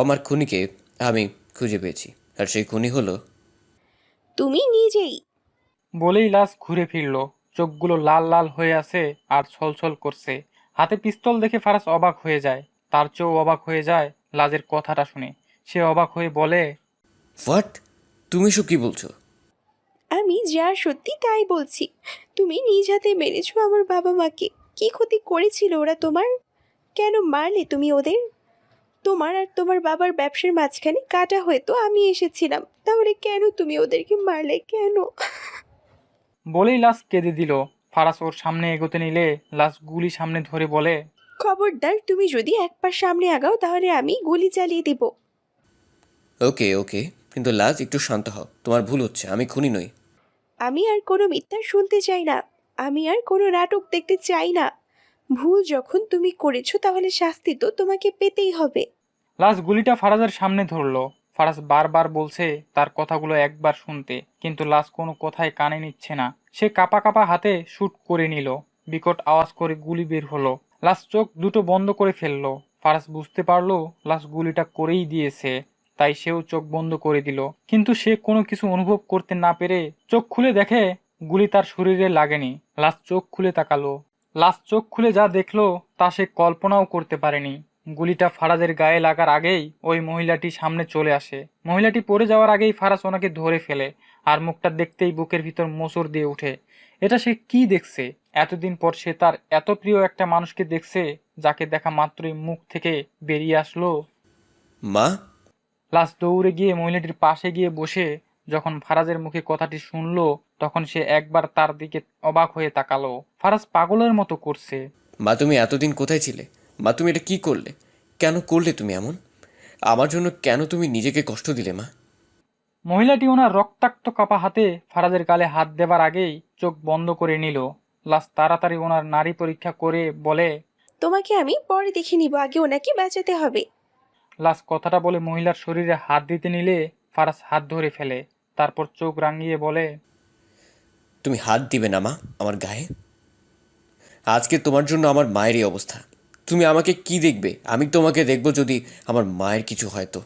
আমার খুনিকে আমি খুঁজে পেয়েছি, আর সেই খুনি হলো। তুমি নিজেই। বলেই লাশ ঘুরে ফিরল। চোখগুলো লাল লাল হয়ে আছে আর ছলছল করছে। হাতে পিস্তল দেখে ফারাজ অবাক হয়ে যায়। তার চেয়েও অবাক হয়ে যায় লাজের কথাটা শুনে। সে অবাক হয়ে বলে, হোয়াট? তুমি এসব কি বলছো? আমি যা সত্যি তাই বলছি। তুমি নিজ হাতে মেরেছো আমার বাবা মাকে। কি ক্ষতি করেছিল ওরা তোমার? কেন মারলে তুমি ওদের? তোমার আর তোমার বাবার ব্যবসার মাঝখানে কাটা হয়তো আমি এসেছিলাম, তাহলে কেন তুমি ওদেরকে মারলে কেন? বলেই লাশ কেঁদে দিল। ফারাজ ওর সামনে এগোতে নিলে লাশ গুলি সামনে ধরে বলে, খবরদার, তুমি যদি এক পা সামনে আগাও তাহলে আমি গুলি চালিয়ে দেব। ওকে ওকে, কিন্তু লাজ, একটু শান্ত হও। তোমার ভুল হচ্ছে, আমি খুনি নই। আমি আর কোনো মিথ্যা শুনতে চাই না। আমি আর কোনো নাটক দেখতে চাই না। ভুল যখন তুমি করেছো তাহলে শাস্তি তো তোমাকে পেতেই হবে। লাশ গুলিটা ফারাজের সামনে ধরলো। ফারাজ বারবার বলছে তার কথাগুলো একবার শুনতে, কিন্তু লাশ কোনো কথাই কানে নিচ্ছে না। সে কাপা কাপা হাতে শুট করে নিল। বিকট আওয়াজ করে গুলি বের হলো। লাশ চোখ দুটো বন্ধ করে ফেললো। ফারাজ বুঝতে পারলো লাশ গুলিটা করেই দিয়েছে, তাই সেও চোখ বন্ধ করে দিল। কিন্তু সে কোনো কিছু অনুভব করতে না পেরে চোখ খুলে দেখে গুলি তার শরীরে লাগেনি। লাশ চোখ খুলে তাকালো। লাশ চোখ খুলে যা দেখলো তা সে কল্পনাও করতে পারেনি। গুলিটা ফারাজের গায়ে লাগার আগেই ওই মহিলাটি সামনে চলে আসে। মহিলাটি পড়ে যাওয়ার আগেই ফারাজ ওনাকে ধরে ফেলে, আর মুখটা দেখতেই বুকের ভিতর মোচড় দিয়ে ওঠে। এটা সে কি দেখছে? এতদিন পর সে তার এত প্রিয় একটা মানুষকে দেখছে, যাকে দেখা মাত্রই মুখ থেকে বেরিয়ে আসলো। মা? লাশ দৌড়ে গিয়ে মহিলাটির পাশে গিয়ে বসে যখন ফারাজের মুখে কথাটি শুনলো, তখন সে একবার তার দিকে অবাক হয়ে তাকালো। ফারাজ পাগলের মতো করছে। মা, তুমি এতদিন কোথায় ছিলে? মা, তুমি এটা কি করলে? কেন করলে তুমি এমন? আমার জন্য কেন তুমি নিজেকে কষ্ট দিলে মা? মহিলাটি ওনার রক্তাক্ত কাপা হাতে ফারাজের গালে হাত দেবার আগেই চোখ বন্ধ করে নিল। লাশ তাড়াতাড়ি ওনার নাড়ি পরীক্ষা করে বলে, তোমাকে আমি পরে দেখে নিব, আগে ওনাকে বাঁচাতে হবে। লাশ কথাটা বলে মহিলার শরীরে হাত দিতে নিলে ফারাজ হাত ধরে ফেলে। তারপর চোখ রাঙিয়ে বলে, তুমি হাত দিবে না মা আমার গায়ে। আজকে তোমার জন্য আমার মায়ের এই অবস্থা। তুমি আমাকে কি দেখবে? আমি তোমাকে দেখবো যদি আমার মায়ের কিছু হয় তো।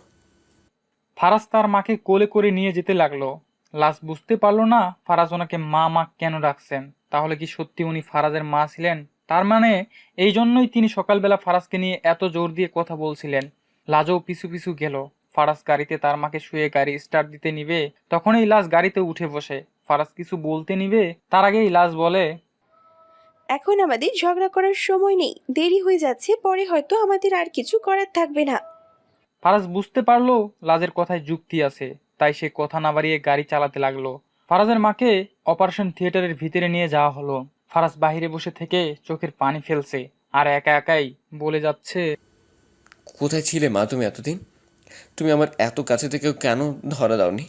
ফারাজ তার মাকে কোলে করে নিয়ে যেতে লাগলো। লাশ বুঝতে পারলো না ফারাজ ওনাকে মা মা কেন ডাকছেন। তাহলে কি সত্যি উনি ফারাজের মা ছিলেন? তার মানে এই জন্যই তিনি সকালবেলা ফারাজকে নিয়ে এত জোর দিয়ে কথা বলছিলেন। লাজও পিছু পিছু গেল। ফারাজ গাড়িতে তার মাকে শুয়ে গাড়ি স্টার্ট দিতে নিবে, তখনই লাশ গাড়িতে উঠে বসে। ফারাজ কিছু বলতে নিবে, তার আগেই লাশ বলে, এখন আমাদের ঝগড়া করার সময় নেই, দেরি হয়ে যাচ্ছে, পরে হয়তো আমাদের আর কিছু করার থাকবে না। ফারাজ বুঝতে পারলো লাজের কথায় যুক্তি আছে, তাই সে কথা না বাড়িয়ে গাড়ি চালাতে লাগলো। ফারাজের মাকে অপারেশন থিয়েটারের ভিতরে নিয়ে যাওয়া হলো। ফারাজ বাহিরে বসে থেকে চোখের পানি ফেলছে, আর একা একাই বলে যাচ্ছে, কোথায় ছিলে মা তুমি এতদিন? তুমি আমার এত কাছে থেকেও কেন ধরা দাওনি?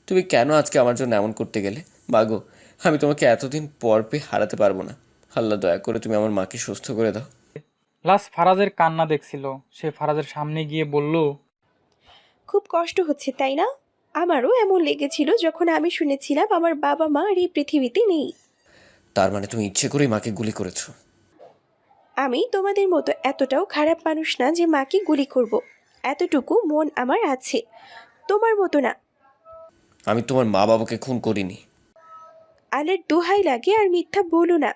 তুমি কেন আজকে আমার জন্য এমন করতে গেলে? মাগো, আমি তোমাকে এতদিন পর পেয়ে হারাতে পারবো না। আল্লাহ, দয়া করে তুমি আমার মাকে সুস্থ করে দাও। লাশ ফারাজের কান্না দেখছিল। সে ফারাজের সামনে গিয়ে বলল, খুব কষ্ট হচ্ছে তাই না? আমারও এমন লেগেছিল যখন আমি শুনেছিলাম আমার বাবা মা আর এই পৃথিবীতে নেই। তার মানে তুমি ইচ্ছে করেই মাকে গুলি করেছো? আমি তোমাদের মতো এতটাও খারাপ মানুষ না যে মাকে গুলি করব। এতটুকু মন আমার আছে, তোমার মতো না। আমি তোমার মা বাবাকে খুন করিনি। আলের দোহাই লাগে আর মিথ্যা বলো না।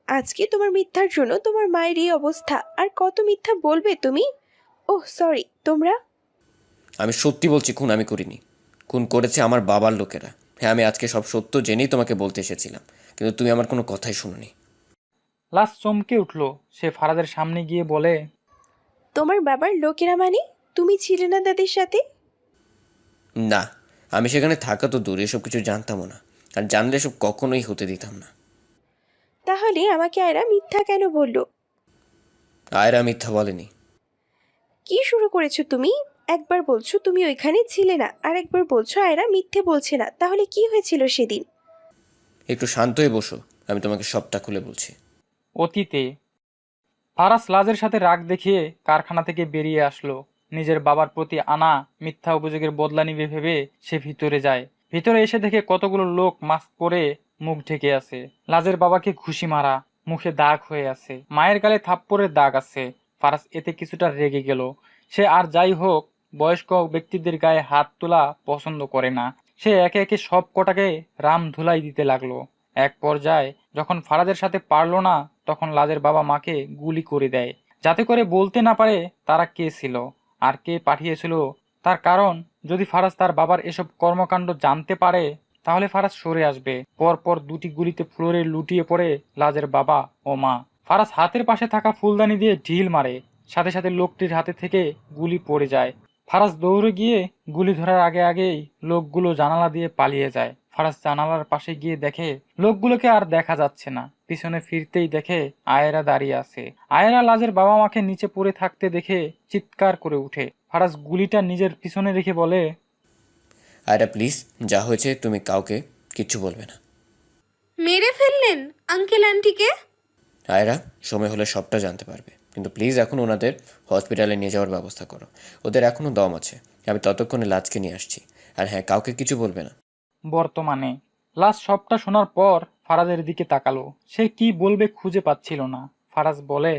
আজকে তোমার মিথ্যার জন্য তোমার মায়ের এই অবস্থা, আর কত মিথ্যা বলবে তুমি? ওহ সরি, তোমরা। আমি সত্যি বলছি, খুন আমি করিনি। খুন করেছে আমার বাবার লোকেরা। হ্যাঁ, আমি আজকে সব সত্য জেনেই তোমাকে বলতে এসেছিলাম, কিন্তু তুমি আমার কোনো কথাই শুনোনি। লাশ চমকে উঠল। সে ফারাজের সামনে গিয়ে বলে, তোমার বাবার লোকেরা মানে? তুমি ছিলে না তাদের সাথে? না, আমি সেখানে থাকা তো দূরে, এসব কিছু জানতামও না। আর জানলে এসব কখনোই হতে দিতাম না। তাহলে আমাকে এরা মিথ্যা কেন বললো? আয়রা মিথ্যা বলেনি। কি শুরু করেছো তুমি? একবার বলছো তুমি ওইখানে ছিলে না, আর একবার বলছো এরা মিথ্যে বলছে না। তাহলে কি হয়েছিল সেদিন? একটু শান্ত হয়ে বসো, আমি তোমাকে সবটা খুলে বলছি। অতীতে। ফারাজ লাজের সাথে রাগ দেখিয়ে কারখানা থেকে বেরিয়ে আসলো। নিজের বাবার প্রতি আনা মিথ্যা অভিযোগের বদলা নিবে ভেবে সে ভিতরে যায়। ভিতরে এসে দেখে কতগুলো লোক মাস্ক পরে মুখ ঢেকে আছে। লাজের বাবাকে ঘুষি মারা, মুখে দাগ হয়ে আছে, মায়ের গালে থাপ্পড়ের দাগ আছে। ফারাজ এতে কিছুটা রেগে গেল। সে আর যাই হোক বয়স্ক ব্যক্তিদের গায়ে হাত তোলা পছন্দ করে না। সে একে একে সব কটাকে রাম ধুলাই দিতে লাগলো। এক পর্যায়ে যখন ফারাজের সাথে পারলো না, তখন লাজের বাবা মাকে গুলি করে দেয়, যাতে করে বলতে না পারে তারা কে ছিল আর কে পাঠিয়েছিল। তার কারণ, যদি ফারাজ তার বাবার এসব কর্মকাণ্ড জানতে পারে তাহলে ফারাজ সরে আসবে। পরপর দুটি গুলিতে ফ্লোরে লুটিয়ে পড়ে লাজের বাবা ও মা। ফারাজ হাতের পাশে থাকা ফুলদানি দিয়ে ঢিল মারে, সাথে সাথে লোকটির হাতে থেকে গুলি পড়ে যায়। ফারাজ দৌড়ে গিয়ে গুলি ধরার আগে আগেই লোকগুলো জানালা দিয়ে পালিয়ে যায়। ফারাজ জানালার পাশে গিয়ে দেখে লোকগুলোকে আর দেখা যাচ্ছে না। পিছনে ফিরতেই দেখে আয়েরা দাঁড়িয়ে আছে। আয়েরা লাজের বাবা মাকে নিচে পড়ে থাকতে দেখে চিৎকার করে উঠে। ফারাজ গুলিটা নিজের পিছনে রেখে বলে, আয়রা প্লিজ, যা হয়েছে তুমি কাউকে কিচ্ছু বলবে না। মেরে ফেললেন আঙ্কেল আন্টিকে? আয়রা, সময় হলে সবটা জানতে পারবে, কিন্তু প্লিজ এখন ওনাদের হসপিটালে নিয়ে যাওয়ার ব্যবস্থা করো। ওদের এখনও দম আছে। আমি ততক্ষণে লাজকে নিয়ে আসছি। আর হ্যাঁ, কাউকে কিছু বলবে না। বর্তমানে লাশ সবটা শোনার পর ফারাজের দিকে তাকালো। সে কি বলবে খুঁজে পাচ্ছিল না। ফারাজ বলে,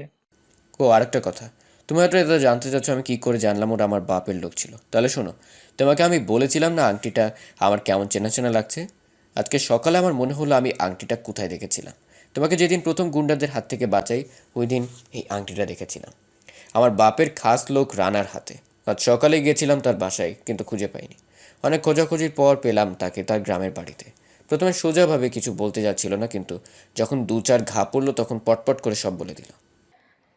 ও আরেকটা কথা, তুমি হয়তো এটা জানতে চাচ্ছ আমি কি করে জানলাম ওটা আমার বাপের লোক ছিল। তাহলে শোনো, তোমাকে আমি বলেছিলাম না আংটিটা আমার কেমন চেনা চেনা লাগছে। আজকে সকালে আমার মনে হলো আমি আংটিটা কোথায় দেখেছিলাম। তোমাকে যেদিন প্রথম গুন্ডাদের হাত থেকে বাঁচাই ওই দিন এই আংটিটা দেখেছিলাম আমার বাপের খাস লোক রানার হাতে। আজ সকালে গিয়েছিলাম তার বাসায়, কিন্তু খুঁজে পাইনি। অনেক খোঁজাখুঁজির পর পেলাম তাকে তার গ্রামের বাড়িতে। প্রথমে সোজাভাবে কিছু বলতে যাচ্ছিল না, কিন্তু যখন দু চার ঘা পড়লো তখন পটপট করে সব বলে দিল।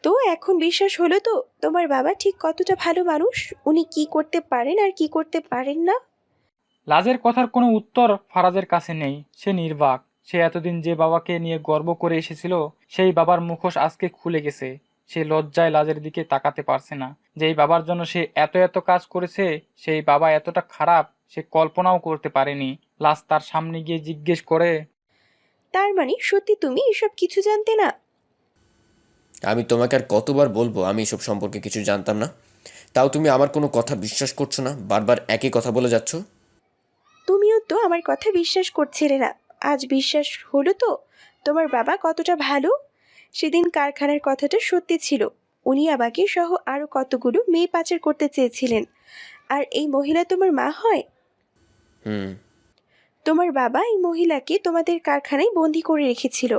তো এখন বিশ্বাস হলো তো তোমার বাবা ঠিক কতটা ভালো মানুষ, উনি কি করতে পারেন আর কি করতে পারেন না। লাজের কথার কোনো উত্তর ফারাজের কাছে নেই। সে নির্বাক। সে এতদিন যে বাবাকে নিয়ে গর্ব করে এসেছিল সেই বাবার মুখোশ আজকে খুলে গেছে। সে লজ্জায় লাজের দিকে তাকাতে পারছে না। যেই বাবার জন্য সে এত এত কাজ করেছে সেই বাবা এতটা খারাপ সে কল্পনাও করতে পারেনি। লাজ তার সামনে গিয়ে জিজ্ঞেস করে, তার মানে সত্যি তুমি এসব কিছু জানতে না? আমি তোমাকে আর কতবার বলবো আমি এসব সম্পর্কে কিছু জানতাম না? তাও তুমি আমার কোনো কথা বিশ্বাস করছো না, বারবার একই কথা বলে যাচ্ছ। তুমিও তো আমার কথা বিশ্বাস করছিলে না, আজ বিশ্বাস হলো তো তোমার বাবা কতটা ভালো। সেদিন কারখানার কথাটা সত্যি ছিল। উনি আমাকে সহ আরও কতগুলো মেয়ে পাচার করতে চেয়েছিলেন। আর এই মহিলা তোমার মা হয়। হুম। তোমার বাবা এই মহিলাকে তোমাদের কারখানায় বন্দি করে রেখেছিল,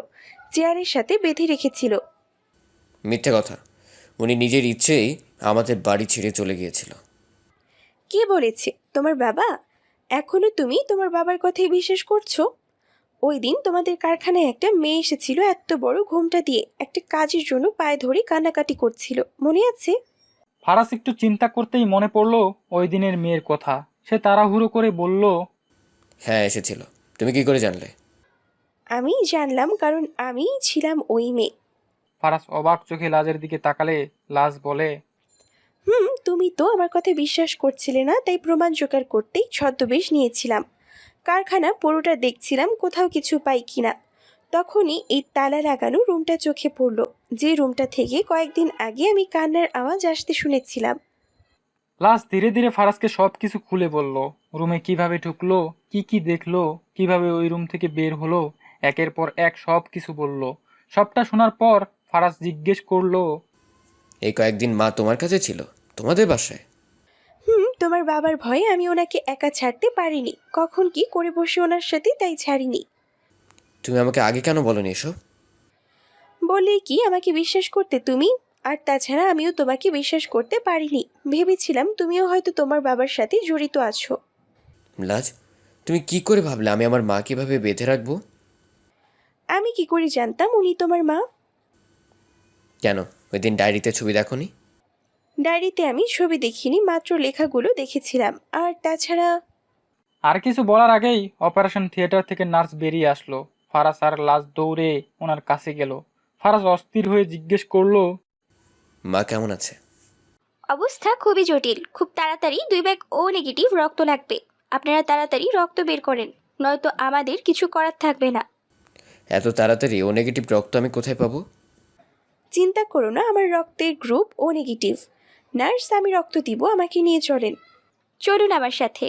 চেয়ারের সাথে বেঁধে রেখেছিল। মিথ্যে কথা। উনি নিজের ইচ্ছেই আমাদের বাড়ি ছেড়ে চলে গিয়েছিল। কে বলেছে? তোমার বাবা? এখনো তুমি তোমার বাবার কথাই বিশ্বাস করছো? ওই দিন তোমাদের কারখানায় একটা মেয়ে এসেছিল এত বড় ঘোমটা দিয়ে, একটা কাজের জন্য পায়ে ধরে কান্নাকাটি করছিল, মনে আছে? ফারাজ একটু চিন্তা করতেই মনে পড়ল ওই দিনের মেয়ের কথা। সে তাড়াহুড়ো করে বলল, হ্যাঁ এসেছিল। তুমি কি করে জানলে? আমি জানলাম কারণ আমি ছিলাম ওই মেয়ে। ফারাজ অবাক চোখে লাজের দিকে তাকালে লাজ বলে, তুমি তো আমার কথা বিশ্বাস করছিলে না, তাই প্রমাণ জোগাড় করতেই ছদ্মবেশ নিয়েছিলাম। কারখানা পুরোটা দেখছিলাম কোথাও কিছু পাই কিনা। তখনই এই তালা লাগানো রুমটা চোখে পড়ল, যে রুমটা থেকে কয়েকদিন আগে আমি কান্নার আওয়াজ আসতে শুনেছিলাম। লাজ ধীরে ধীরে ফারাজকে সবকিছু খুলে বলল। রুমে কিভাবে ঢুকলো, কি কি দেখলো, কিভাবে ওই রুম থেকে বের হলো, একের পর এক সব কিছু বলল। সবটা শোনার পর ফারাজ জিজ্ঞেস করলো, এই কয়েকদিন মা তোমার কাছে ছিল, তোমাদের বাসায়? তোমার বাবার ভয়ে আমি ওনাকে একা ছাড়তে পারিনি, কখন কি করে বসে ওনার সাথে, তাই ছাড়িনি। তুমি আমাকে আগে কেন বলোনি এসব? বলে কি আমাকে বিশ্বাস করতে তুমি? আর তাছাড়া আমিও তোমাকে বিশ্বাস করতে পারিনি। ভেবেছিলাম তুমিও হয়তো তোমার বাবার সাথে জড়িত আছো। লাজ, তুমি কি করে ভাবলে আমি আমার মাকে এভাবে বেঁধে রাখবো? আমি কি করে জানতাম উনি তোমার মা? কেন, ওই দিন ডায়েরিতে ছবি দেখোনি? ডায়েরিতে আমি ছবি দেখিনি, মাত্র লেখাগুলো দেখেছিলাম। আর তাছাড়া আর কিছু বলার আগেই অপারেশন থিয়েটার থেকে নার্স বেরিয়ে আসলো। ফারাজ আর লাজ দৌড়ে ওনার কাছে গেল। ফারাজ অস্থির হয়ে জিজ্ঞেস করলো, মা কেমন আছে? অবস্থা খুবই জটিল, খুব তাড়াতাড়ি 2 ব্যাগ ও নেগেটিভ রক্ত লাগবে। আপনারা তাড়াতাড়ি রক্ত বের করেন, নয়তো আমাদের কিছু করার থাকবে না। এত তাড়াতাড়ি ও নেগেটিভ রক্ত আমি কোথায় পাবো? চিন্তা করো না, আমার রক্তের গ্রুপ ও নেগেটিভ। নার্স, আমি রক্ত দিব, আমাকে নিয়ে চলেন। চলুন আমার সাথে।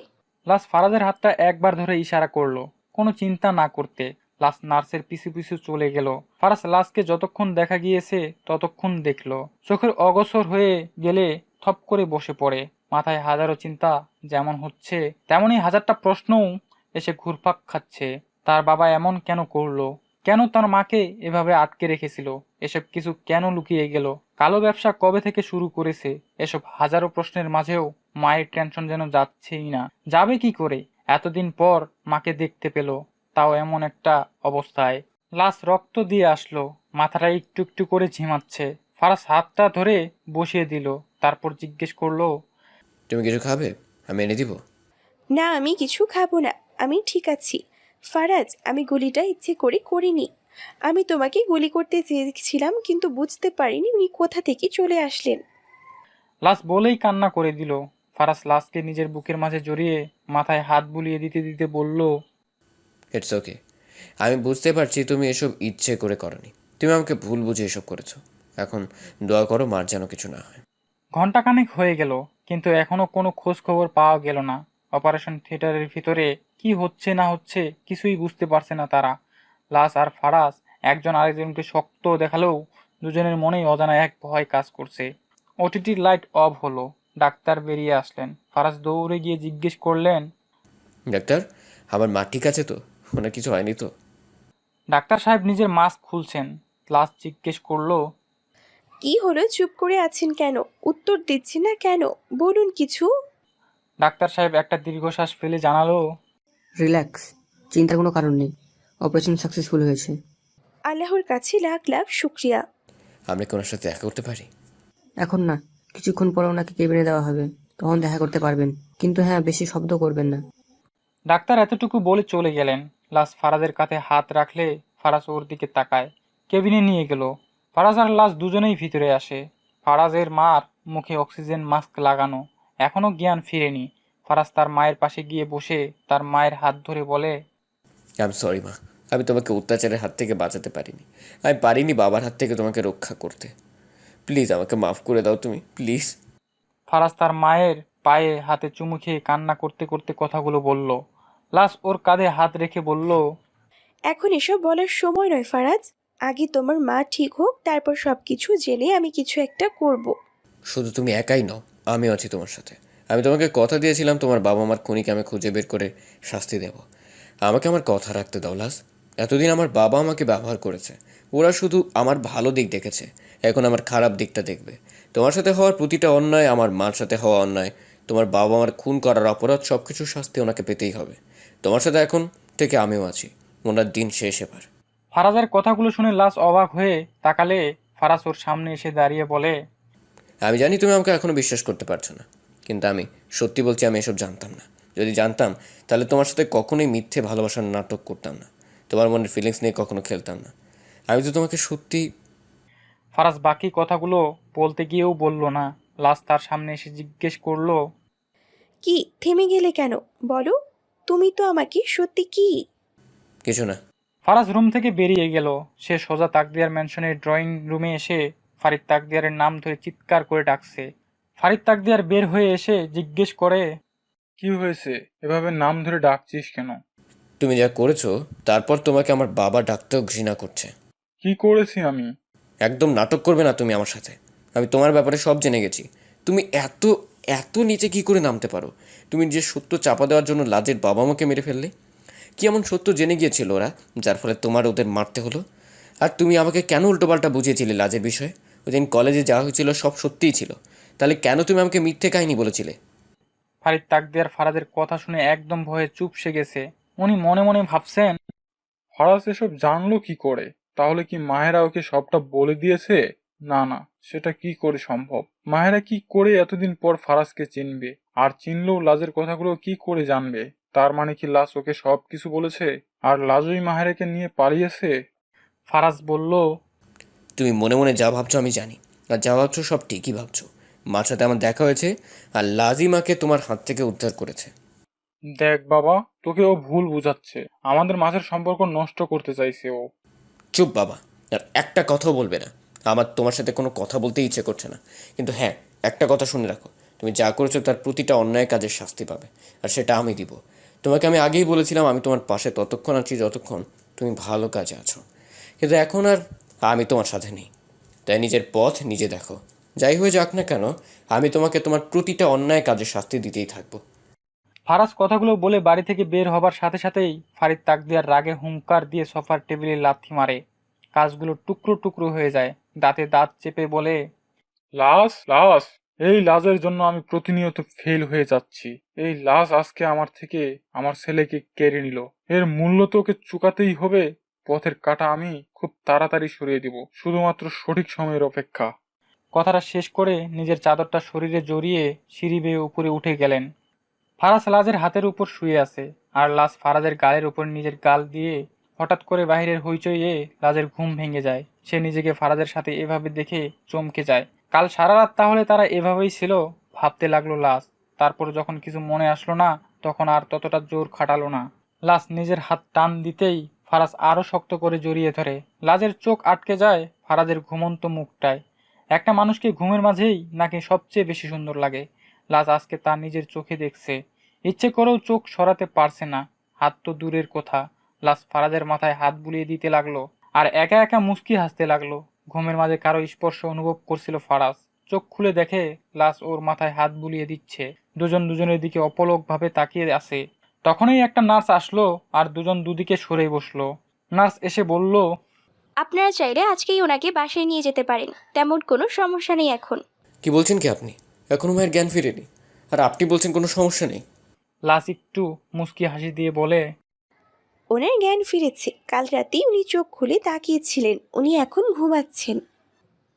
লাস ফারাজের হাতটা একবার ধরে ইশারা করলো কোনো চিন্তা না করতে। লাস নার্সের পিছু পিছু চলে গেল। ফারাজ লাসকে যতক্ষণ দেখা গিয়েছে ততক্ষণ দেখলো। চোখের অগসর হয়ে গেলে থপ করে বসে পড়ে। মাথায় হাজারো চিন্তা যেমন হচ্ছে তেমনই হাজারটা প্রশ্নও এসে ঘুরপাক খাচ্ছে। তার বাবা এমন কেন করলো? কেন তার মাকে এভাবে আটকে রেখেছিল? এসব কিছু কেন লুকিয়ে গেল? কালো ব্যবসা কবে থেকে শুরু করেছে? এসব হাজারো প্রশ্নের মাঝেও মায়ের টেনশন যেন যাচ্ছেই না। যাবে কি করে? এতদিন পর মাকে দেখতে পেল, তাও এমন একটা অবস্থায়। লাশ রক্ত দিয়ে আসলো, মাথাটা একটু একটু করে ঝিমাচ্ছে। ফারাজ হাতটা ধরে বসিয়ে দিল, তারপর জিজ্ঞেস করলো, তুমি কিছু খাবে? আমি এনে দিব। না, আমি কিছু খাবো না, আমি ঠিক আছি। ফারাজ, আমি গুলিটা ইচ্ছে করে করিনি। আমি তোমাকে গুলি করতে চেয়েছিলাম, কিন্তু বুঝতে পারিনি উনি কোথা থেকে চলে আসলেন। লাশ বলেই কান্না করে দিল। ফারাজ লাশকে নিজের বুকের মাঝে জড়িয়ে মাথায় হাত বুলিয়ে দিতে দিতে বলল, ইটস ওকে। আমি বুঝতে পারছি তুমি এসব ইচ্ছে করে করনি। তুমি আমাকে ভুল বুঝে এসব করেছো। এখন দোয়া করো মার যেন কিছু না হয়। ঘন্টাখানেক হয়ে গেল, কিন্তু এখনো কোনো খোঁজ খবর পাওয়া গেল না। অপারেশন থিয়েটারের ভিতরে কি হচ্ছে না হচ্ছে কিছুই বুঝতে পারছে না তারা। লাশ আর ফারাজ একজন আরেকজনকে শক্ত দেখালেও দুজনের মনেই অজানা এক ভয় কাজ করছে। ওটিটির লাইট অফ হলো, ডাক্তার বেরিয়ে আসলেন। ফারাজ দৌড়ে গিয়ে জিজ্ঞেস করলেন, ডাক্তার, আমার মা ঠিক আছে তো? ওনার কিছু হয়নি তো? ডাক্তার সাহেব নিজের মাস্ক খুলছেন। লাশ জিজ্ঞেস করলো, কি হলো, চুপ করে আছেন কেন? উত্তর দিচ্ছি না কেন? বলুন কিছু। ডাক্তার সাহেব একটা দীর্ঘশ্বাস ফেলে জানালো, রিল্যাক্স, চিন্তার কোনো কারণ নেই। অপারেশন সাকসেসফুল হয়েছে। আল্লাহর কাছে লাখ লাখ শুক্রিয়া। আমরা কি ওনার সাথে দেখা করতে পারি? এখন না, কিছুক্ষণ পরে ওনাকে কেবিনে দেওয়া হবে, তখন দেখা করতে পারবেন। কিন্তু হ্যাঁ, বেশি শব্দ করবেন না। ডাক্তার এতটুকু বলে চলে গেলেন। লাশ ফারাজের কাঁধে হাত রাখলে ফারাজ ওর দিকে তাকায়। কেবিনে নিয়ে গেল। ফারাজ আর লাশ দুজনেই ভিতরে আসে। ফারাজের মার মুখে অক্সিজেন মাস্ক লাগানো, এখনো জ্ঞান ফিরেনি। ফারাজ তার মায়ের পাশে গিয়ে বসে তার মায়ের হাত ধরে বলে, আই এম সরি মা। আমি তোমাকে অত্যাচারের হাত থেকে বাঁচাতে পারিনি। আমি পারিনি বাবার হাত থেকে তোমাকে রক্ষা করতে। প্লিজ আমাকে মাফ করে দাও তুমি, প্লিজ। ফারাজ তার মায়ের পায়ে হাতে চুমু খেয়ে কান্না করতে করতে কথাগুলো বলল। লাশ ওর কাঁধে হাত রেখে বলল, এখন এসব বলার সময় নয় ফারাজ। আগে তোমার মা ঠিক হোক, তারপর সব কিছু জেনে আমি কিছু একটা করব। শুধু তুমি একাই নও, আমিও আছি তোমার সাথে। আমি তোমাকে কথা দিয়েছিলাম তোমার বাবা মার খুনিকে আমি খুঁজে বের করে শাস্তি দেব। আমাকে আমার কথা রাখতে দাও লাস। এতদিন আমার বাবা আমাকে ব্যবহার করেছে। ওরা শুধু আমার ভালো দিক দেখেছে, এখন আমার খারাপ দিকটা দেখবে। তোমার সাথে হওয়ার প্রতিটা অন্যায়, আমার মার সাথে হওয়া অন্যায়, তোমার বাবা মার খুন করার অপরাধ, সব কিছুর শাস্তি ওনাকে পেতেই হবে। তোমার সাথে এখন থেকে আমিও আছি। ওনার দিন শেষ এবার। ফারাজের কথাগুলো শুনে লাশ অবাক হয়ে তাকালে ফারাজ ওর সামনে এসে দাঁড়িয়ে বলে, আমি জানি তুমি আমাকে এখনো বিশ্বাস করতে পারছো না, কিন্তু আমি সত্যি বলছি, আমি এসব জানতাম না। যদি জানতাম তাহলে তোমার সাথে কখনোই মিথ্যে ভালোবাসার নাটক করতাম না, তোমার মনের ফিলিংস নিয়ে কখনো খেলতাম না। আমি তো তোমাকে সত্যি। ফারাজ বাকি কথাগুলো বলতে গিয়েও বলল না। লাশ তার সামনে এসে জিজ্ঞেস করলো, কি থেমে গেলে কেন? বলো, তুমি তো আমাকে সত্যি কি। কিছু না। ফারাজ রুম থেকে বেরিয়ে গেল। সে সোজা তাকদিয়ার ম্যানশনের ড্রয়িং রুমে এসে ফারিদ তাকদিয়ারের নাম ধরে চিৎকার করে ডাকছে। ফারিদ তাকদিয়ার বের হয়ে এসে জিজ্ঞেস করে, কি হয়েছে? এভাবে নাম ধরে ডাকছিস কেন? তুমি যা করেছো তারপর তোমাকে আমার বাবা ডাকতেও ঘৃণা করছে। কি করেছি আমি? একদম নাটক করবে না তুমি আমার সাথে। আমি তোমার ব্যাপারে সব জেনে গেছি। তুমি এত এত নিচে কি করে নামতে পারো? তুমি যে সত্য চাপা দেওয়ার জন্য লাজের বাবা মাকে মেরে ফেললে। কি এমন সত্য জেনে গিয়েছিল ওরা, যার ফলে তোমার ওদের মারতে হলো? আর তুমি আমাকে কেন উল্টোপাল্টা বুঝিয়েছিলে লাজের বিষয়ে? ওই দিন কলেজে যাওয়া হয়েছিল সব সত্যিই ছিল, তাহলে কেন তুমি আমাকে মিথ্যে কাহিনী বলেছিলে? ফারিদ তাকদিয়ার ফারাজের কথা শুনে একদম ভয়ে চুপসে গেছে। উনি মনে মনে ভাবছেন, ফারাজ এসব জানলো কি করে? তাহলে কি মাহেরা ওকে সবটা বলে দিয়েছে? না না, সেটা কি করে সম্ভব? মাহেরা কি করে এতদিন পর ফারাজকে চিনবে? আর চিনলেও লাজের কথাগুলো কি করে জানবে? তার মানে কি লাজ ওকে সব কিছু বলেছে আর লাজই মাহেরাকে নিয়ে পালিয়েছে? ফারাজ বলল, তুমি মনে মনে যা ভাবছো আমি জানি, আর যা ভাবছো সব ঠিকই ভাবছো। মার সাথে আমার দেখা হয়েছে, আর লাজিমাকে তোমার হাত থেকে উদ্ধার করেছে। দেখ বাবা, তোকে ও ভুল বুঝাচ্ছে। আমাদের মাঝের সম্পর্ক নষ্ট করতে চাইছে ও। চুপ বাবা, আর একটা কথাও বলবে না। আমার তোমার সাথে কোনো কথা বলতে ইচ্ছে করছে না। কিন্তু হ্যাঁ, একটা কথা শুনে রাখো, তুমি যা করেছো তার প্রতিটা অন্যায় কাজের শাস্তি পাবে, আর সেটা আমি দিব। তোমাকে আমি আগেই বলেছিলাম আমি তোমার পাশে ততক্ষণ আছি যতক্ষণ তুমি ভালো কাজে আছো, কিন্তু এখন আর আমি তোমার সাথে নেই। তাই নিজের পথ নিজে দেখো। যাই হয়ে যাক না কেন, আমি তোমাকে তোমার প্রতিটা অন্যায় কাজের শাস্তি দিতেই থাকবো। ফারাজ কথাগুলো বলে বাড়ি থেকে বের হবার সাথে সাথেই ফারিদ তাকদিয়ার রাগে হুঙ্কার দিয়ে সোফার টেবিলে লাথি মারে। কাজগুলো টুকরো টুকরো হয়ে যায়। দাঁতে দাঁত চেপে বলে, লাশ লাশ, এই লাজের জন্য আমি প্রতিনিয়ত ফেল হয়ে যাচ্ছি। এই লাশ আজকে আমার থেকে আমার ছেলেকে কেড়ে নিল, এর মূল্য তো ওকে চুকাতেই হবে। পথের কাঁটা আমি খুব তাড়াতাড়ি সরিয়ে দিব, শুধুমাত্র সঠিক সময়ের অপেক্ষা। কথাটা শেষ করে নিজের চাদরটা শরীরে জড়িয়ে সিঁড়ি বেয়ে উপরে উঠে গেলেন। ফারাজ লাজের হাতের উপর শুয়ে আছে, আর লাজ ফারাজের গালের উপর নিজের গাল দিয়ে। হঠাৎ করে বাহিরের হইচইয়ে লাজের ঘুম ভেঙে যায়। সে নিজেকে ফারাজের সাথে এভাবে দেখে চমকে যায়। কাল সারা রাত তাহলে তারা এভাবেই ছিল, ভাবতে লাগলো লাজ। তারপর যখন কিছু মনে আসলো না, তখন আর ততটা জোর খাটালো না। লাজ নিজের হাত টান দিতেই ফারাজ আরো শক্ত করে জড়িয়ে ধরে। লাজের চোখ আটকে যায় ফারাজের ঘুমন্ত মুখটায়। একটা মানুষকে ঘুমের মাঝেই নাকি সবচেয়ে বেশি সুন্দর লাগে। লাজ আজকে তার নিজের চোখে দেখছে। ইচ্ছে করেও চোখ সরাতে পারছে না। হাত তো দূরের কথা, লাজ ফারাজের মাথায় হাত বুলিয়ে দিতে লাগলো আর একা একা মুচকি হাসতে লাগলো। ঘুমের মাঝে কারো স্পর্শ অনুভব করছিল ফারাজ। চোখ খুলে দেখে লাজ ওর মাথায় হাত বুলিয়ে দিচ্ছে। দুজন দুজনের দিকে অপলকভাবে তাকিয়ে আছে। তখনই একটা নার্স আসলো আর দুজন দুদিকে সরে বসলো। নার্স এসে বলল, আপনারা চাইলে আজকেই ওনাকে বাসায় নিয়ে যেতে পারেন, তেমন কোনো সমস্যা নেই এখন। কি বলছেন কি আপনি? এখনো মায়ের জ্ঞান ফিরেনি, আর আপনি বলছেন কোনো সমস্যা নেই? লাজ একটু মুচকি হাসি দিয়ে বলে, ওনার জ্ঞান ফিরেছে। কাল রাতেই উনি চোখ খুলে তাকিয়েছিলেন, উনি এখন ঘুমাচ্ছেন।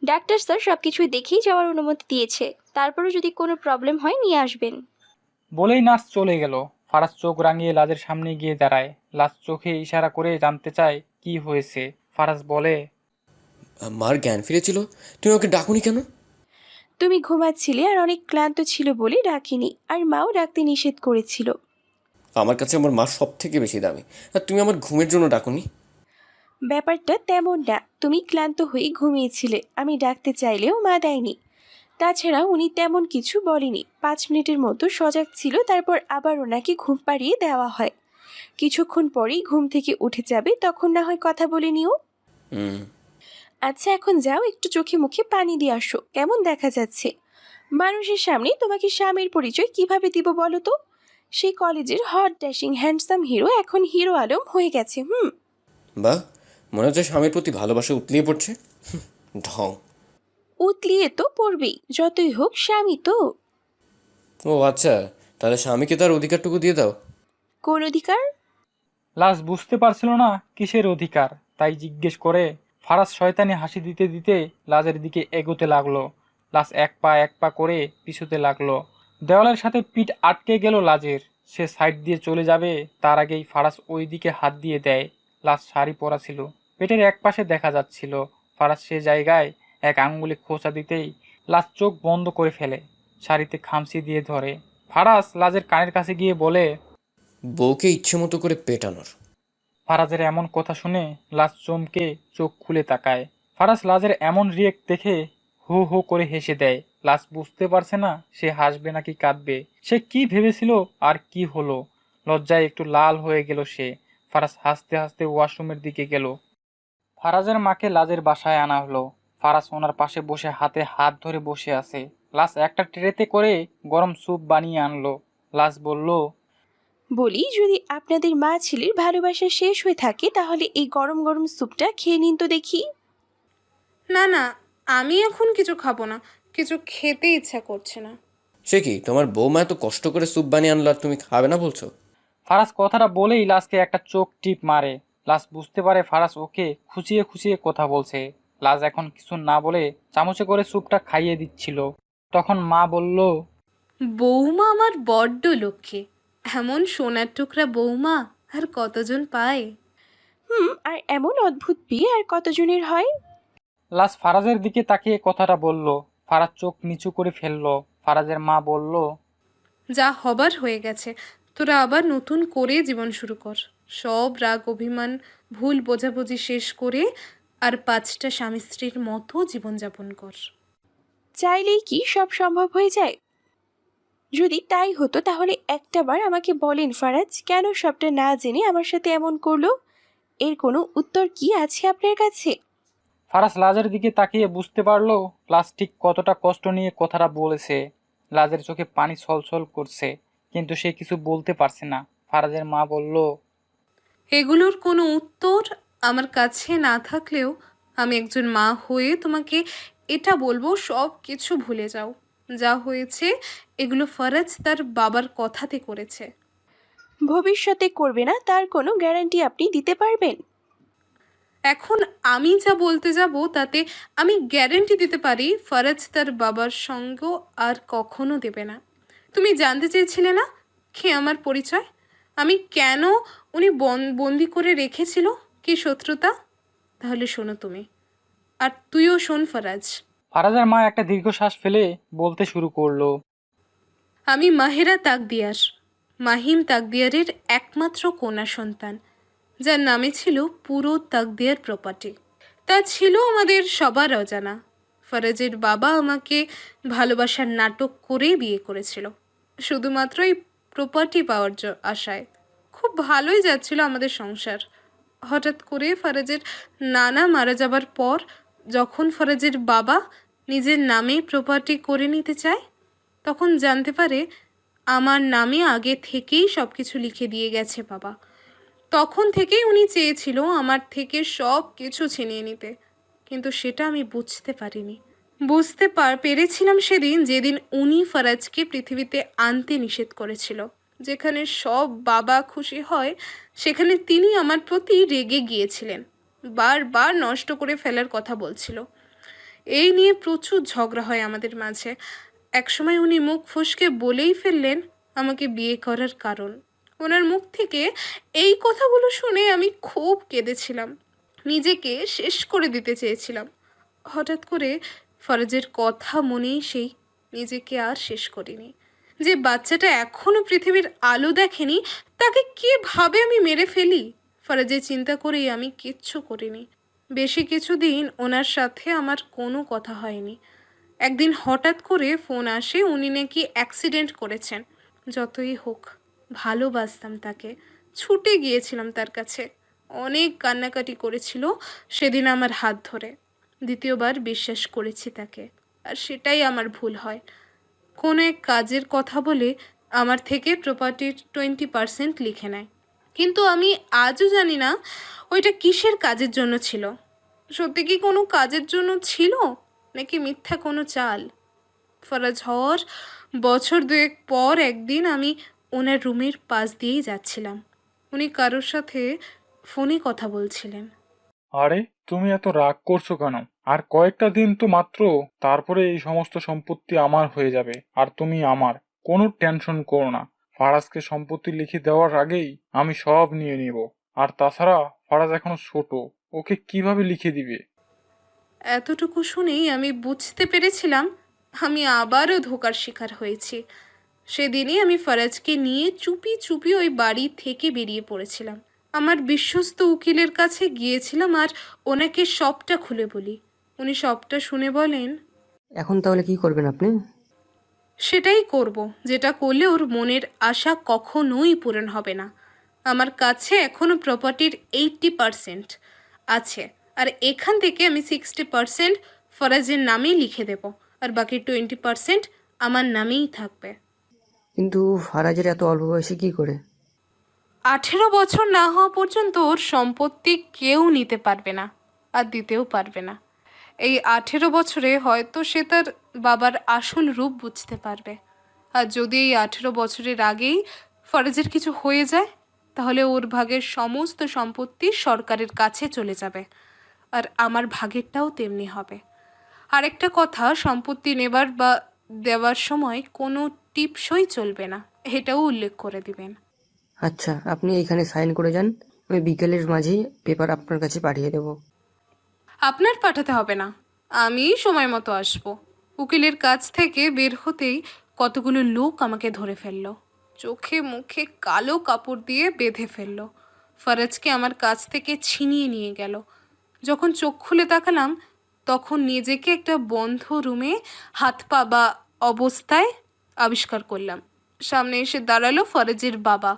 ডাক্তার স্যার সবকিছুই দেখেই যাওয়ার অনুমতি দিয়েছে, তারপরে যদি কোনো প্রবলেম হয় নিয়ে আসবেন। বলেই নার্স চলে গেল। ফারাজ চোখ রাঙিয়ে লাজের সামনে গিয়ে দাঁড়ায়। লাজ চোখে ইশারা করে জানতে চায় কি হয়েছে। ফারাজ বলে, মার জ্ঞান ফিরেছিল, তুমি ওকে ডাকুনি কেন? তুমি ঘুমাচ্ছিলে আর অনেক ক্লান্ত ছিল বলে ডাকিনি, আর মাও ডাকতে নিষেধ করেছিল। আমার কাছে আমার মা সব থেকে বেশি দামি, আর তুমি আমার ঘুমের জন্য ডাকুনি? ব্যাপারটা তেমন না, তুমি ক্লান্ত হয়ে ঘুমিয়েছিলে, আমি ডাকতে চাইলেও মা দেয়নি। তাছাড়া উনি তেমন কিছু বলেনি, 5 মিনিটের মতো সজাগ ছিল, তারপর আবার ওনাকে ঘুম পাড়িয়ে দেওয়া হয়। কিছুক্ষণ পরেই ঘুম থেকে উঠে যাবে, তখন না হয় কথা বলে নিও। হুম। আচ্ছা এখন যাও, একটু চোখে মুখে পানি দিয়ে আসো, কেমন দেখা যাচ্ছে? মানুষের সামনে তোমাকে স্বামীর পরিচয় কিভাবে দিব বলো তো? সেই কলেজের হট ড্যাশিং হ্যান্ডসাম হিরো এখন হিরো আলম হয়ে গেছে। বাহ, মনে হচ্ছে স্বামীর প্রতি ভালোবাসা উতলিয়ে পড়ছে। ঢং। উতলিয়ে তো পড়বেই, যতই হোক স্বামী তো। ও আচ্ছা, তাহলে স্বামীকে তার অধিকারটুকু দিয়ে দাও। কোন অধিকার? লাজ বুঝতে পারছিল না কিসের অধিকার, তাই জিজ্ঞেস করে। ফারাজ শয়তানি হাসি দিতে দিতে লাজের দিকে এগোতে লাগলো। লাজ এক পা করে পিছুতে লাগলো। দেওয়ালের সাথে পিঠ আটকে গেল লাজের। সে সাইড দিয়ে চলে যাবে, তার আগেই ফারাজ ওই দিকে হাত দিয়ে দেয়। লাজ শাড়ি পরা ছিল, পেটের এক পাশে দেখা যাচ্ছিল। ফারাজ সে জায়গায় এক আঙ্গুলে খোঁচা দিতেই লাজ চোখ বন্ধ করে ফেলে, শাড়িতে খামচি দিয়ে ধরে। ফারাজ লাজের কানের কাছে গিয়ে বলে, বউকে ইচ্ছে মতো করে পেটানোর। ফারাজের এমন কথা শুনে লাজ চমকে চোখ খুলে তাকায়। ফারাজ লাজের এমন রিয়েক্ট দেখে হো হো করে হেসে দেয়। লাজ বুঝতে পারছে না সে হাসবে নাকি কাঁদবে। সে কি ভেবেছিল আর কি হলো। লজ্জায় একটু লাল হয়ে গেল সে। ফারাজ হাসতে হাসতে ওয়াশরুমের দিকে গেল। ফারাজের মাকে লাজের বাসায় আনা হলো। ফারাজ ওনার পাশে বসে হাতে হাত ধরে বসে আছে। লাজ একটা ট্রেতে করে গরম স্যুপ বানিয়ে আনলো। লাজ বলল, বলি, যদি আপনাদের মা ছেলের ভালোবাসা শেষ হয়ে থাকে তাহলে এই গরম গরম স্যুপটা খেয়ে নিন তো দেখি। না না, আমি এখন কিছু খাবো না, কিছু খেতে ইচ্ছা করছে না। সে কি, তোমার বৌমা এত কষ্ট করে স্যুপ বানিয়ে আনলো আর তুমি খাবে না বলছো? ফারাজ কথাটা বলেই লাজকে একটা চোখ টিপ মারে। লাজ বুঝতে পারে ফারাজ ওকে খুঁচিয়ে খুঁচিয়ে কথা বলছে। লাজ এখন কিছু না বলে চামচে করে স্যুপটা খাইয়ে দিচ্ছিল। তখন মা বলল, বৌমা আমার বড্ড লক্ষ্মী, এমন সোনার টুকরা বৌমা আর কতজন পায়। আর এমন অদ্ভুত বিয়ে আর কতজনের হয়? লাজ ফারাজের দিকে তাকিয়ে কথাটা বলল। ফারাজ চোখ নিচু করে ফেলল। ফারাজের মা বলল, যা হবার হয়ে গেছে, তোরা আবার নতুন করে জীবন শুরু কর। সব রাগ অভিমান ভুল বোঝাবুঝি শেষ করে আর 5টা স্বামী স্ত্রীর মতো জীবনযাপন কর। চাইলেই কি সব সম্ভব হয়ে যায়? যদি তাই হতো তাহলে একটাবার আমাকে বলেন ফারাজ, কেন সবটা না জেনে আমার সাথে এমন করলো? এর কোনো উত্তর কি আছে আপনার কাছে? ফারাজ লাজের দিকে তাকিয়ে বুঝতে পারলো লাজ ঠিক কতটা কষ্ট নিয়ে কথাটা বলেছে। লাজের চোখে পানি ছলছল করছে, কিন্তু সে কিছু বলতে পারছে না। ফারাজের মা বলল, এগুলোর কোনো উত্তর আমার কাছে না থাকলেও আমি একজন মা হয়ে তোমাকে এটা বলবো, সব কিছু ভুলে যাও। যা হয়েছে এগুলো ফরাজ তার বাবার কথাতে করেছে। ভবিষ্যতে করবে না তার কোনো গ্যারান্টি আপনি দিতে পারবেন? এখন আমি যা বলতে যাব তাতে আমি গ্যারেন্টি দিতে পারি ফরাজ তার বাবার সঙ্গ আর কখনো দেবে না। তুমি জানতে চেয়েছিলে না কি আমার পরিচয়, আমি কেন উনি বন্দি করে রেখেছিল, কি শত্রুতা? তাহলে শোনো তুমি, আর তুইও শোন ফরাজ। ফারাজের মা একটা দীর্ঘশ্বাস ফেলে বলতে শুরু করলো, আমি মাহেরা তাকদিয়ার, মাহিম তাকদিয়ারের একমাত্র কন্যা সন্তান, যার নামে ছিল পুরো তাকদিয়ার প্রপার্টি। তা ছিল আমাদের সবার অজানা। ফরাজের বাবা আমাকে ভালোবাসার নাটক করে বিয়ে করেছিল, শুধুমাত্র এই প্রপার্টি পাওয়ার আশায়। খুব ভালোই যাচ্ছিল আমাদের সংসার। হঠাৎ করে ফরাজের নানা মারা যাবার পর যখন ফরাজের বাবা নিজের নামে প্রপার্টি করে নিতে চায়, তখন জানতে পারে আমার নামে আগে থেকেই সব কিছু লিখে দিয়ে গেছে বাবা। তখন থেকেই উনি চেয়েছিল আমার থেকে সব কিছু ছিনিয়ে নিতে, কিন্তু সেটা আমি বুঝতে পারিনি। পেরেছিলাম সেদিন যেদিন উনি ফরাজকে পৃথিবীতে আনতে নিষেধ করেছিল। যেখানে সব বাবা খুশি হয় সেখানে তিনি আমার প্রতি রেগে গিয়েছিলেন, বারবার নষ্ট করে ফেলার কথা বলছিল। এই নিয়ে প্রচুর ঝগড়া হয় আমাদের মাঝে। একসময় উনি মুখ ফসকে বলেই ফেললেন আমাকে বিয়ে করার কারণ। ওনার মুখ থেকে এই কথাগুলো শুনে আমি খুব কেঁদেছিলাম, নিজেকে শেষ করে দিতে চেয়েছিলাম। হঠাৎ করে ফরাজের কথা মনেই সেই নিজেকে আর শেষ করিনি। যে বাচ্চাটা এখনো পৃথিবীর আলো দেখেনি তাকে কিভাবে আমি মেরে ফেলি, ফরাজের চিন্তা করেই আমি কিচ্ছু করিনি। বেশি কিছুদিন ওনার সাথে আমার কোনো কথা হয়নি। একদিন হঠাৎ করে ফোন আসে উনি নাকি অ্যাক্সিডেন্ট করেছেন। যতই হোক, ভালোবাসতাম তাকে, ছুটে গিয়েছিলাম তার কাছে। অনেক কান্নাকাটি করেছিল সেদিন আমার হাত ধরে। দ্বিতীয়বার বিশ্বাস করেছি তাকে, আর সেটাই আমার ভুল হয়। কোনো এক কাজের কথা বলে আমার থেকে প্রপার্টির 20% লিখে নেয়, কিন্তু আমি আজও জানি না ওইটা কিসের কাজের জন্য ছিল। সত্যি কি কোনো কাজের জন্য ছিল, নাকি মিথ্যা কোনো চাল? ফরাজ হওয়ার বছর দুয়েক পর একদিন আমি ওনার রুমের পাশ দিয়েই যাচ্ছিলাম। উনি কারোর সাথে ফোনে কথা বলছিলেন। আরে, তুমি এত রাগ করছো কেন? আর কয়েকটা দিন তো মাত্র, তারপরে এই সমস্ত সম্পত্তি আমার হয়ে যাবে আর তুমি আমার। কোনো টেনশন করো না। ফারাজকে সম্পত্তি লিখে দেওয়ার আগেই আমি সব নিয়ে নিব। আর তাছাড়া ফারাজ এখনো ছোট, ওকে কিভাবে লিখে দিবে? এতটুকু শুনেই আমি বুঝতে পেরেছিলাম আমি আবারও ধোঁকার শিকার হয়েছি। সেদিনই আমি ফরাজকে নিয়ে চুপি চুপি ওই বাড়ি থেকে বেরিয়ে পড়েছিলাম। আমার বিশ্বস্ত উকিলের কাছে গিয়েছিলাম আর ওনাকে সবটা খুলে বলি। উনি সবটা শুনে বলেন, এখন তাহলে কি করবেন আপনি? সেটাই করব যেটা করলে ওর মনের আশা কখনোই পূরণ হবে না। আমার কাছে এখনও প্রপার্টির 80% আছে, আর এখান থেকে আমি 60% ফরাজের নামেই লিখে দেব, আর বাকি 20% আমার নামেই থাকবে। কিন্তু ফারাজের এত অল্প বয়সে কি করে? 18 বছর না হওয়া পর্যন্ত ওর সম্পত্তি কেউ নিতে পারবে না, আর দিতেও পারবে না। এই 18 বছরে হয়তো সে তার বাবার আসল রূপ বুঝতে পারবে। আর যদি এই 18 বছরের আগেই ফরাজের কিছু হয়ে যায়, তাহলে ওর ভাগের সমস্ত সম্পত্তি সরকারের কাছে চলে যাবে, আর আমার ভাগেরটাও তেমনি হবে। আরেকটা কথা, সম্পত্তি নেবার বা দেওয়ার সময় কোনো টিপসই চলবে না, এটাও উল্লেখ করে দিবেন। আচ্ছা, আপনি এইখানে সাইন করে যান। আমি বিকেলের মাঝেই পেপার আপনার কাছে পাঠিয়ে দেবো। আপনার পাঠাতে হবে না, আমি সময় মতো আসবো। উকিলের কাছ থেকে বের হতেই কতগুলো লোক আমাকে ধরে ফেললো, চোখে মুখে কালো কাপড় দিয়ে বেঁধে ফেললো। ফরাজকে আমার কাছ থেকে ছিনিয়ে নিয়ে গেল। যখন চোখ খুলে তাকালাম, তখন নিজেকে একটা বন্ধ রুমে হাত পা বা অবস্থায় আবিষ্কার করলাম। সামনে এসে দাঁড়ালো ফরাজের বাবা,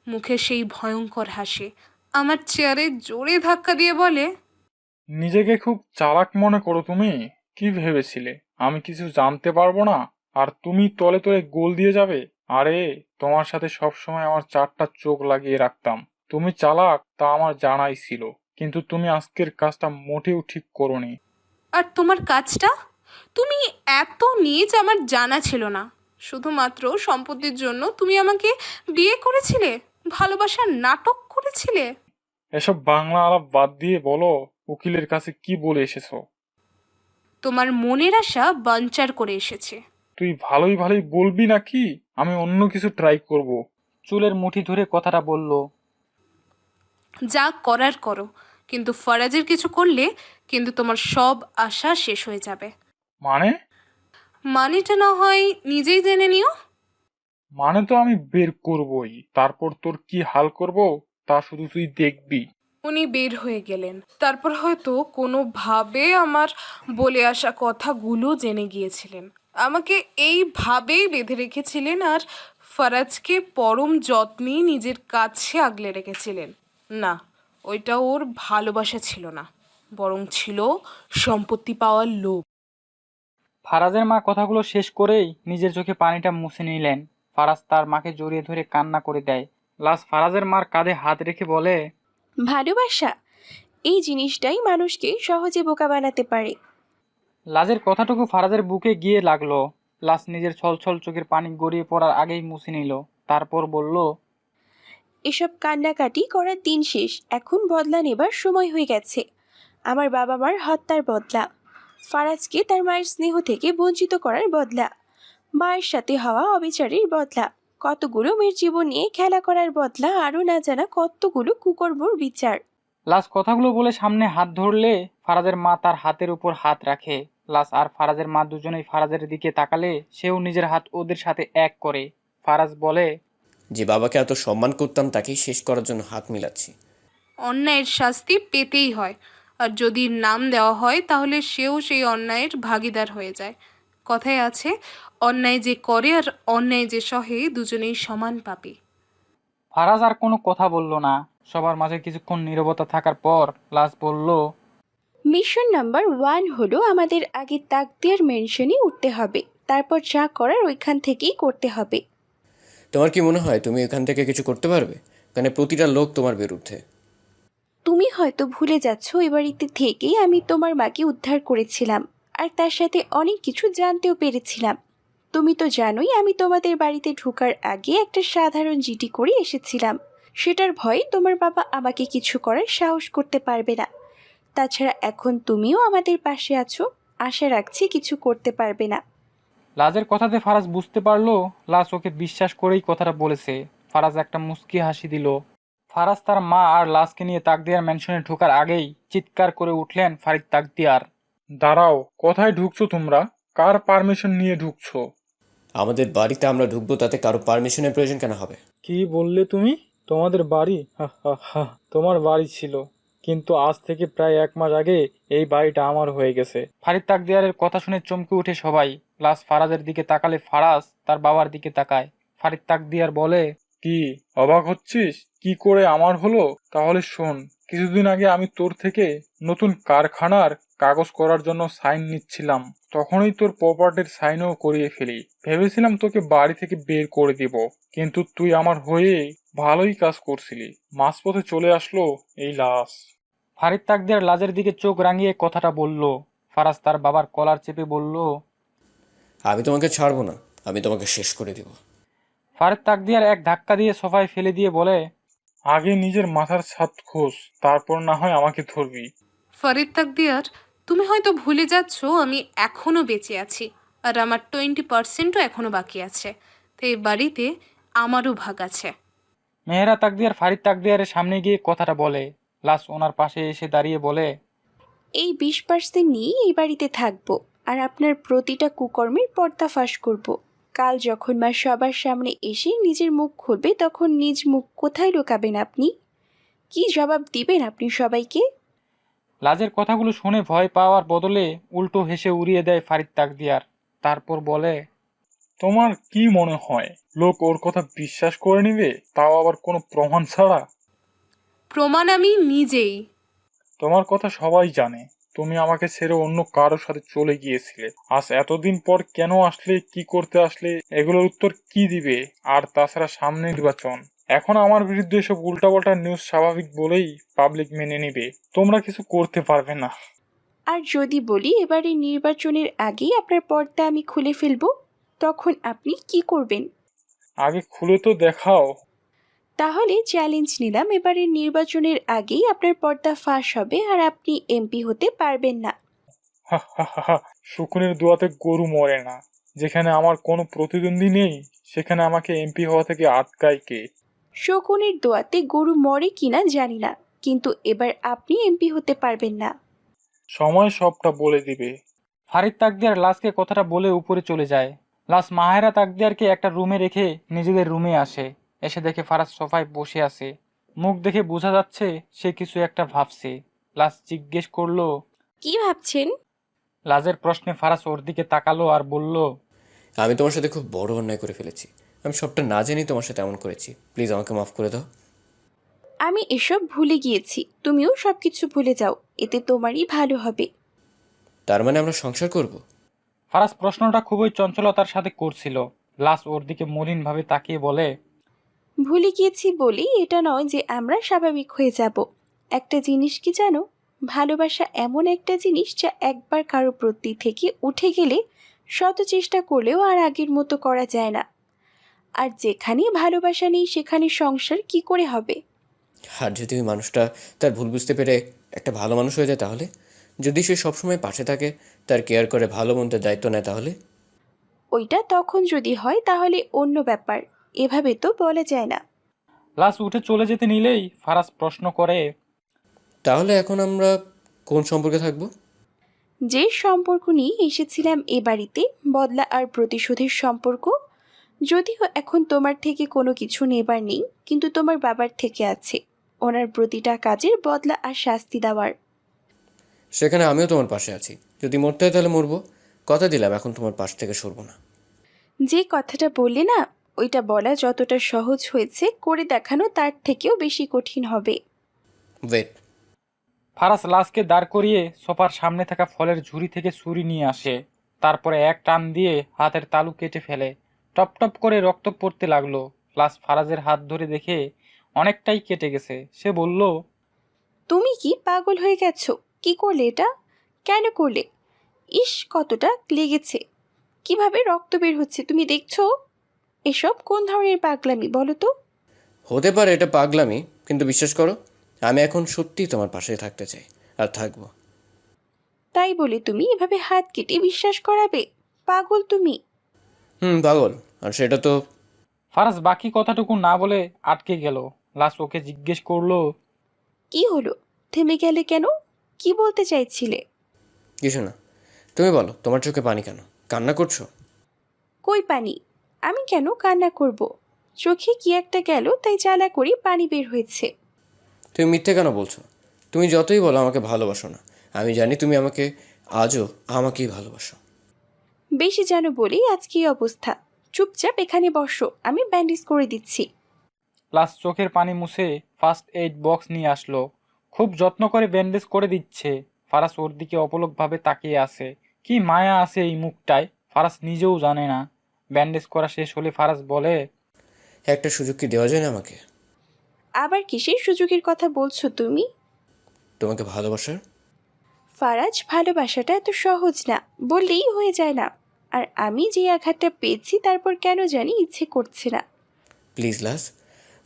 মুখে সেই ভয়ঙ্কর হাসি। আমার চেয়ারে জোরে ধাক্কা দিয়ে বলে, নিজেকে খুব চালাক মনে করো তুমি? কি ভেবেছিলে আমি কিছু জানতে পারবো না আর তুমি তলে তলে গোল দিয়ে যাবে? আরে, তোমার সাথে সবসময় আমার চারটা চোখ লাগিয়ে রাখতাম। তুমি চালাক তা আমার জানাই ছিল, কিন্তু তুমি আজকের কাজটা মোটেও ঠিক করোনি। আর তোমার কাজটা? তুমি এত নিজ আমার জানা ছিল না। শুধুমাত্র সম্পত্তির জন্য তুমি আমাকে বিয়ে করেছিলে, ভালোবাসার নাটক করেছিলে। এসব বাংলা আলাপ বাদ দিয়ে বলো, উকিলের কাছে কি বলে এসেছো? তোমার মনের আশা বানচার করে এসেছে। তুই ভালোই ভালোই বলবি নাকি আমি অন্য কিছু ট্রাই করব? চুলের মুঠি ধরে কথাটা বলল। যা করার করো, কিন্তু ফরাজের কিছু করলে কিন্তু তোমার সব আশা শেষ হয়ে যাবে। মানে? মানেটা না হয় নিজেই জেনে নিও। মানে তো আমি বের করবই, তারপর তোর কি হাল করব তা শুধু তুই দেখবি। উনি বের হয়ে গেলেন, তারপর হয়তো কোনোভাবে আমার বলে আসা কথাগুলো জেনে গিয়েছিলেন, আমাকে এইভাবেই বেঁধে রেখেছিলেন আর ফরাজকে পরম যত্নে নিজের কাছে আগলে রেখেছিলেন। না, ওইটা ওর ভালোবাসা ছিল না, বরং ছিল সম্পত্তি পাওয়ার লোভ। ফারাজের মা কথাগুলো শেষ করেই নিজের চোখে পানিটা মুছে নিলেন। ফারাজ তার মাকে জড়িয়ে ধরে কান্না করে দেয়। লাশ ফারাজের মার কাঁধে হাত রেখে বলে, ভালোবাসা এই জিনিসটাই মানুষকে সহজে বোকা বানাতে পারে। লাজের কথাটুকু ফারাজের বুকে গিয়ে লাগলো। লাশ নিজের ছলছল চোখের পানি গড়িয়ে পড়ার আগেই মুছে নিল। তারপর বলল, এসব কান্নাকাটি করার দিন শেষ, এখন বদলা নেবার সময় হয়ে গেছে। আমার বাবা মার হত্যার বদলা, ফারাজকে তার মায়ের স্নেহ থেকে বঞ্চিত করার বদলা, মায়ের সাথে হওয়া অবিচারের বদলা, কতগুলো মেয়ের জীবন নিয়ে খেলা করার বদলা, আরও না জানা কতগুলো কুকর্মর বিচার। লাশ কথাগুলো বলে সামনে হাত ধরলে ফারাজের মা তার হাতের উপর হাত রাখে। লাশ আর ফারাজের মা দুজনেই ফারাজের দিকে তাকালে সেও নিজের হাত ওদের সাথে এক করে। ফারাজ বলে, যে বাবাকে এত সম্মান করতাম তাকেই শেষ করার জন্য হাত মিলাচ্ছি। অন্যায়ের শাস্তি পেতেই হয়, আর যদি নাম দেওয়া হয় তাহলে সেও সেই অন্যায়ের ভাগীদার হয়ে যায়। কথায় আছে, অন্যায় যে করে আর অন্যায় যে সহে দুজনেই সমান পাপী। ফারাজ আর কোনো কথা বলল না। সবার মাঝে কিছুক্ষণ নীরবতা থাকার পর লাশ বলল, মিশন নাম্বার 1 হলো আমাদের আগে তাকদিয়ার মেনশনে উঠতে হবে, তারপর যা করার ওইখান থেকেই করতে হবে। তোমার কি মনে হয় তুমি এখান থেকে কিছু করতে পারবে? কারণ প্রতিটা লোক তোমার বিরুদ্ধে। তুমি হয়তো ভুলে যাচ্ছ এ বাড়িতে থেকেই আমি তোমার মাকে উদ্ধার করেছিলাম, আর তার সাথে অনেক কিছু জানতেও পেরেছিলাম। তুমি তো জানোই আমি তোমাদের বাড়িতে ঢোকার আগে একটা সাধারণ জিডি করে এসেছিলাম। সেটার ভয়ে তোমার বাবা আমাকে কিছু করার সাহস করতে পারবে না। তাছাড়া এখন তুমিও আমাদের পাশে আছো, আশা রাখছি কিছু করতে পারবে না। লাজের কথাতে ফারাজ বুঝতে পারলো লাজ ওকে বিশ্বাস করেই কথাটা বলেছে। ফারাজ একটা মুচকি হাসি দিল। ফারাজ তার মা আর লাজকে নিয়ে তাকদিয়ার ম্যানশনে ঢোকার আগেই চিৎকার করে উঠলেন ফারিদ তাকদিয়ার। দাঁড়াও, কোথায় ঢুকছো তোমরা? কার পারমিশন নিয়ে ঢুকছো? আমাদের বাড়িতে আমরা ঢুকবো, তাতে কারো পারমিশনের প্রয়োজন কেন হবে? কি বললে তুমি? তোমাদের বাড়ি? হা হা হা, তোমার বাড়ি ছিল, কিন্তু আজ থেকে প্রায় 1 মাস আগে এই বাড়িটা আমার হয়ে গেছে। ফারিদ তাকদিয়ারের কথা শুনে চমকে উঠে সবাই। লাজ ফারাজের দিকে তাকালে ফারাজ তার বাবার দিকে তাকায়। ফারিদ তাকদিয়ার বলে, কি অবাক হচ্ছিস কি করে আমার হলো? তাহলে শোন, কিছুদিন আগে আমি তোর থেকে নতুন কারখানার কাগজ করার জন্য সাইন নিচ্ছিলাম, তখনই তোর প্রপার্টির সাইনও করিয়ে ফেলি। ভেবেছিলাম তোকে বাড়ি থেকে বের করে দিব, কিন্তু তুই আমার হয়ে ভালোই কাজ করছিলি। মাঝপথে চলে আসলো এই লাশ। ফারিদ তাকদিয়ার লাজের দিকে চোখ রাঙিয়ে কথাটা বলল। ফারাজ তার বাবার কলার চেপে বলল, আমি তোমাকে ছাড়বো না, আমি তোমাকে শেষ করে দিব। ফারিদ তাকদিয়ার এক ধাক্কা দিয়ে সোফায় ফেলে দিয়ে বলে, আগে নিজের মাথার ছাদ খোঁজ, তারপর না হয় আমাকে ধরবি। ফরিদ তাকদিয়ার, তুমি হয়তো ভুলে যাচ্ছ আমি এখনও বেঁচে আছি, আর আমার 20%ও এখনও বাকি আছে। তো এই বাড়িতে আমারও ভাগ আছে। মেহেরা তাকদিয়ার ফারিদ তাকদিয়ারের সামনে গিয়ে কথাটা বলে। লাশ ওনার পাশে এসে দাঁড়িয়ে বলে, এই 20% নিয়েই এই বাড়িতে থাকবো, আর আপনার প্রতিটা কুকর্মের পর্দাফাশ করব। কাল যখন মা সবার সামনে এসে নিজের মুখ খুলবে, তখন নিজ মুখ কোথায় লুকাবেন আপনি? কি জবাব দিবেন আপনি সবাইকে? লাজের কথাগুলো শুনে ভয় পাওয়ার বদলে উল্টো হেসে উড়িয়ে দেয় ফারিদ তাকদিয়ার। তারপর বলে, তোমার কি মনে হয় লোক ওর কথা বিশ্বাস করে নেবে, তাও আবার কোনো প্রমাণ ছাড়া? প্রমাণ আমি নিজেই। তোমার কথা সবাই জানে। তুমি আমাকে ছেড়ে অন্য কারোর সাথে চলে গিয়েছিলে। আজ এতদিন পর কেন আসলে, কি করতে আসলে, এগুলোর উত্তর কি দিবে? আর তাছাড়া সামনে নির্বাচন। এখন আমার বিরুদ্ধে এসব উল্টাপাল্টা নিউজ স্বাভাবিক বলেই পাবলিক মেনে নিবে। তোমরা কিছু করতে পারবে না। আর যদি বলি এবারে নির্বাচনের আগেই আপনার পর্দা আমি খুলে ফেলবো, তখন আপনি কি করবেন? আগে খুলে তো দেখাও। তাহলে চ্যালেঞ্জ নিলাম, এবারের নির্বাচনের আগেই আপনার পর্দা ফাঁস হবে আর আপনি এমপি হতে পারবেন না। হা হা হা হা। শুকুনের দোয়াতে গরু মরে না। যেখানে আমার কোনো প্রতিদ্বন্দ্বী নেই, সেখানে আমাকে এমপি হওয়া থেকে আটকায় কে? শকুনের দোয়াতে গরু মরে কিনা জানি না, কিন্তু এবার আপনি এমপি হতে পারবেন না। সময় সবটা বলে দিবে। ফারিদ তাকদিয়ার লাশকে কথাটা বলে উপরে চলে যায়। লাশ মাহেরা তাকদিয়ারকে একটা রুমে রেখে নিজেদের রুমে আসে। এসে দেখে ফারাজ সোফায় বসে আছে। মুখ দেখে বোঝা যাচ্ছে সে কিছু একটা ভাবছে। লাশ জিজ্ঞেস করলো। কি ভাবছেন? লাজের প্রশ্নে ফারাজ ওর দিকে তাকালো আর বলল, আমি তোমার সাথে খুব বড় অন্যায় করে ফেলেছি। আমি সবটা না জেনেই তোমার সাথে এমন করেছি। প্লিজ আমাকে মাফ করে দাও। আমি এসব ভুলে গিয়েছি, তুমিও সবকিছু ভুলে যাও, এতে তোমারই ভালো হবে। তার মানে আমরা সংসার করব? ফারাজ প্রশ্নটা খুবই চঞ্চলতার সাথে করছিল। লাশ ওর দিকে মলিনভাবে তাকিয়ে বলে, ভুলে গিয়েছি বলেই এটা নয় যে আমরা স্বাভাবিক হয়ে যাব। একটা জিনিস কি জানো, ভালোবাসা এমন একটা জিনিস যা একবার কারো প্রতি থেকে উঠে গেলে শত চেষ্টা করলেও আর আগের মতো করা যায় না। আর যেখানে ভালোবাসা নেই সেখানে সংসার কি করে হবে? আর যদি ওই মানুষটা তার ভুল বুঝতে পেরে একটা ভালো মানুষ হয়ে যায়, তাহলে যদি সে সবসময় পাশে থাকে, তার কেয়ার করে, ভালো মন্দের দায়িত্ব নেয়, তাহলে? ওইটা তখন যদি হয় তাহলে অন্য ব্যাপার, এভাবে তো বলা যায় না। লাশ উঠে চলে যেতে নিলেই ফারাজ প্রশ্ন করে, তাহলে এখন আমরা কোন সম্পর্কে থাকবো? যে সম্পর্ক নিয়ে এসেছিলাম এ বাড়িতে, বদলা আর প্রতিশোধের সম্পর্ক। যদিও এখন তোমার থেকে কোনো কিছু নেবার নেই, কিন্তু তোমার বাবার থেকে আছে, ওনার প্রতিটা কাজের বদলা আর শাস্তি দেওয়ার। সেখানে আমিও তোমার পাশে আছি। যদি মরতে হয় তাহলে মরবো। কথা দিলাম এখন তোমার পাশ থেকে সরবো না। যে কথাটা বললে না, ওইটা বলা যতটা সহজ হয়েছে, করে দেখানো তার থেকেও বেশি কঠিন হবে। ওয়েট। ফারাজ লাশকে দাঁড় করিয়ে সোফার সামনে থাকা ফলের ঝুড়ি থেকে ছুরি নিয়ে আসে। তারপরে এক টান দিয়ে হাতের তালু কেটে ফেলে। টপ টপ করে রক্ত পড়তে লাগলো। লাশ ফারাজের হাত ধরে দেখে অনেকটাই কেটে গেছে। সে বলল, তুমি কি পাগল হয়ে গেছো? কি করলে এটা? কেন করলে? ইস, কতটা লেগেছে! কিভাবে রক্ত বের হচ্ছে তুমি দেখছো? এসব কোন ধরনের পাগলামি বলো তো? হতে পারে এটা পাগলামি, কিন্তু বিশ্বাস করো, আমি এখন সত্যিই তোমার পাশে থাকতে চাই, আর থাকবো। তাই বলে তুমি এভাবে হাত কেটে বিশ্বাস করাবে? পাগল তুমি! পাগল। আর সেটা তো ফারাজ বাকি কথাটুকু না বলে আটকে গেল। লাশ ওকে জিজ্ঞেস করলো, কি হলো? থেমে গেলে কেন? কি বলতে চাইছিলে? কিছু না। তুমি বলো, তোমার চোখে পানি কেন? কান্না করছো? কই পানি? আমি কেন কান্না করব? চোখে কি একটা গেল তাই জ্বালা করে পানি বের হয়েছে। তুমি মিথ্যে কেন বলছো? তুমি যতই বলো আমাকে ভালোবাসো না, আমি জানি তুমি আমাকে আজও আমাকেই ভালোবাসো। বেশি জানো বলেই আজকে এই অবস্থা। চুপচাপ এখানে বসো, আমি ব্যান্ডেজ করে দিচ্ছি। লাশ চোখের পানি মুছে ফার্স্ট এইড বক্স নিয়ে আসলো। খুব যত্ন করে ব্যান্ডেজ করে দিচ্ছে। ফারাজ ওর দিকে অপলকভাবে তাকিয়ে আছে। কি মায়া আছে এই মুখটায়, ফারাজ নিজেও জানে না। ব্যান্ডেজ করা শেষ হলে ফারাজ বলে, একটা সুযোগ কি দেওয়া যায় না আমাকে? আবার কিসের সুযোগের কথা বলছো তুমি? তোমাকে ভালোবাসার। ফারাজ, ভালোবাসাটা এত সহজ না, বললেই হয়ে যায় না। আর আমি যে আঘাতটা পেয়েছি তারপর কেন জানি ইচ্ছে করছে না। প্লিজ লাস,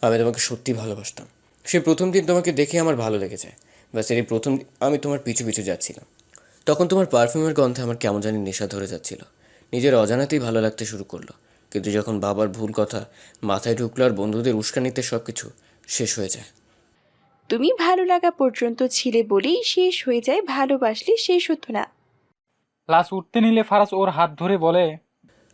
আমি তোমাকে সত্যি ভালোবাসতাম। সে প্রথম দিন তোমাকে দেখে আমার ভালো লেগেছে। ব্যাস এই প্রথম দিন আমি তোমার পিছু পিছু যাচ্ছিলাম। তখন তোমার পারফিউমের গন্ধে আমার কেমন জানি নেশা ধরে যাচ্ছিল। নিজের অজানাতেই ভালো লাগতে শুরু করলো। কিন্তু যখন বাবার ভুল কথা মাথায় ঢুকলো আর বন্ধুদের উস্কানিতে সব কিছু শেষ হয়ে যায়। তুমি ভালো লাগা পর্যন্ত ছিলে বলেই শেষ হয়ে যায়, ভালোবাসলে শেষ হতো না। লাশ উঠতে নিলে ফারাজ ওর হাত ধরে বলে,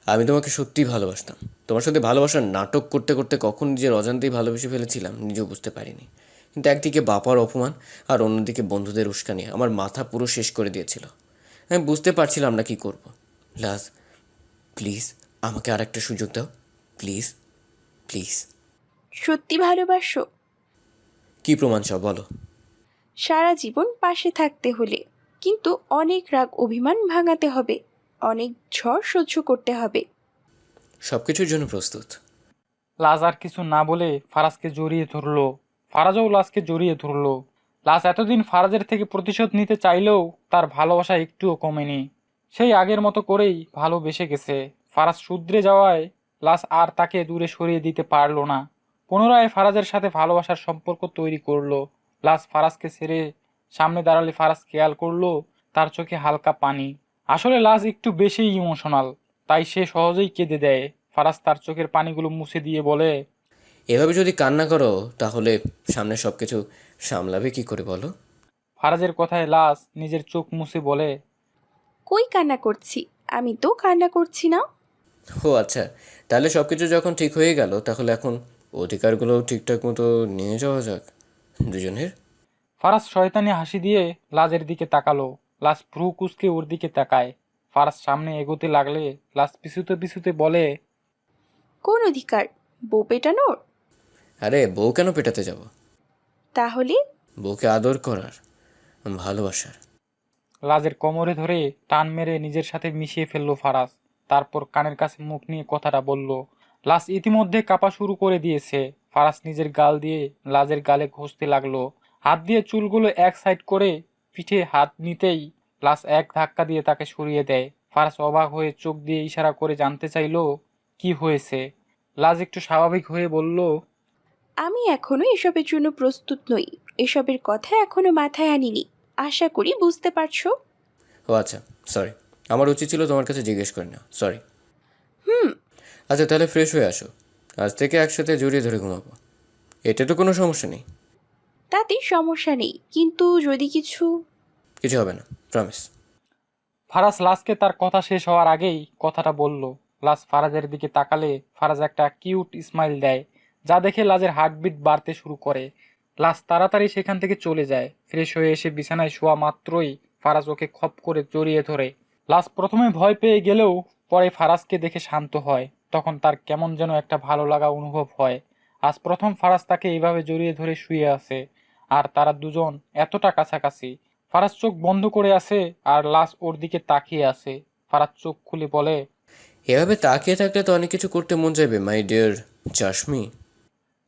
আমি তোমাকে সত্যিই ভালোবাসতাম। তোমার সাথে ভালোবাসার নাটক করতে করতে কখন নিজের অজান্তেই ভালোবেসে ফেলেছিলাম নিজেও বুঝতে পারিনি। কিন্তু একদিকে বাবার অপমান আর অন্যদিকে বন্ধুদের উস্কানি আমার মাথা পুরো শেষ করে দিয়েছিল। আমি বুঝতে পারছিলাম না কী করব। লাজ, প্লিজ আমাকে আর একটা সুযোগ দাও। Please, please. সত্যি ভালোবাসো? কী প্রমাণ চাও বলো? সারা জীবন পাশে থাকতে হলে কিন্তু অনেক রাগ অভিমান ভাঙাতে হবে, অনেক ঝড় সহ্য করতে হবে। সব কিছুর জন্য প্রস্তুত। লাজ আর কিছু না বলে ফারাজকে জড়িয়ে ধরলো। ফারাজও লাজকে জড়িয়ে ধরলো। লাজ এতদিন ফারাজের থেকে প্রতিশোধ নিতে চাইলেও তার ভালোবাসা একটুও কমেনি। সেই আগের মতো করেই ভালোবেসে গেছে। ফারাজ শুধরে যাওয়ায় লাজ আর তাকে দূরে সরিয়ে দিতে পারলো না। পুনরায় ফারাজের সাথে ভালোবাসার সম্পর্ক তৈরি করলো। লাজ ফারাজকে ছেড়ে সামনে দাঁড়ালে ফারাজ খেয়াল করলো তার চোখে হালকা পানি। আসলে লাজ একটু বেশি ইমোশনাল, তাই সে সহজেই কেঁদে দেয়। ফারাজ তার চোখের পানিগুলো মুছে দিয়ে বলে, এভাবে যদি কান্না করো তাহলে সামনে সব কিছু সামলাবে কি করে বলো? ফারাজের কথায় লাজ নিজের চোখ মুছে বলে, কই কান্না করছি? আমি তো কান্না করছি না। ও আচ্ছা, তাহলে সব কিছু যখন ঠিক হয়ে গেল তাহলে এখন অধিকারগুলো ঠিকঠাক মতো নিয়ে যাওয়া যাক দুজনের। ফারাজ শয়তানি হাসি দিয়ে লাজের দিকে তাকালো। লাজ ভ্রু কুঁচকে ওর দিকে তাকায়। ফারাজ সামনে এগোতে লাগলে লাজ পিছুতে পিছুতে বলে, কোন অধিকার? বউ পেটানোর? আরে বউ কেন পেটাতে যাব? তাহলে বউকে আদর করার, ভালোবাসার। লাজের কোমরে ধরে টান মেরে নিজের সাথে মিশিয়ে ফেললো ফারাজ। তারপর কানের কাছে মুখ নিয়ে কথাটা বলল। লাজ ইতিমধ্যে কাঁপা শুরু করে দিয়েছে। ফারাজ নিজের গাল দিয়ে লাজের গালে ঘষতে লাগলো। হাত দিয়ে চুলগুলো এক সাইড করে পিঠে হাত নিতেই লাজ এক ধাক্কা দিয়ে তাকে সরিয়ে দেয়। ফারাজ অবাক হয়ে চোখ দিয়ে ইশারা করে জানতে চাইলো কি হয়েছে। লাজ একটু স্বাভাবিক হয়ে বলল, আমি এখনো এসবের জন্য প্রস্তুত নই, এসবের কথা এখনো মাথায় আনিনি। আশা করি বুঝতে পারছো। ও আচ্ছা, সরি, আমার উচিত ছিল তোমার কাছে জিজ্ঞেস করে না, সরি। হুম। আচ্ছা তাহলে ফ্রেশ হয়ে আসো, আজ থেকে একসাথে জড়িয়ে ধরে ঘুমাবো। এতে তো কোনো সমস্যা নেই। তাতে সমস্যা নেই, কিন্তু যদি কিছু। কিছু হবে না, প্রমিস। ফারাজ লাজকে তার কথা শেষ হওয়ার আগেই কথাটা বলল। লাজ ফারাজের দিকে তাকালে ফারাজ একটা কিউট স্মাইল দেয়, যা দেখে লাজের হার্টবিট বাড়তে শুরু করে। লাজ তাড়াতাড়ি সেখান থেকে চলে যায়। ফ্রেশ হয়ে এসে বিছানায় শোয়া মাত্রই ফারাজ ওকে খপ করে জড়িয়ে ধরে। লাজ প্রথমে ভয় পেয়ে গেলেও পরে ফারাজকে দেখে শান্ত হয়। তখন তার কেমন যেন একটা ভালো লাগা অনুভব হয়। আজ প্রথম ফারাজ তাকে এইভাবে জড়িয়ে ধরে শুয়ে আছে, আর তারা দুজন এতটা কাছাকাছি। ফারাজ চোখ বন্ধ করে আছে আর লাশ ওর দিকে তাকিয়ে আছে। ফারাজ চোখ খুলে বলে, এভাবে তাকিয়ে থাকলে তো অনেক কিছু করতে মন যাবে মাই ডিয়ার চাশমি।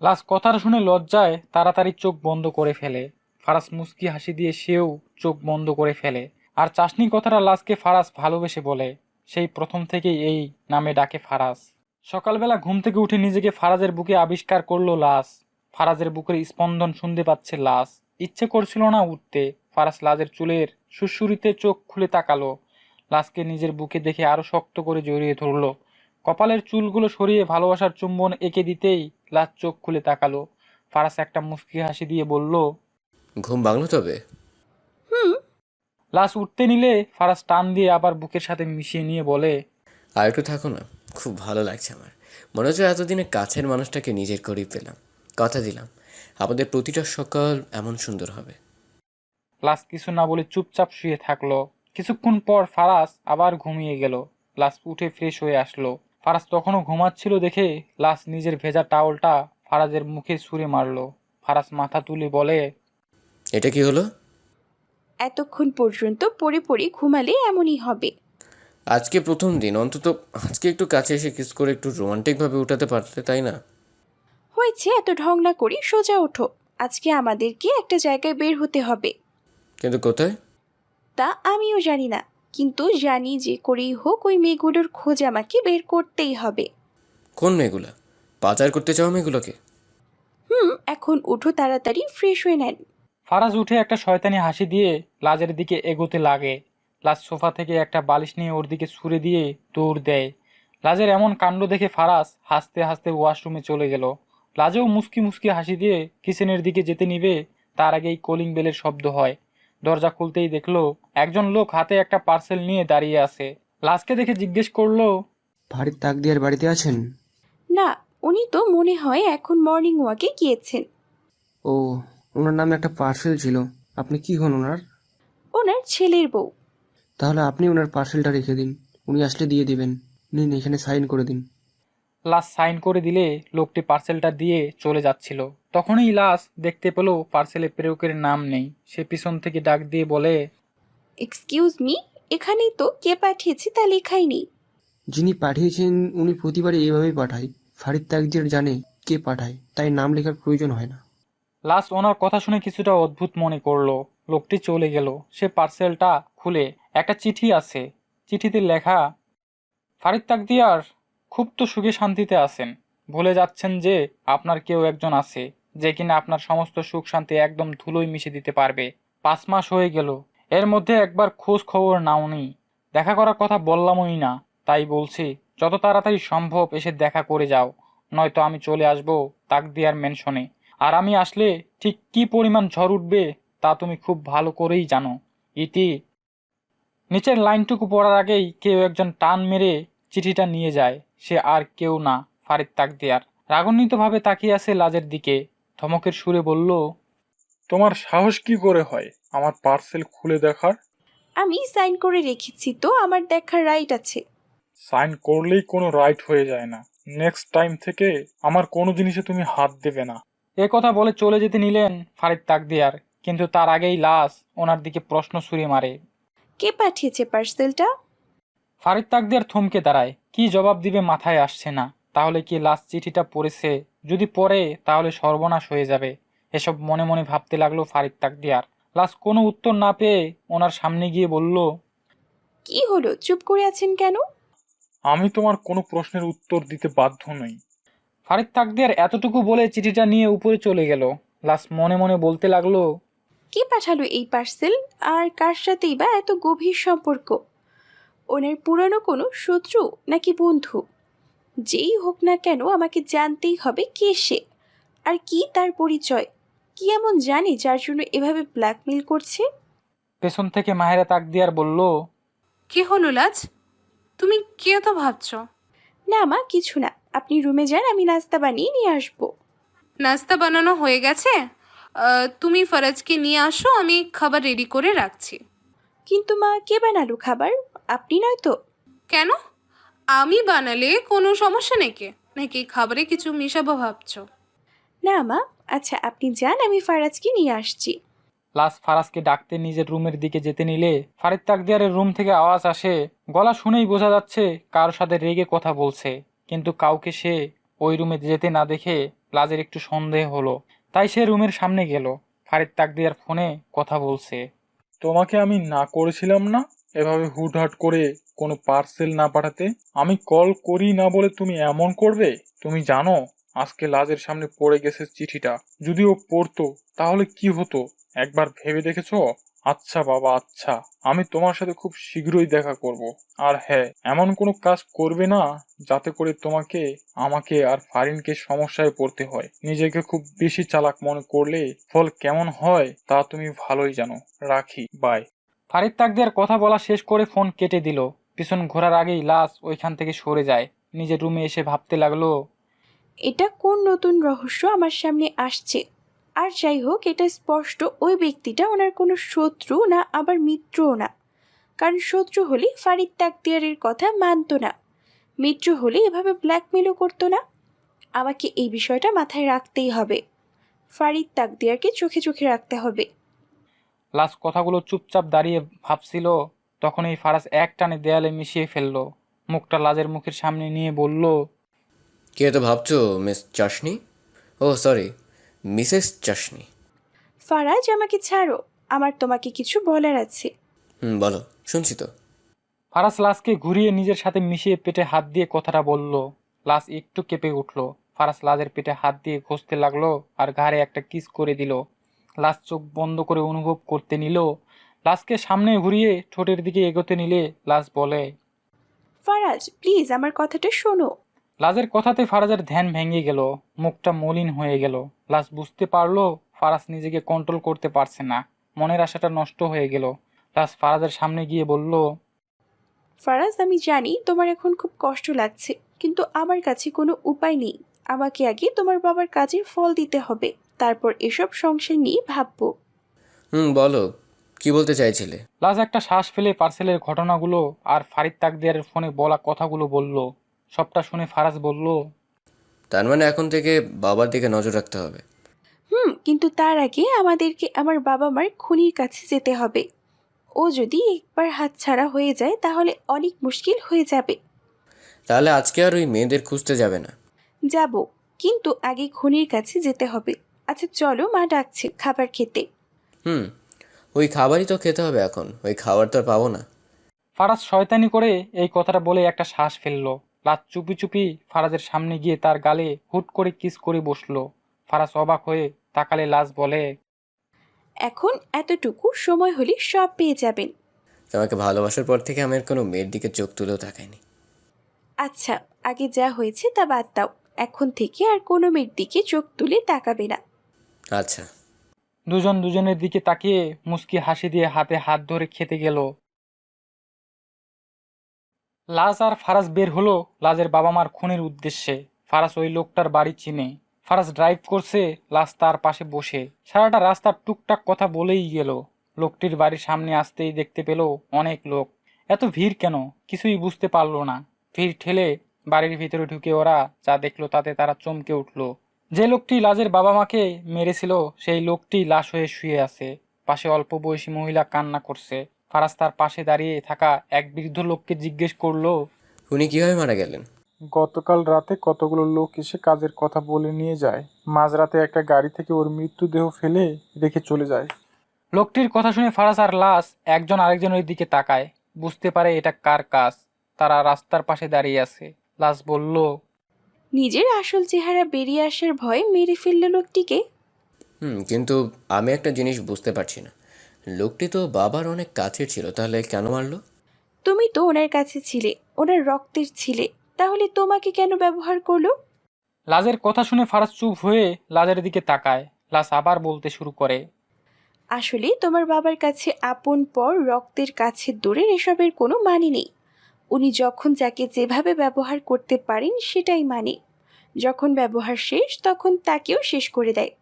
লাশ কথাটা শুনে লজ্জায় তাড়াতাড়ি চোখ বন্ধ করে ফেলে। ফারাজ মুচকি হাসি দিয়ে সেও চোখ বন্ধ করে ফেলে। আর চাশনি কথাটা লাশকে ফারাজ ভালোবেসে বলে। সেই প্রথম থেকেই এই নামে ডাকে ফারাজ। সকালবেলা ঘুম থেকে উঠে নিজেকে ফারাজের বুকে আবিষ্কার করলো লাশ। ফারাজের বুকের স্পন্দন শুনতে পাচ্ছে লাশ। ইচ্ছে করছিল না উঠতে। ফারাজ লাজের চুলের সুড়সুড়িতে চোখ খুলে তাকালো। লাশকে নিজের বুকে দেখে আরো শক্ত করে জড়িয়ে ধরলো। কপালের চুলগুলো সরিয়ে ভালোবাসার চুম্বন এঁকে দিতেই লাজ চোখ খুলে তাকালো। ফারাজ একটা মুচকি হাসি দিয়ে বলল, ঘুম ভাঙলো তবে? হুম। লাশ উঠতে নিলে ফারাজ টান দিয়ে আবার বুকের সাথে মিশিয়ে নিয়ে বলে, আর একটু থাকো না, খুব ভালো লাগছে আমার। মনে হচ্ছে এতদিনে কাছের মানুষটাকে নিজের করেই পেলাম। কথা দিলাম আমাদের প্রতিটা সকাল এমন সুন্দর হবে। লাশ কিছু না বলে চুপচাপ শুয়ে থাকলো। কিছুক্ষণ পর ফারাজ আবার ঘুমিয়ে গেল। লাশ উঠে ফ্রেশ হয়ে আসলো। ফারাজ তখনও ঘুমাচ্ছিল দেখে লাশ নিজের ভেজা টাওয়ালটা ফারাজের মুখে ছুঁড়ে মারলো। ফারাজ মাথা তুলে বলে, এটা কি হলো? এতক্ষণ পর্যন্ত পড়ে পড়ে ঘুমালে এমনই হবে। আজকে প্রথম দিন, অন্তত আজকে একটু কাছে এসে কিস করে একটু রোমান্টিকভাবে উঠাতে পারতে, তাই না? হয়েছে, এত ঢং না করি সোজা ওঠো। আজকে আমাদেরকে একটা জায়গায় বের হতে হবে। কিন্তু কোথায়? তা আমিও জানি না, কিন্তু জানি যে করেই হোক ওই মেয়েগুলোর খোঁজ আমাকে বের করতেই হবে। কোন মেয়েগুলা? পাচার করতে চাও মেয়েগুলোকে? এখন উঠো তাড়াতাড়ি, ফ্রেশ হয়ে নেন। ফারাজ উঠে একটা শয়তানি হাসি দিয়ে লাজের দিকে এগোতে লাগে। লাজ সোফা থেকে একটা বালিশ নিয়ে ওর দিকে ছুঁড়ে দিয়ে দৌড় দেয়। লাজের এমন কাণ্ড দেখে ফারাজ হাসতে হাসতে ওয়াশরুমে চলে গেল। লাজেও মুস্কি মুস্কি হাসি দিয়ে কিচেনের দিকে যেতে নিবে, তার আগেই কলিং বেলের শব্দ হয়। দরজা খুলতেই দেখলো একজন লোক হাতে একটা পার্সেল নিয়ে দাঁড়িয়ে আছে। লাজকে দেখে জিজ্ঞেস করলো, ভারীর তাক দিয়ার বাড়িতে আছেন? না, উনি তো মনে হয় এখন মর্নিং ওয়াকে গিয়েছেন। ও, ওনার নামে একটা পার্সেল ছিল। আপনি কি হন ওনার? ওনার ছেলের বউ। তাহলে আপনি ওনার পার্সেলটা রেখে দিন, উনি আসলে দিয়ে দিবেন। নিন, এখানে সাইন করে দিন। লাশ সাইন করে দিলে লোকটি পার্সেলটা দিয়ে চলে যাচ্ছিল। তখনই লাশ দেখতে পেল পার্সেলে প্রেরকের নাম নেই। সে পিছন থেকে ডাক দিয়ে বলে, এক্সকিউজ মি, এখানেই তো কে পাঠিয়েছে তা লেখাই নেই। যিনি পাঠিয়েছেন উনি প্রতিবারই এইভাবেই পাঠায়। ফারিদ তাকদির জানে কে পাঠায়, তাই নাম লেখার প্রয়োজন হয় না। লাশ ওনার কথা শুনে কিছুটা অদ্ভুত মনে করলো। লোকটি চলে গেল। সে পার্সেলটা খুলে একটা চিঠি আছে। চিঠিতে লেখা, ফারিদ তাকদিয়ার, খুব তো সুখে শান্তিতে আছেন, ভুলে যাচ্ছেন যে আপনার কেউ একজন আছে যে কিনা আপনার সমস্ত সুখ শান্তি একদম ধুলোয় মিশে দিতে পারবে। 5 মাস হয়ে গেল, এর মধ্যে একবার খোঁজ খবর নাওনি। দেখা করার কথা বললামই না, তাই বলছি যত তাড়াতাড়ি সম্ভব এসে দেখা করে যাও, নয়তো আমি চলে আসবো তাকদিয়ার ম্যানশনে। আর আমি আসলে ঠিক কি পরিমাণ ঝড় উঠবে তা তুমি খুব ভালো করেই জানো। ইতি। নিচের লাইনটুকু পড়ার আগেই কেউ একজন টান মেরে চিঠিটা নিয়ে যায়। সে আর কেউ না, ফারিদ তাকদিয়ার। রাগান্বিতভাবে তাকিয়ে আছে লাজের দিকে। ধমকের সুরে বলল, তোমার সাহস কি করে হয় আমার পার্সেল খুলে দেখার? আমি সাইন করে রেখেছি তো, আমার দেখার রাইট আছে। সাইন করলেই কোনো রাইট হয়ে যায় না। নেক্সট টাইম থেকে আমার কোনো জিনিসে তুমি হাত দেবে না। এ কথা বলে চলে যেতে নিলেন ফারিদ তাকদিয়ার, কিন্তু তার আগেই লাশ ওনার দিকে প্রশ্ন ছুড়ে মারে। কে পাঠিয়েছে পার্সেলটা? ফারিদ তাকদিয়ার থমকে দাঁড়ায়। কি জবাব দিবে মাথায় আসছে না। তাহলে কি লাশ চিঠিটা পড়েছে? যদি পড়ে তাহলে সর্বনাশ হয়ে যাবে। এসব মনে মনে ভাবতে লাগলো ফারিদ তাকদিয়ার। লাশ কোনো উত্তর না পেয়ে ওনার সামনে গিয়ে বলল, কি হলো, চুপ করে আছেন কেন? আমি তোমার কোনো প্রশ্নের উত্তর দিতে বাধ্য নই। ফারিদ তাকদিয়ার এতটুকু বলে চিঠিটা নিয়ে উপরে চলে গেল। লাশ মনে মনে বলতে লাগলো, কে পাঠালো এই পার্সেল, আর কার সাথেই বা এত গভীর সম্পর্ক? ওনার পুরানো কোনো শত্রু নাকি বন্ধু? যেই হোক না কেন আমাকে জানতেই হবে কে সে, আর কি তার পরিচয়। কি এমন জানি যার জন্য এভাবে ব্ল্যাকমেল করছে? পেছন থেকে মাহেরা তাকদিয়ার বলল, কি হলো লাজ? তুমি কি এত ভাবছো? না মা, কিছু না, আপনি রুমে যান, আমি নাস্তা বানিয়ে নিয়ে আসবো। নাস্তা বানানো হয়ে গেছে। তুমি ফারাজকে নিয়ে আসো, আমি খাবার রেডি করে রাখছি। কিন্তু মা, কে বানালো খাবার? আপনি নয় তো? কেন? আমি বানালে কোনো সমস্যা নাকি? নাকি খাবারে কিছু মিশাবো ভাবছো? না মা, আচ্ছা আপনি যান, আমি ফারাজকে নিয়ে আসছি। লাশ ফারাজকে ডাকতে নিজের রুমের দিকে যেতে নিলে ফারিদ তাকদিয়ারের রুম থেকে আওয়াজ আসে। গলা শুনেই বোঝা যাচ্ছে কারোর সাথে রেগে কথা বলছে, কিন্তু কাউকে সে ওই রুমে যেতে না দেখে লাজের একটু সন্দেহ হলো। তাই সে রুমের সামনে গেল। ফারিদ তাকদিয়ার ফোনে কথা বলছে। তোমাকে আমি না করেছিলাম না এভাবে হুটহাট করে কোনো পার্সেল না পাঠাতে? আমি কল করি না বলে তুমি এমন করবে? তুমি জানো আজকে লাজের সামনে পড়ে গেছে চিঠিটা। যদি ও পড়তো তাহলে কি হতো একবার ভেবে দেখেছো? আচ্ছা বাবা, আচ্ছা, আমি তোমার সাথে খুব শীঘ্রই দেখা করব। আর হ্যাঁ, এমন কোনো কাজ করবে না যাতে করে তোমাকে, আমাকে আর ফারিনকে সমস্যায় পড়তে হয়। নিজেকে খুব বেশি চালাক মনে করলে ফল কেমন হয় তা তুমি ভালোই জানো। রাখি, বাই। ফারিদ তাকদিয়ার কথা বলা শেষ করে ফোন কেটে দিল। পিছন ঘোরার আগেই লাশ ওইখান থেকে সরে যায়। নিজের রুমে এসে ভাবতে লাগলো, এটা কোন নতুন রহস্য আমার সামনে আসছে? আর যাই হোক, এটা স্পষ্ট ওই ব্যক্তিটা ওনার কোনো শত্রু না, আবার মিত্রও না। কারণ শত্রু হলে ফারিদ তাকদিয়ারের কথা মানতো না, মিত্র হলে এভাবে ব্ল্যাকমেলও করতো না। আমাকে এই বিষয়টা মাথায় রাখতেই হবে, ফারিদ তাকদিয়ারকে চোখে চোখে রাখতে হবে। লাশ কথাগুলো চুপচাপ দাঁড়িয়ে ভাবছিল। তখনই ফারাজ এক টানে দেয়ালে মিশিয়ে ফেললো। মুখটা লাজের মুখের সামনে নিয়ে বলল, কি এত ভাবছো মিস চাশনি? ও সরি, মিসেস চাশনি। ফারাজ, আমাকে ছাড়ো, আমার তোমাকে কিছু বলার আছে। বলো, শুনছি তো। ফারাজ লাশকে ঘুরিয়ে নিজের সাথে মিশিয়ে পেটে হাত দিয়ে কথাটা বলল। লাশ একটু কেঁপে উঠল। ফারাজ লাজের পেটে হাত দিয়ে ঘষতে লাগলো আর ঘাড়ে একটা কিস করে দিল। লাশ চোখ বন্ধ করে অনুভব করতে নিল। লাশকে সামনে ঘুরিয়ে ঠোঁটের দিকে এগোতে নিলে লাশ বলে, ফারাজ প্লিজ, আমার কথাটা শোনো। লাজের কথাতে ফারাজের ধ্যান ভেঙে গেল। মুখটা মলিন হয়ে গেল। লাজ বুঝতে পারলো ফারাজ নিজেকে কন্ট্রোল করতে পারছে না। মনের আশাটা নষ্ট হয়ে গেল। লাজ ফারাজের সামনে গিয়ে বলল, ফারাজ, আমি জানি তোমার এখন খুব কষ্ট লাগছে, কিন্তু আমার কাছে কোনো উপায় নেই। আমাকে আগে তোমার বাবার কাজের ফল দিতে হবে, তারপর এসব সংসার নিয়ে ভাববো। বলো, কি বলতে চাইছিলে? লাজ একটা শ্বাস ফেলে পার্সেলের ঘটনাগুলো আর ফারিদ তাকদিয়ারের ফোনে বলা কথাগুলো বলল। সবটা শুনে ফারাজ বলল, তার মানে এখন থেকে বাবার দিকে নজর রাখতে হবে। কিন্তু তার আগে আমাদেরকে আমার বাবা মার খুনির কাছে যেতে হবে। ও যদি একবার হাতছাড়া হয়ে যায় তাহলে অনেক মুশকিল হয়ে যাবে। তাহলে আজকে আর ওই মেয়েদের খুঁজতে যাবে না? যাব, কিন্তু আগে খুনির কাছে যেতে হবে। আচ্ছা চলো, মা ডাকছে খাবার খেতে। হুম, ওই খাবারই তো খেতে হবে এখন, ওই খাবার তো আর পাবো না। ফারাজ শয়তানি করে এই কথাটা বলে একটা শ্বাস ফেললো। লাজ চুপি চুপি ফারাজের সামনে গিয়ে তার গালে হুট করে কিস করে বসলো। ফারাজ অবাক হয়ে তাকালে লাজ বলে, এখন এতটুকু সময় হলে সব পেয়ে যাবেন। তোমাকে ভালোবাসার পর থেকে আমি আর কোনো মেয়ের দিকে চোখ তুলেও তাকাইনি। আচ্ছা, আগে যা হয়েছে তা বাদ দাও। এখন থেকে আর কোনো মেয়ের দিকে চোখ তুলে তাকাবে না। আচ্ছা। দুজন দুজনের দিকে তাকিয়ে মুচকি হাসি দিয়ে হাতে হাত ধরে খেতে গেল। লাজ আর ফারাজ বের হলো লাজের বাবা মার খুনের উদ্দেশ্যে। ফারাজ ওই লোকটার বাড়ি চিনে। ফারাজ ড্রাইভ করছে, লাজ তার পাশে বসে সারাটা রাস্তার টুকটাক কথা বলেই গেল। লোকটির বাড়ির সামনে আসতেই দেখতে পেল অনেক লোক। এত ভিড় কেন কিছুই বুঝতে পারলো না। ভিড় ঠেলে বাড়ির ভিতরে ঢুকে ওরা যা দেখলো তাতে তারা চমকে উঠল। যে লোকটি লাজের বাবা মাকে মেরেছিল সেই লোকটি লাশ হয়ে শুয়ে আছে। পাশে অল্প বয়সী মহিলা কান্না করছে। ফারাজ তার পাশে দাঁড়িয়ে থাকা এক বৃদ্ধ লোককে জিজ্ঞেস করলো, উনি কিভাবে মারা গেলেন? গতকাল রাতে কতগুলো লোক এসে কাজের কথা বলে নিয়ে যায়। মাঝরাতে একটা গাড়ি থেকে ওর মৃত্যুদেহ ফেলে রেখে চলে যায়। লোকটির কথা শুনে ফারাজ আর লাশ একজন আরেকজনের দিকে তাকায়। বুঝতে পারে এটা কার কাজ। তারা রাস্তার পাশে দাঁড়িয়ে আছে। লাশ বলল, নিজের আসল চেহারা বেরিয়ে আসার ভয়ে মেরে ফেলল লোকটিকে। কিন্তু আমি একটা জিনিস বুঝতে পারছি না, লোকটি তো বাবার অনেক কাছের ছিল, তাহলে কেন মারলো? তুমি তো ওনার কাছে ছিলে, ওনার রক্তের ছিলে, তাহলে তোমাকে কেন ব্যবহার করলো? লাজের কথা শুনে ফারাজ চুপ হয়ে লাজের দিকে তাকায়। লাশ আবার বলতে শুরু করে, আসলে তোমার বাবার কাছে আপন পর রক্তের কাছে দূরের এসবের কোনো মানে নেই। উনি যখন যাকে যেভাবে ব্যবহার করতে পারেন সেটাই মানে। যখন ব্যবহার শেষ তখন তাকেও শেষ করে দেয়।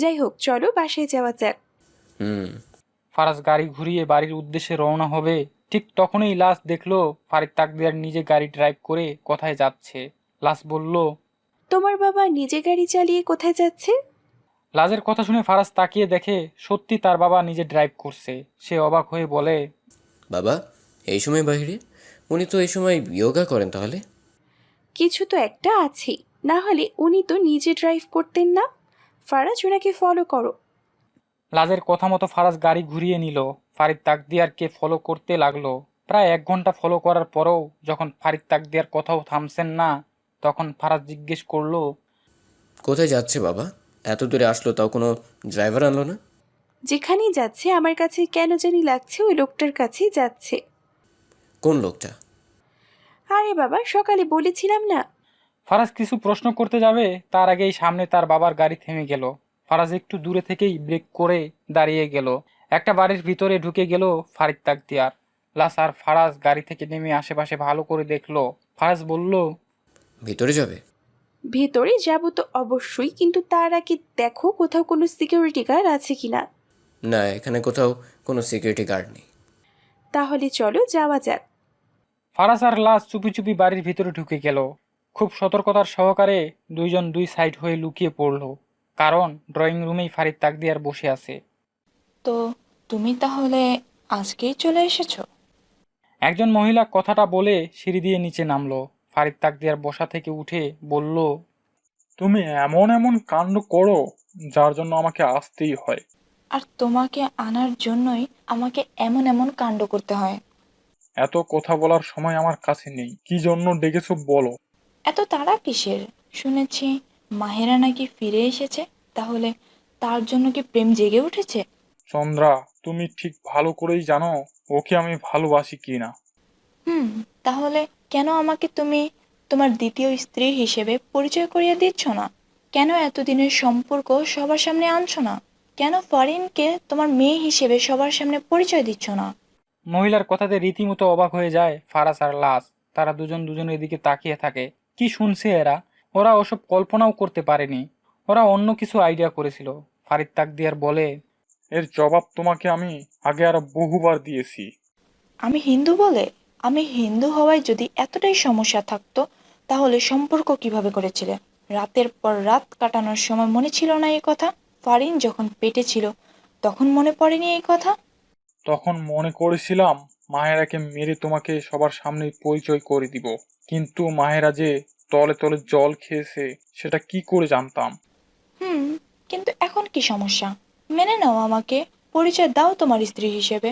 যাই হোক, চলো বাসায় যাওয়া যাক। হুম। ফারাজ গাড়ি ঘুরিয়ে বাড়ির উদ্দেশ্যে রওনা হবে। ঠিক তখনই লাশ দেখলো ফারিক তাকদিয়ার নিজে গাড়ি ড্রাইভ করে কোথায় যাচ্ছে। লাশ বলল, তোমার বাবা নিজে গাড়ি চালিয়ে কোথায় যাচ্ছে? লাজের কথা শুনে ফারাজ তাকিয়ে দেখে সত্যি তার বাবা নিজে ড্রাইভ করছে। সে অবাক হয়ে বলে, বাবা এই সময় বাইরে? উনি তো এই সময় যোগা করেন তাহলে? কিছু তো একটা আছেই, না হলে উনি তো নিজে ড্রাইভ করতেন না। ফারাজ, ওনাকে ফলো করো। লাজের কথা মতো ফারাজ গাড়ি ঘুরিয়ে নিল। ফারিক তাকদিয়ারকে ফলো করতে লাগলো। প্রায় 1 ঘন্টা ফলো করার পরেও যখন ফারিক তাকদিয়ার কথাও থামছেন না, তখন ফারাজ জিজ্ঞেস করলো, কোথায় যাচ্ছে বাবা? এত দূরে আসলো তাও কোনো ড্রাইভার আনলো না? যেখানেই যাচ্ছে আমার কাছে কেন জানি লাগছে ওই লোকটার কাছেই যাচ্ছে। কোন লোকটা? আরে বাবা, সকালে বলেছিলাম না। ফারাজ কিছু প্রশ্ন করতে যাবে তার আগেই সামনে তার বাবার গাড়ি থেমে গেল। ফারাজ একটু দূরে থেকেই ব্রেক করে দাঁড়িয়ে গেল। একটা বাড়ির ভিতরে ঢুকে গেল ফারিক তাকদিয়ার। লাস আর ফারাজ গাড়ি থেকে নেমে আশেপাশে ভালো করে দেখলো। ফারাজ বলল, ভিতরে যাবে? ভেতরে যাব তো অবশ্যই, কিন্তু তার আগে দেখো কোথাও কোনো সিকিউরিটি গার্ড আছে কিনা। না, এখানে কোথাও কোনো সিকিউরিটি গার্ড নেই। তাহলে চলো যাওয়া যাক। ফারাজ আর লাস চুপি চুপি বাড়ির ভিতরে ঢুকে গেল। খুব সতর্কতার সহকারে দুইজন দুই সাইড হয়ে লুকিয়ে পড়ল, কারণ ড্রয়িং রুমেই ফারিক তাকদিয়ার বসে আছে। তো তুমি তাহলে আজকেই চলে এসেছো? একজন মহিলা কথাটা বলে সিঁড়ি দিয়ে নিচে নামলো। ফারিক তাকদিয়ার বসা থেকে উঠে বলল, তুমি এমন এমন কাণ্ড করো যার জন্য আমাকে আসতেই হয়। আর তোমাকে আনার জন্যই আমাকে এমন এমন কাণ্ড করতে হয়। এত কথা বলার সময় আমার কাছে নেই। কি জন্য ডেকেছো বলো? এত তাড়া কিসের? শুনেছি মাহেরা নাকি ফিরে এসেছে, তাহলে তার জন্য কি প্রেম জেগে উঠেছে? চন্দ্রা, তুমি ঠিক ভালো করেই জানো ওকে আমি ভালোবাসি কিনা। তাহলে কেন আমাকে তুমি তোমার দ্বিতীয় স্ত্রী হিসেবে পরিচয় করিয়ে দিচ্ছ না? কেন এতদিনের সম্পর্ক সবার সামনে আনছো না? কেন ফরিনকে তোমার মেয়ে হিসেবে সবার সামনে পরিচয় দিচ্ছ না? মহিলার কথাতে রীতিমতো অবাক হয়ে যায় ফারাজ আর লাস। তারা দুজন দুজনের দিকে তাকিয়ে থাকে। কি শুনছে এরা? ওরা ওসব কল্পনাও করতে পারেনি। ওরা অন্য কিছু আইডিয়া করেছিল। ফারিক তাকদিয়ার বলে, এর জবাব তোমাকে আমি আগে আরো বহুবার দিয়েছি। আমি হিন্দু বলে? আমি হিন্দু হওয়ায় যদি এতটাই সমস্যা থাকতো তাহলে সম্পর্ক কিভাবে করেছিলে? রাতের পর রাত কাটানোর সময় মনে ছিল না এই কথা? ফারিন যখন পেটে ছিল তখন মনে পড়েনি এই কথা? তখন মনে করেছিলাম মাহেরাকে মেরে তোমাকে সবার সামনে পরিচয় করে দিব, কিন্তু মাহেরা যে তলে তলে জল খেয়েছে সেটা কি করে জানতাম? হুম, কিন্তু এখন কি সমস্যা? মেনে নাও আমাকে, পরিচয় দাও তোমার স্ত্রী হিসেবে।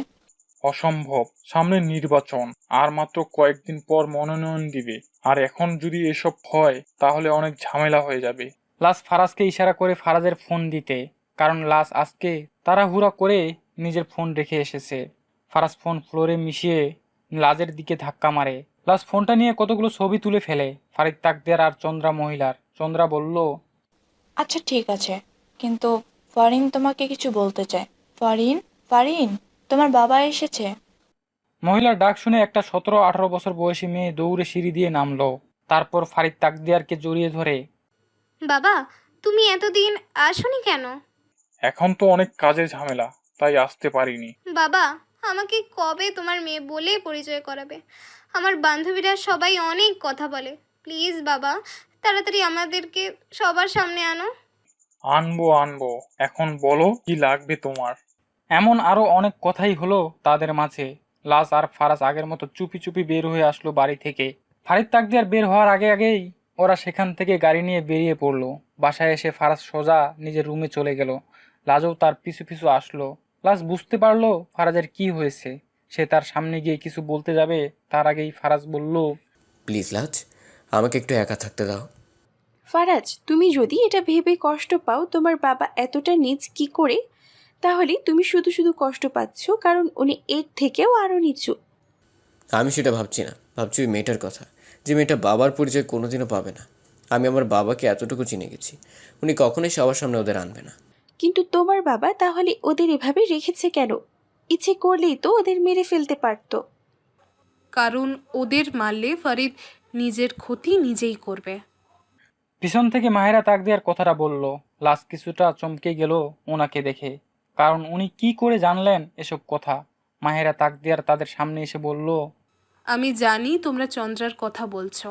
অসম্ভব, সামনে নির্বাচন, আর মাত্র কয়েকদিন পর মনোনয়ন দিবে, আর এখন যদি এসব হয় তাহলে অনেক ঝামেলা হয়ে যাবে। লাস ফারাজকে ইশারা করে ফারাজের ফোন দিতে, কারণ লাস আজকে তাড়াহুড়া করে নিজের ফোন রেখে এসেছে। ফারাজ ফোন ফ্লোরে মিশিয়ে লাজের দিকে ধাক্কা মারে। লাস ফোনটা নিয়ে কতগুলো ছবি তুলে ফেলে ফারিদ তাকদিয়ার আর চন্দ্রা মহিলার। চন্দ্রা বলল, আচ্ছা ঠিক আছে, কিন্তু ফারিন তোমাকে কিছু বলতে চায়। ফারিন, ফারিন, তোমার বাবা এসেছে। মহিলার ডাক শুনে একটা 17-18 বছর বয়সী মেয়ে দৌড়ে সিঁড়ি দিয়ে নামলো। তারপর ফারিদ তাকদিয়ারকে জড়িয়ে ধরে, বাবা, তুমি এতদিন আসোনি কেন? এখন তো অনেক কাজের ঝামেলা, তাই আসতে পারিনি। বাবা, আমাকে কবে তোমার মেয়ে বলে পরিচয় করাবে? আমার বান্ধবীরা সবাই অনেক কথা বলে। প্লিজ বাবা, তাড়াতাড়ি আমাদেরকে সবার সামনে আনো। আনবো আনবো, এখন বলো কি লাগবে তোমার? এমন আরো অনেক কথাই হলো তাদের মাঝে। লাস আর ফারাজ আগের মতো চুপি চুপি বের হয়ে আসলো বাড়ি থেকে। ফারিদ তাকদিয়ার বের হওয়ার আগে আগেই ওরা সেখান থেকে গাড়ি নিয়ে বেরিয়ে পড়লো। বাসায় এসে ফারাজ সোজা নিজের রুমে চলে গেল। লাজও তার পিছু পিছু আসলো। লাস বুঝতে পারলো ফারাজের কি হয়েছে। সে তার সামনে গিয়ে কিছু বলতে যাবে, তার আগেই ফারাজ বলল, প্লিজ লাজ, আমাকে একটু একা থাকতে দাও। ফারাজ, তুমি যদি এটা ভেবে কষ্ট পাও তোমার বাবা এতটা নিচ কি করে, তাহলে তুমি শুধু শুধু কষ্ট পাচ্ছ, কারণ উনি এর থেকেও আরও নিচু। আমি সেটা ভাবছি না, ভাবছি ওই মেয়েটার কথা, যে মেয়েটা বাবার পরিচয় কোনোদিনও পাবে না। আমি আমার বাবাকে এতটুকু চিনে গেছি, উনি কখনোই সবার সামনে ওদের আনবে না। কিন্তু তোমার বাবা তাহলে ওদের এভাবে রেখেছে কেন? ইচ্ছে করলেই তো ওদের মেরে ফেলতে পারতো। কারণ ওদের মারলে ফরিদ নিজের ক্ষতি নিজেই করবে। পিছন থেকে মাহেরা তাকদিয়ার কথাটা বলল। লাস কিছুটা চমকে গেল ওনাকে দেখে, কারণ উনি কি করে জানলেন এসব কথা। মাহেরা তাকদিয়ার তাদের সামনে এসে বলল, আমি জানি তোমরা চন্দ্রার কথা বলছো।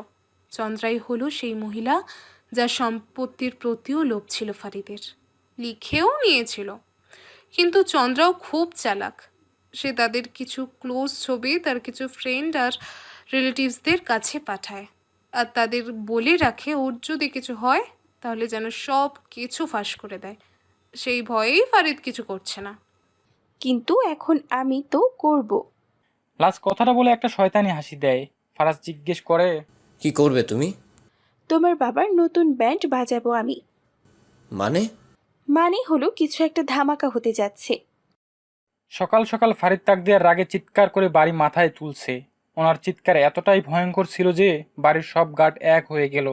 চন্দ্রাই হলো সেই মহিলা যার সম্পত্তির প্রতিও লোভ ছিল ফারিদের, লিখেও নিয়েছিল। কিন্তু চন্দ্রাও খুব চালাক। সে তাদের কিছু ক্লোজ ছবি তার কিছু ফ্রেন্ড আর রিলেটিভসদের কাছে পাঠায়, আর তাদের বলে রাখে ওর যদি কিছু হয় তাহলে যেন সব কিছু ফাঁস করে দেয়। সেই ভয়েই ফারিদ কিছু করছে না। কিন্তু এখন আমি তো করব। লাস কথাটা বলে একটা শয়তানি হাসি দেয়। ফারাজ জিজ্ঞেস করে, কি করবে তুমি? তোমার বাবার নতুন ব্যান্ড বাজাবো আমি। মানে? মানে হলো কিছু একটা ধামাকা হতে যাচ্ছে। সকাল সকাল ফারিদ তাকদিয়ার রাগে চিৎকার করে বাড়ি মাথায় তুলছে। ওনার চিৎকার এতটাই ভয়ঙ্কর ছিল যে বাড়ির সব গার্ড এক হয়ে গেল।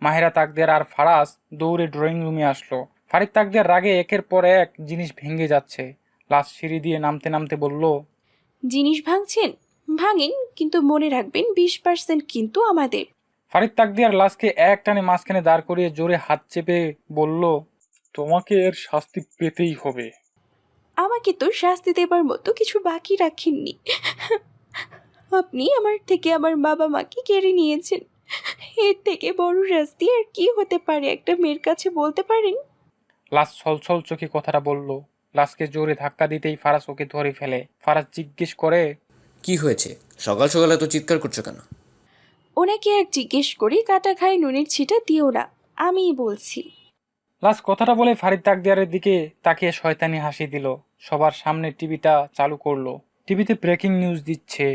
মাহেরা তাকদিয়ার আর ফারাজ দৌড়ে ড্রয়িং রুমে আসলো। ফারিদ তাকদিয়ার রাগে একের পর এক জিনিস ভেঙে যাচ্ছে। লাশ সিঁড়ি দিয়ে নামতে নামতে বলল, জিনিস ভাঙছেন ভাঙেন, কিন্তু মনে রাখবেন 20% কিন্তু আমাদের। ফারিদ তাকদিয়ার লাশকে এক টানে মাঝখানে দাঁড় করিয়ে জোরে হাত চেপে বলল, তোমাকে এর শাস্তি পেতেই হবে। আমাকে তো শাস্তি দেবার মতো কিছু বাকি রাখেননি। আপনি আমার থেকে আমার বাবা মাকে কেড়ে নিয়েছেন। এর থেকে বড় শাস্তি আর কি হতে পারে একটা মেয়ের কাছে, বলতে পারেন? লাশ ছলছল চোখে কথাটা বলল। লাশকে জোরে ধাক্কা দিতেই ফারাজ ওকে ধরে ফেলে। ফারাজ জিজ্ঞেস করে, কি হয়েছে? সকাল সকাল এত চিৎকার করছো কেন? ওনাকে আর জিজ্ঞেস করে কাটা খায় নুনের ছিটা দিও না, আমিই বলছি। লাশ কথাটা বলে ফারিদ তাকদিয়ারের দিকে তাকিয়ে শয়তানি হাসি দিল। সবার সামনে টিভিটা চালু করলো। টিভিতে ব্রেকিং নিউজ দিচ্ছে।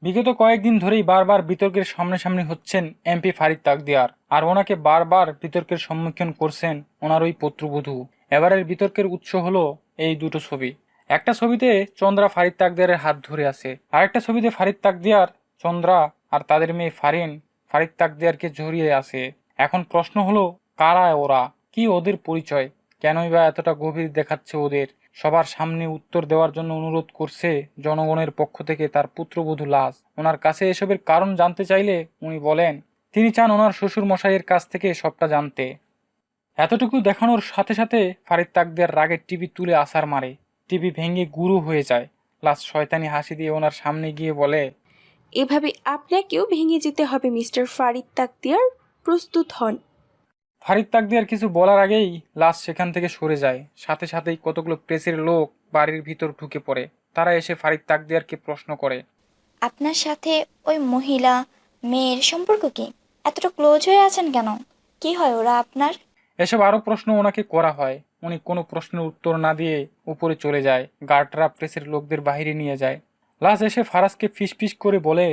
বিগত কয়েকদিন ধরেই বারবার বিতর্কের সামনাসামনি হচ্ছেন এমপি ফারিদ তাকদিয়ার, আর ওনাকে বারবার বিতর্কের সম্মুখীন করছেন ওনার ওই পুত্রবধূ। এবারের বিতর্কের উৎস হলো এই দুটো ছবি। একটা ছবিতে চন্দ্রা ফারিদ তাকদিয়ারের হাত ধরে আছে, আর একটা ছবিতে ফারিদ তাকদিয়ার, চন্দ্রা আর তাদের মেয়ে ফারিন ফারিদ তাকদিয়ারকে জড়িয়ে আছে। এখন প্রশ্ন হলো, কারা ওরা? কি ওদের পরিচয়? কেনই বা এতটা গভীর দেখাচ্ছে ওদের? সবার সামনে উত্তর দেওয়ার জন্য অনুরোধ করছে জনগণের পক্ষ থেকে তার পুত্রবধূ লাজ। ওনার কাছে এসবের কারণ জানতে চাইলে উনি বলেন তিনি চান ওনার শ্বশুর মশাইয়ের কাছ থেকে সবটা জানতে। এতটুকু দেখানোর সাথে সাথে ফারিদ তাকদিয়ার রাগে টিভি তুলে আছাড় মারে। টিভি ভেঙে গুঁড়ো হয়ে যায়। লাজ শয়তানি হাসি দিয়ে ওনার সামনে গিয়ে বলে, এভাবে আপনাকেও ভেঙে যেতে হবে মিস্টার ফারিদ তাকতিয়ার। প্রস্তুত হন। ফারিদ তাকদিয়ার কিছু বলার আগেই লাশ সেখান থেকে সরে যায়। সাথে সাথেই কতগুলো প্রেসের লোক বাড়ির ভিতর ঢুকে পড়ে। তারা এসে ফারিদ তাকদিয়ারকে প্রশ্ন করে। আপনার সাথে ওই মহিলা মেয়ের সম্পর্ক কি? এতটা ক্লোজ হয়ে আছেন কেন? কি হয় ওরা আপনার? এসব আরও প্রশ্ন ওনাকে করা হয়। উনি কোনো প্রশ্নের উত্তর না দিয়ে উপরে চলে যায়। গার্ডরা প্রেসের লোকদের বাইরে নিয়ে যায়। লাশ এসে ফারাজকে ফিসফিস করে বলে,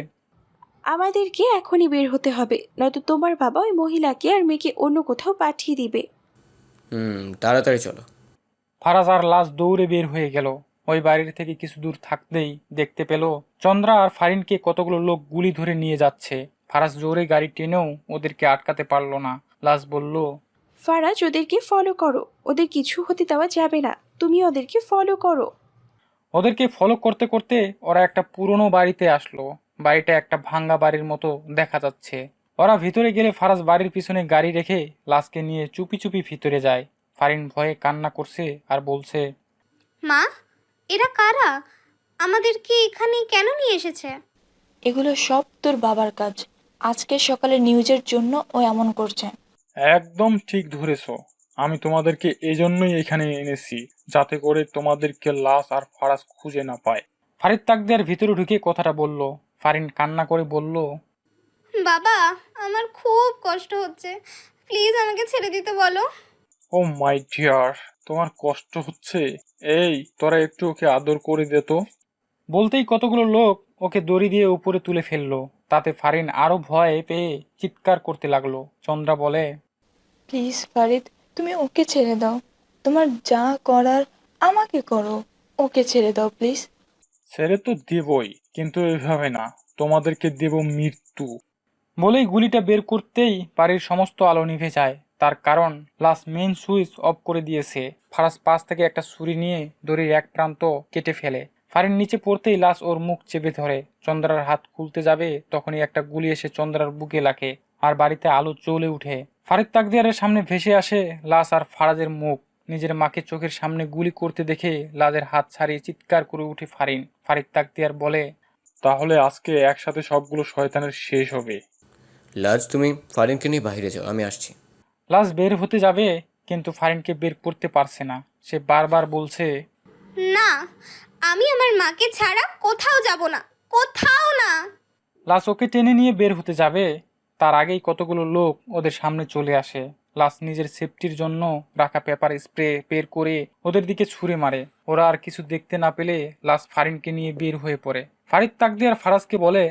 আমাদেরকে এখনই বের হতে হবে, নয়তো তোমার বাবা ওই মহিলাকে আর মেয়েকে অন্য কোথাও পাঠিয়ে দিবে। তাড়াতাড়ি চলো। ফারাজ আর লাশ দৌড়ে বের হয়ে গেল। ওই বাড়ির থেকে কিছু দূর থাকতেই দেখতে পেল চন্দ্রা আর ফারিনকে কতগুলো লোক গুলি ধরে নিয়ে যাচ্ছে। ফারাজ জোরে গাড়ি টেনেও ওদেরকে আটকাতে পারল না। লাশ বলল, ফারাজ, ওদেরকে ফলো করো, ওদের কিছু হতে দেওয়া যাবে না, তুমি ওদেরকে ফলো করো। ওদেরকে ফলো করতে করতে ওরা একটা পুরনো বাড়িতে আসলো। বাড়িটা একটা ভাঙ্গা বাড়ির মতো দেখা যাচ্ছে। ওরা ভিতরে গেলে ফারাজ বাড়ির পিছনে গাড়ি রেখে লাশকে নিয়ে চুপি চুপি ভিতরে যায়। ফারিন ভয়ে কান্না করছে আর বলছে, মা, এরা কারা? আমাদেরকে এখানে কেন নিয়ে এসেছে? এগুলো সব তোর বাবার কাজ। আজকে সকালে নিউজের জন্য ও এমন করছে। একদম ঠিক ধরেছ। আমি তোমাদেরকে এজন্যই এখানে এনেছি, যাতে করে তোমাদেরকে লাশ আর ফারাজ খুঁজে না পায়। ফারিদ তাকদিয়ার ভিতরে ঢুকে কথাটা বলল। ফারিন কান্না করে বলল, বাবা, আমার খুব কষ্ট হচ্ছে, প্লিজ আমাকে ছেড়ে দিতে বলো। ও মাই ডিয়ার, তোমার কষ্ট হচ্ছে? এই, তোরা একটু ওকে আদর করে দে তো। বলতেই কতগুলো লোক ওকে দড়ি দিয়ে উপরে তুলে ফেললো। তাতে ফারিন আরো ভয় পেয়ে চিৎকার করতে লাগলো। চন্দ্রা বলে, প্লিজ ফারিদ, তুমি ওকে ছেড়ে দাও। তোমার যা করার আমাকে করো। ওকে ছেড়ে দাও প্লিজ। ছেড়ে তো দেবই, কিন্তু এভাবে না। তোমাদেরকে দেব মৃত্যু। বলেই গুলিটা বের করতেই বাড়ির সমস্ত আলো নিভে যায়। তার কারণ লাশ মেইন সুইচ অফ করে দিয়েছে। ফারাজ পাশ থেকে একটা ছুরি নিয়ে দড়ির এক প্রান্ত কেটে ফেলে। ফারিন নিচে পড়তেই লাশ ওর মুখ চেপে ধরে। চন্দ্রার হাত খুলতে যাবে তখনই একটা গুলি এসে চন্দ্রার বুকে লাগে আর বাড়িতে আলো জ্বলে উঠে। ফারিদ তাকদিয়ারের সামনে ভেসে আসে লাশ আর ফারাজের মুখ। নিজের মাকে চোখের সামনে গুলি করতে দেখে লাজের হাত ছাড়িয়ে চিৎকার করে উঠে ফারিন। ফারিদ তাকদিয়ার বলে, তাহলে আজকে একসাথে সবগুলো শয়তানের শেষ হবে। লাজ, তুমি ফারিনকে নিয়ে বাইরে যাও, আমি আসছি। লাশ বের হতে যাবে কিন্তু ফারিনকে বের করতে পারছে না। সে বারবার বলছে, না, আমি আমার মাকে ছাড়া কোথাও যাব না, কোথাও না। লাশ ওকে টেনে নিয়ে বের হতে যাবে তার আগেই কতগুলো লোক ওদের সামনে চলে আসে। লাশ নিজের সেফটির জন্য রাখা পেপার স্প্রে বের করে ওদের দিকে ছুঁড়ে মারে। ওরা আর কিছু দেখতে না পেলে লাশ ফারিনকে নিয়ে বের হয়ে পড়ে। ফারিদ তাকদিয়ার ফারাজকে বলে,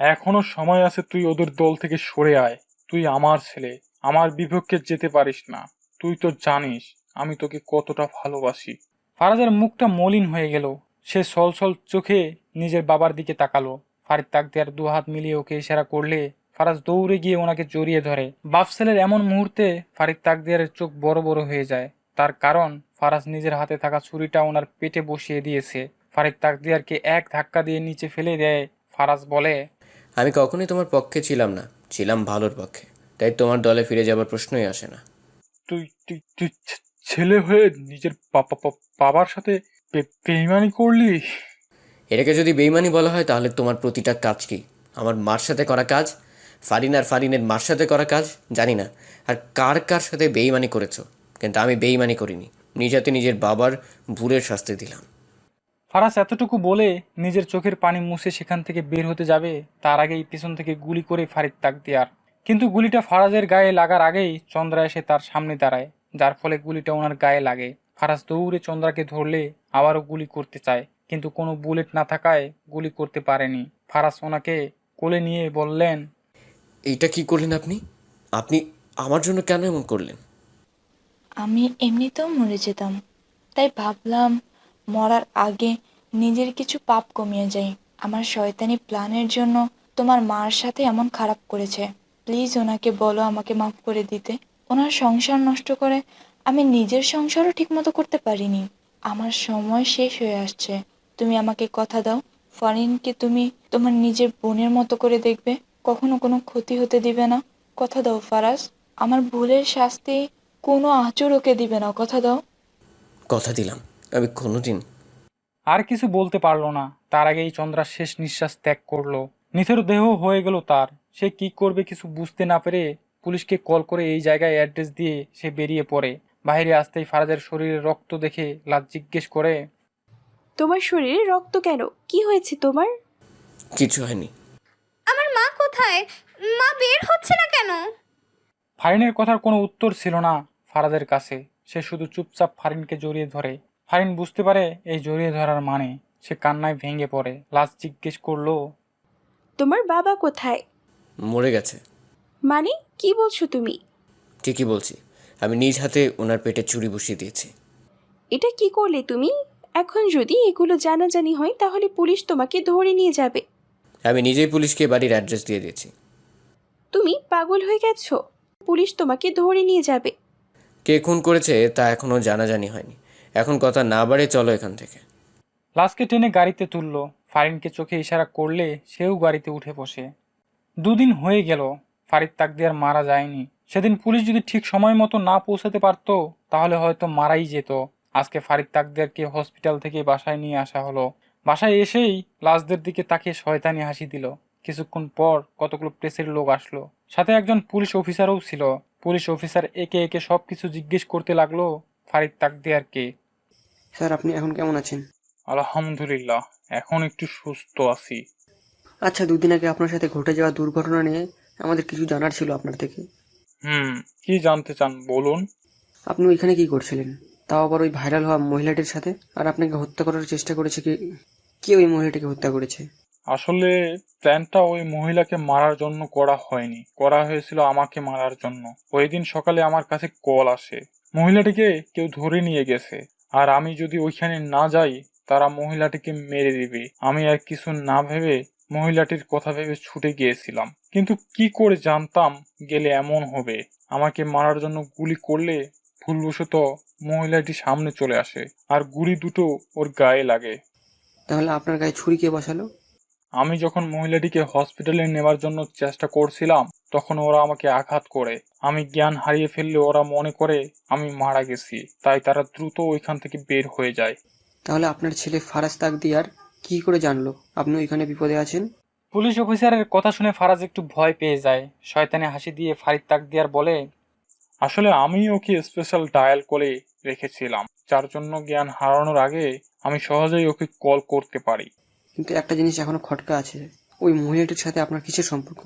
এখনো সময় আছে, তুই ওদের দল থেকে সরে আয়। তুই আমার ছেলে, আমার বিপক্ষে যেতে পারিস না। তুই তো জানিস আমি তোকে কতটা ভালোবাসি। ফারাজের মুখটা মলিন হয়ে গেল। সে ছলছল চোখে নিজের বাবার দিকে তাকালো। ফারিদ তাকদিয়ার দু হাত মিলিয়ে ওকে ইশারা করলে ফারাজ দৌড়ে গিয়ে ওনাকে জড়িয়ে ধরে। বাপ ছেলের এমন মুহূর্তে ফারিদ তাকদিয়ারের চোখ বড় বড় হয়ে যায়। তার কারণ ফারাজ নিজের হাতে থাকা ছুরিটা ওনার পেটে বসিয়ে দিয়েছে। ফারিদ তাকদিয়ারকে এক ধাক্কা দিয়ে নিচে ফেলে দেয়। ফারাজ বলে, আমি কখনোই তোমার পক্ষে ছিলাম না, ছিলাম ভালোর পক্ষে। তাই তোমার দলে ফিরে যাবার প্রশ্নই আসে না। তুই তুই তুই ছেলে হয়ে নিজের বাবার সাথে বেইমানি করলি? এটাকে যদি বেইমানি বলা হয় তাহলে তোমার প্রতিটা কাজ কি? আমার মার সাথে করা কাজ, ফারিন আর ফারিনের মার সাথে করা কাজ, জানি না। আর কার কার সাথে বেইমানি করেছো, কিন্তু আমি বেইমানি করিনি। নিজেতে নিজের বাবার ভুলের শাস্তি দিলাম। ফারাজ এতটুকু বলে নিজের চোখের পানি মুছে সেখান থেকে বের হতে যাবে তার আগেই পিছন থেকে গুলি করে ফারিদ তাকদিয়ার। কিন্তু গুলিটা ফারাজের গায়ে লাগার আগেই চন্দ্রা এসে তার সামনে দাঁড়ায়, যার ফলে গুলিটা ওনার গায়ে লাগে। ফারাজ দৌড়ে চন্দ্রাকে ধরলে আবারও গুলি করতে চায়, কিন্তু কোনো বুলেট না থাকায় গুলি করতে পারেনি। ফারাজ ওনাকে কোলে নিয়ে বললেন, এইটা কি করলেন আপনি? আপনি আমার জন্য কেন এমন করলেন? আমি এমনিতেও মরে যেতাম, তাই ভাবলাম মরার আগে নিজের কিছু পাপ কমিয়ে যাই। আমার শয়তানি প্ল্যানের জন্য তোমার মার সাথে এমন খারাপ করেছে। প্লিজ ওনাকে বলো আমাকে মাফ করে দিতে। ওনার সংসার নষ্ট করে আমি নিজের সংসারও ঠিকমতো করতে পারিনি। আমার সময় শেষ হয়ে আসছে। তুমি আমাকে কথা দাও, ফারিনকে তুমি তোমার নিজের বোনের মতো করে দেখবে, কখনো কোনো ক্ষতি হতে দিবে না। কথা দাও ফারাজ, আমার ভুলের শাস্তি কোনো আঁচড় ওকে দিবে না। কথা দাও। কথা দিলাম, আমি কোনোদিন। আর কিছু বলতে পারলো না। তার আগেই চন্দ্রা শেষ নিঃশ্বাস ত্যাগ করলো। নিথর দেহ হয়ে গেল তার। সে কি করবে কিছু বুঝতে না পেরে পুলিশকে কল করে এই জায়গায় অ্যাড্রেস দিয়ে সে বেরিয়ে পড়ে। বাইরে আসতেই ফারাজের শরীরে রক্ত দেখে লাজ জিজ্ঞেস করে, তোমার শরীরে রক্ত কেন? কি হয়েছে তোমার? কিছু হয়নি। আমার মা কোথায়? মা বের হচ্ছে না কেন? ফারিনের কথার কোনো উত্তর ছিল না ফারাজের কাছে। সে শুধু চুপচাপ ফারিনকে জড়িয়ে ধরে। ফারিন বুঝতে পারে এই জড়িয়ে ধরার মানে। সে কান্নায় ভেঙে পড়ে। লাজ জিজ্ঞেস করলো, তোমার বাবা কোথায়? মরে গেছে। মানে কি বলছো তুমি? ঠিকই বলছি, আমি নিজ হাতে ওনার পেটে ছুরি বসিয়ে দিয়েছি। এটা কি করলে তুমি? এখন যদি এগুলো জানাজানি হয় তাহলে পুলিশ তোমাকে ধরে নিয়ে যাবে। আমি নিজেই পুলিশকে বাড়ির অ্যাড্রেস দিয়ে দিয়েছি। তুমি পাগল হয়ে গেছো? পুলিশ তোমাকে ধরে নিয়ে যাবে। কে খুন করেছে তা এখনও জানাজানি হয়নি। এখন কথা না বাড়ে চলো এখান থেকে। লাশকে টেনে গাড়িতে তুললো। ফারিনকে চোখে ইশারা করলে সেও গাড়িতে উঠে বসে। 2 দিন হয়ে গেল, ফারিদ তাকদিয়ার মারা যায়নি। সেদিন পুলিশ যদি ঠিক সময় মতো না পৌঁছাতে পারতো তাহলে হয়তো মারাই যেত। আজকে ফারিদ তাকদিয়ারকে হসপিটাল থেকে বাসায় নিয়ে আসা হলো। বাসায় এসেই লাশদের দিকে তাকিয়ে শয়তানি হাসি দিল। কিছুক্ষণ পর কতগুলো প্রেসের লোক আসলো, সাথে একজন পুলিশ অফিসারও ছিল। পুলিশ অফিসার একে একে সবকিছু জিজ্ঞেস করতে লাগলো ফারিদ তাকদিয়ারকে। স্যার, আপনি এখন কেমন আছেন? আলহামদুলিল্লাহ, এখন একটু সুস্থ আছি। আচ্ছা, 2 দিন আগে আপনার সাথে ঘটে যাওয়া দুর্ঘটনা নিয়ে আমাদের কিছু জানার ছিল আপনার থেকে। কি জানতে চান বলুন। আপনি ওইখানে কি করছিলেন? তাও আবার ওই ভাইরাল হওয়া মহিলাটির সাথে? আর আপনাকে হত্যা করার চেষ্টা করেছে কি? কে ওই মহিলাটিকে হত্যা করেছে? আসলে প্ল্যানটা ওই মহিলাকে মারার জন্য করা হয়নি, করা হয়েছিল আমাকে মারার জন্য। ওই দিন সকালে আমার কাছে কল আসে, মহিলাটিকে কেউ ধরে নিয়ে গেছে, আর আমি যদি ওইখানে না যাই তারা মহিলাটিকে মেরে দিবে। আমি আর কিছু না ভেবে মহিলাটির কথা ভেবে ছুটে গিয়েছিলাম, কিন্তু কি করে জানতাম গেলে এমন হবে। আমাকে মারার জন্য গুলি করলে ভুলবশত মহিলাটি সামনে চলে আসে আর গুলি দুটো ওর গায়ে লাগে। তাহলে আপনার গায়ে ছুরি কে বসালো? আমি যখন মহিলাটিকে হসপিটালে নেওয়ার জন্য চেষ্টা করছিলাম তখন ওরা আমাকে আঘাত করে। আমি জ্ঞান হারিয়ে ফেললে ওরা মনে করে আমি মারা গেছি, তাই তারা দ্রুত ওইখান থেকে বের হয়ে যায়। তাহলে আপনার ছেলে ফারাজ তাকদিয়ার কি করে জানলো আপনি ওইখানে বিপদে আছেন? পুলিশ অফিসারের কথা শুনে ফারাজ একটু ভয় পেয়ে যায়। শয়তানি হাসি দিয়ে ফারিদ তাকদিয়ার বলে, আসলে আমি ওকে স্পেশাল ডায়াল করে রেখেছিলাম, যার জন্য জ্ঞান হারানোর আগে আমি সহজেই ওকে কল করতে পারি। কিন্তু একটা জিনিস এখনো খটকা আছে, ওই মহিলাটির সাথে আপনার কিসের সম্পর্ক?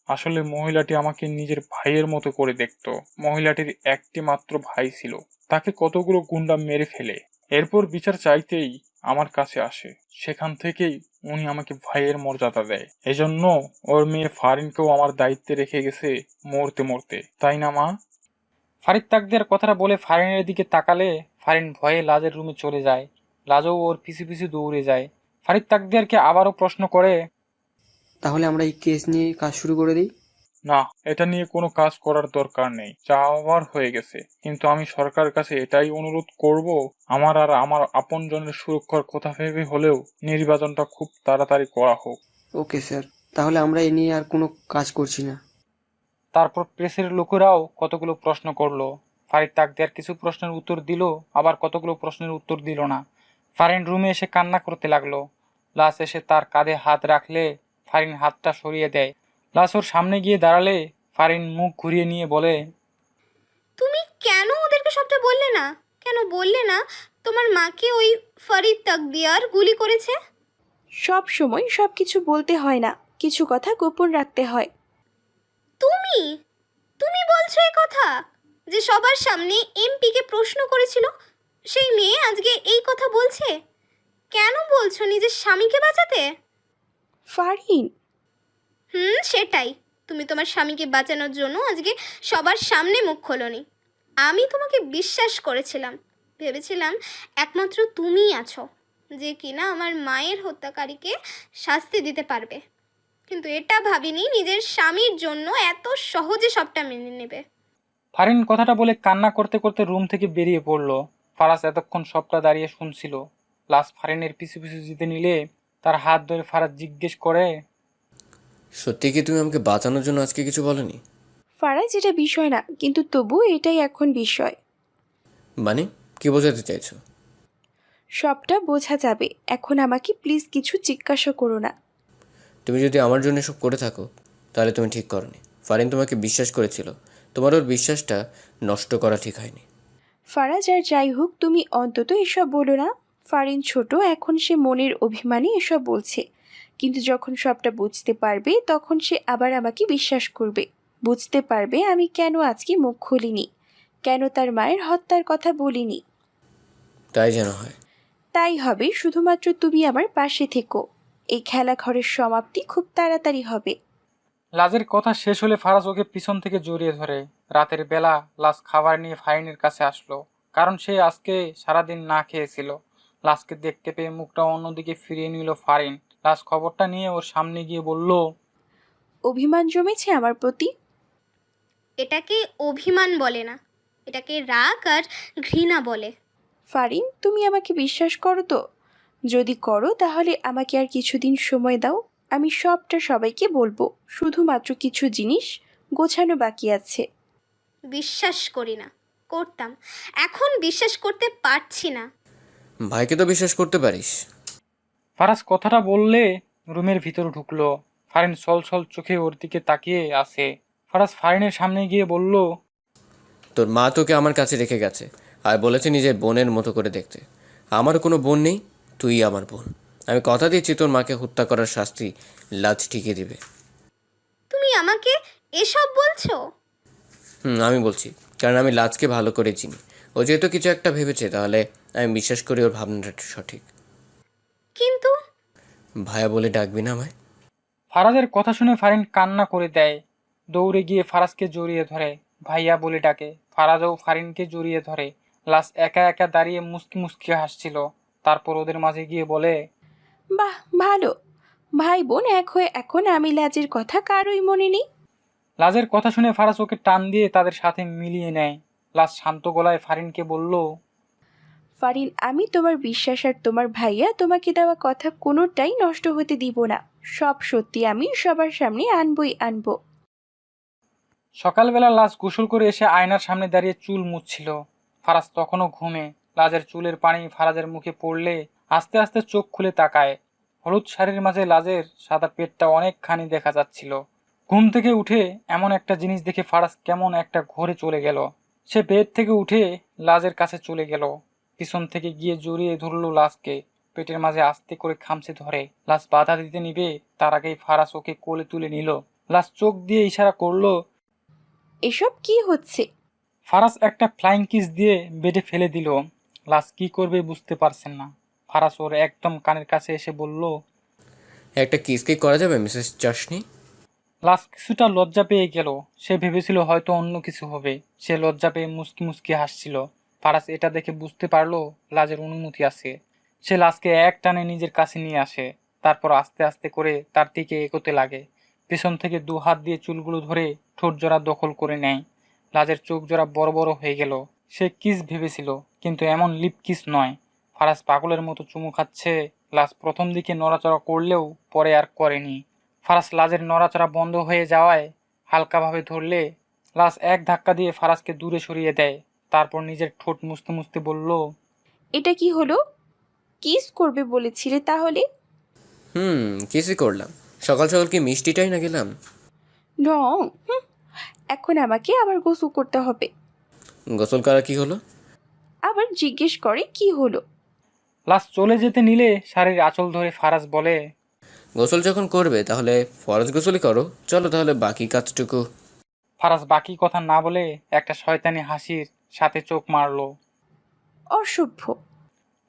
আসলে মহিলাটি আমাকে নিজের ভাইয়ের মতো করে দেখতো। মহিলাটির একটি মাত্র ভাই ছিল, তাকে কতগুলো গুন্ডা মেরে ফেলে। এরপর বিচার চাইতেই আমার কাছে আসে, সেখান থেকেই উনি আমাকে ভাইয়ের মর্যাদা দেয়। এজন্য ওর মেয়ে ফারিনকেও আমার দায়িত্বে রেখে গেছে মরতে মরতে, তাই না মা? ফারিদ তাকদিয়ার কথাটা বলে ফারিনের দিকে তাকালে ফারিন ভয়ে লাজের রুমে চলে যায়। লাজও ওর পিছু পিছু দৌড়ে যায়। ফারিদ তাকদিয়ারকে আবারও প্রশ্ন করে, তাহলে আমরা এই কেস নিয়ে কাজ শুরু করে দিই। না, এটা নিয়ে কোনো কাজ করার দরকার নেই, যা হওয়ার হয়ে গেছে। কিন্তু আমি সরকারের কাছে এটাই অনুরোধ করব, আমার আর আমার আপনজনের সুরক্ষার কথা ভেবে হলেও নির্বাচনটা খুব তাড়াতাড়ি করা হোক। ওকে স্যার, তাহলে আমরা এ নিয়ে আর কোনো কাজ করছি না। তারপর প্রেসের লোকেরাও কতগুলো প্রশ্ন করলো। ফারিদ তাকদিয়ার কিছু প্রশ্নের উত্তর দিল, আবার কতগুলো প্রশ্নের উত্তর দিল না। ফারিন রুমে এসে কান্না করতে লাগলো। লাশ এসে তার কাঁধে হাত রাখলে ফারিন হাতটা সরিয়ে দেয়। লাশ ওর সামনে গিয়ে দাঁড়ালে ফারিন মুখ ঘুরিয়ে নিয়ে বলে, তুমি কেন ওদেরকে সবটা বললে না? কেন বললে না তোমার মাকে ওই ফরিদ তাকদিয়ার গুলি করেছে? সব সময় সব কিছু বলতে হয় না, কিছু কথা গোপন রাখতে হয়। তুমি তুমি বলছো এই কথা? যে সবার সামনে এমপিকে প্রশ্ন করেছিল সেই মেয়ে আজকে এই কথা বলছে? কেন বলছো নিজের স্বামীকে বাঁচাতে? ফারিন, সেটাই। তুমি তোমার স্বামীকে বাঁচানোর জন্য আজকে সবার সামনে মুখ খোলোনি। আমি তোমাকে বিশ্বাস করেছিলাম, ভেবেছিলাম একমাত্র তুমিই আছো যে কিনা আমার মায়ের হত্যাকারীকে শাস্তি দিতে পারবে, কিন্তু এটা ভাবিনি নিজের স্বামীর জন্য এত সহজে সবটা মেনে নেবে। ফারিন কথাটা বলে কান্না করতে করতে রুম থেকে বেরিয়ে পড়লো। ফারাজ এতক্ষণ সবটা দাঁড়িয়ে শুনছিল। লাশ ফারিনের পিছু পিছু যেতে নিলে তার হাত ধরে ফারাজ জিজ্ঞেস করে, সত্যি কি তুমি আমাকে বাঁচানোর জন্য আজকে কিছু বলনি? ফারাজ এটা বিষয় না, কিন্তু তবু এটাই এখন বিষয়। মানে কি বোঝাতে চাইছো? সবটা বোঝা যাবে, এখন আমাকে প্লিজ কিছু জিজ্ঞাসা করো না। তুমি যদি আমার জন্য এসব করে থাকো তাহলে তুমি ঠিক করনি। ফারিন তোমাকে বিশ্বাস করেছিল, তোমার ওর বিশ্বাসটা নষ্ট করা ঠিক হয়নি। ফারাজ আর যাই হোক, তুমি অন্তত এসব বলো না। ফারিন ছোট, এখন সে মনের অভিমানে এসব বলছে, কিন্তু যখন সবটা বুঝতে পারবে তখন সে আবার আমাকে বিশ্বাস করবে। বুঝতে পারবে আমি কেন আজকে মুখ খুলিনি, কেন তার মায়ের হত্যার কথা বলিনি। তাই যেন হয়। তাই হবে, শুধুমাত্র তুমি আমার পাশে থেকো। এই খেলা ঘরের সমাপ্তি খুব তাড়াতাড়ি হবে। লাজের কথা শেষ হলে ফারাজ ওকে পিছন থেকে জড়িয়ে ধরে। রাতের বেলা লাজ খাবার নিয়ে ফারিনের কাছে আসলো, কারণ সে আজকে সারাদিন না খেয়েছিল। লাজকে দেখতে পেয়ে মুখটা অন্যদিকে ফিরিয়ে নিল ফারিন। লাজ খবরটা নিয়ে ওর সামনে গিয়ে বলল, অভিমান জমেছে আমার প্রতি। এটাকে অভিমান বলে না, এটাকে রাগ আর ঘৃণা বলে। ফারিন, তুমি আমাকে বিশ্বাস করো তো? যদি করো তাহলে আমাকে আর কিছুদিন সময় দাও, আমি সবটা সবাইকে বলবো। শুধুমাত্র কিছু জিনিস গোছানো বাকি আছে। বিশ্বাস করি না, করতাম, এখন বিশ্বাস করতে পারছি না। ভাইকে তো বিশ্বাস করতে পারিস। ফারাজ কথাটা বললে রুমের ভিতর ঢুকলো। ফারিন ছলছল চোখে ওর দিকে তাকিয়ে আছে। ফারাজ ফারিনের সামনে গিয়ে বলল, তোর মা তোকে আমার কাছে রেখে গেছে আর বলেছে নিজের বোনের মতো করে দেখতে। আমার কোনো বোন নেই, তুই আমার বোন। আমি কথা দিচ্ছি তোর মাকে হত্যা করার শাস্তি লাজ ঠিকই দিবে। তুমি আমাকে এসব বলছো? আমি বলছি, কারণ আমি লাজকে ভালো করে চিনি। ও যেহেতু কিছু একটা ভেবেছে, তাহলে আমি বিশ্বাস করি ওর ভাবনাটা সঠিক। কিন্তু ভাইয়া বলে ডাকবি না আমায়? ফারাজের কথা শুনে ফারিন কান্না করে দেয়। দৌড়ে গিয়ে ফারাজকে জড়িয়ে ধরে ভাইয়া বলে ডাকে। ফারাজও ফারিনকে জড়িয়ে ধরে। লাশ একা একা দাঁড়িয়ে মুচকি মুচকি হাসছিল। তারপর ওদের মাঝে গিয়ে বলে, বাহ, ভালো। ভাই বোন এক হয়ে এখন আমি লাজের কথা কারোই মনে নেই। লাজের কথা শুনে ফারাজ ওকে টান দিয়ে তাদের সাথে মিলিয়ে নেয়। লাজ শান্ত গলায় ফারিনকে বলল, ফারিন, আমি তোমার বিশ্বাস আর তোমার ভাইয়া তোমাকে দেওয়া কথা কোনোটাই নষ্ট হতে দিব না। সব সত্যি আমি সবার সামনে আনবই আনবো। সকালবেলা লাজ গোসল করে এসে আয়নার সামনে দাঁড়িয়ে চুল মুছছিল। ফারাজ তখনও ঘুমে। লাজের চুলের পানি ফারাজের মুখে পড়লে আস্তে আস্তে চোখ খুলে তাকায়। হলুদ শাড়ির মাঝে লাজের সাদা পেটটা অনেকখানি দেখা যাচ্ছিল। ঘুম থেকে উঠে এমন একটা জিনিস দেখে ফারাজ কেমন একটা ঘোরে চলে গেল। সে বেড থেকে উঠে লাজের কাছে চলে গেল। পিছন থেকে গিয়ে জড়িয়ে ধরলো লাজকে। পেটের মাঝে আস্তে করে খামচে ধরে। লাজ বাধা দিতে নিবে, তার আগেই ফারাজ ওকে কোলে তুলে নিল। লাজ চোখ দিয়ে ইশারা করলো। এসব কি হচ্ছে? ফারাজ একটা ফ্লাইং কিস দিয়ে বেডে ফেলে দিল। লাজ কি করবে বুঝতে পারছেন না। ফারাজ ওর একদম কানের কাছে এসে বলল, একটা কিস কি করা যাবে মিসেস চাশনি? লাজ কিছুটা লজ্জা পেয়ে গেল। সে ভেবেছিল হয়তো অন্য কিছু হবে। সে লজ্জা পেয়ে মুচকি মুচকি হাসছিল। ফারাজ এটা দেখে বুঝতে পারলো লাজের অনুমতি আছে। সে লাজকে এক টানে নিজের কাছে নিয়ে আসে। তারপর আস্তে আস্তে করে তার দিকে এগোতে লাগে। পেছন থেকে দু হাত দিয়ে চুলগুলো ধরে ঠোঁট জোড়া দখল করে নেয়। লাজের চোখ জোড়া বড় বড় হয়ে গেল। সে কিস ভেবেছিল, কিন্তু এমন লিপ কিস নয়। ফারাজ পাগলের মতো চুমু খাচ্ছে। লাজ প্রথম দিকে নড়াচড়া করলেও পরে আর করেনি। ফারাজ লাজের নড়াচড়া বন্ধ হয়ে যাওয়ায় হালকাভাবে ধরলে লাজ এক ধাক্কা দিয়ে ফারাজকে দূরে সরিয়ে দেয়। তারপর নিজের ঠোঁট মুছতে মুছতে বলল, এটা কি হলো? কিস করবে বলেছিলে তাহলে? কিসই করলাম। সকাল সকাল কি মিষ্টিটাই না গেলাম? ঢং। এখন আমাকে আবার গোসল করতে হবে। গোসল করা কি হলো? আবার জিজ্ঞেস করে কি হলো। লাজ চলে যেতে নিলে শাড়ির আঁচল ধরে ফারাজ বলে, গোসল যখন করবে তাহলে ফরজ গোসলই করো। চলো তাহলে বাকি কাজটুকু। ফারাজ বাকি কথা না বলে একটা শয়তানি হাসির সাথে চোখ মারল। অসভ্য।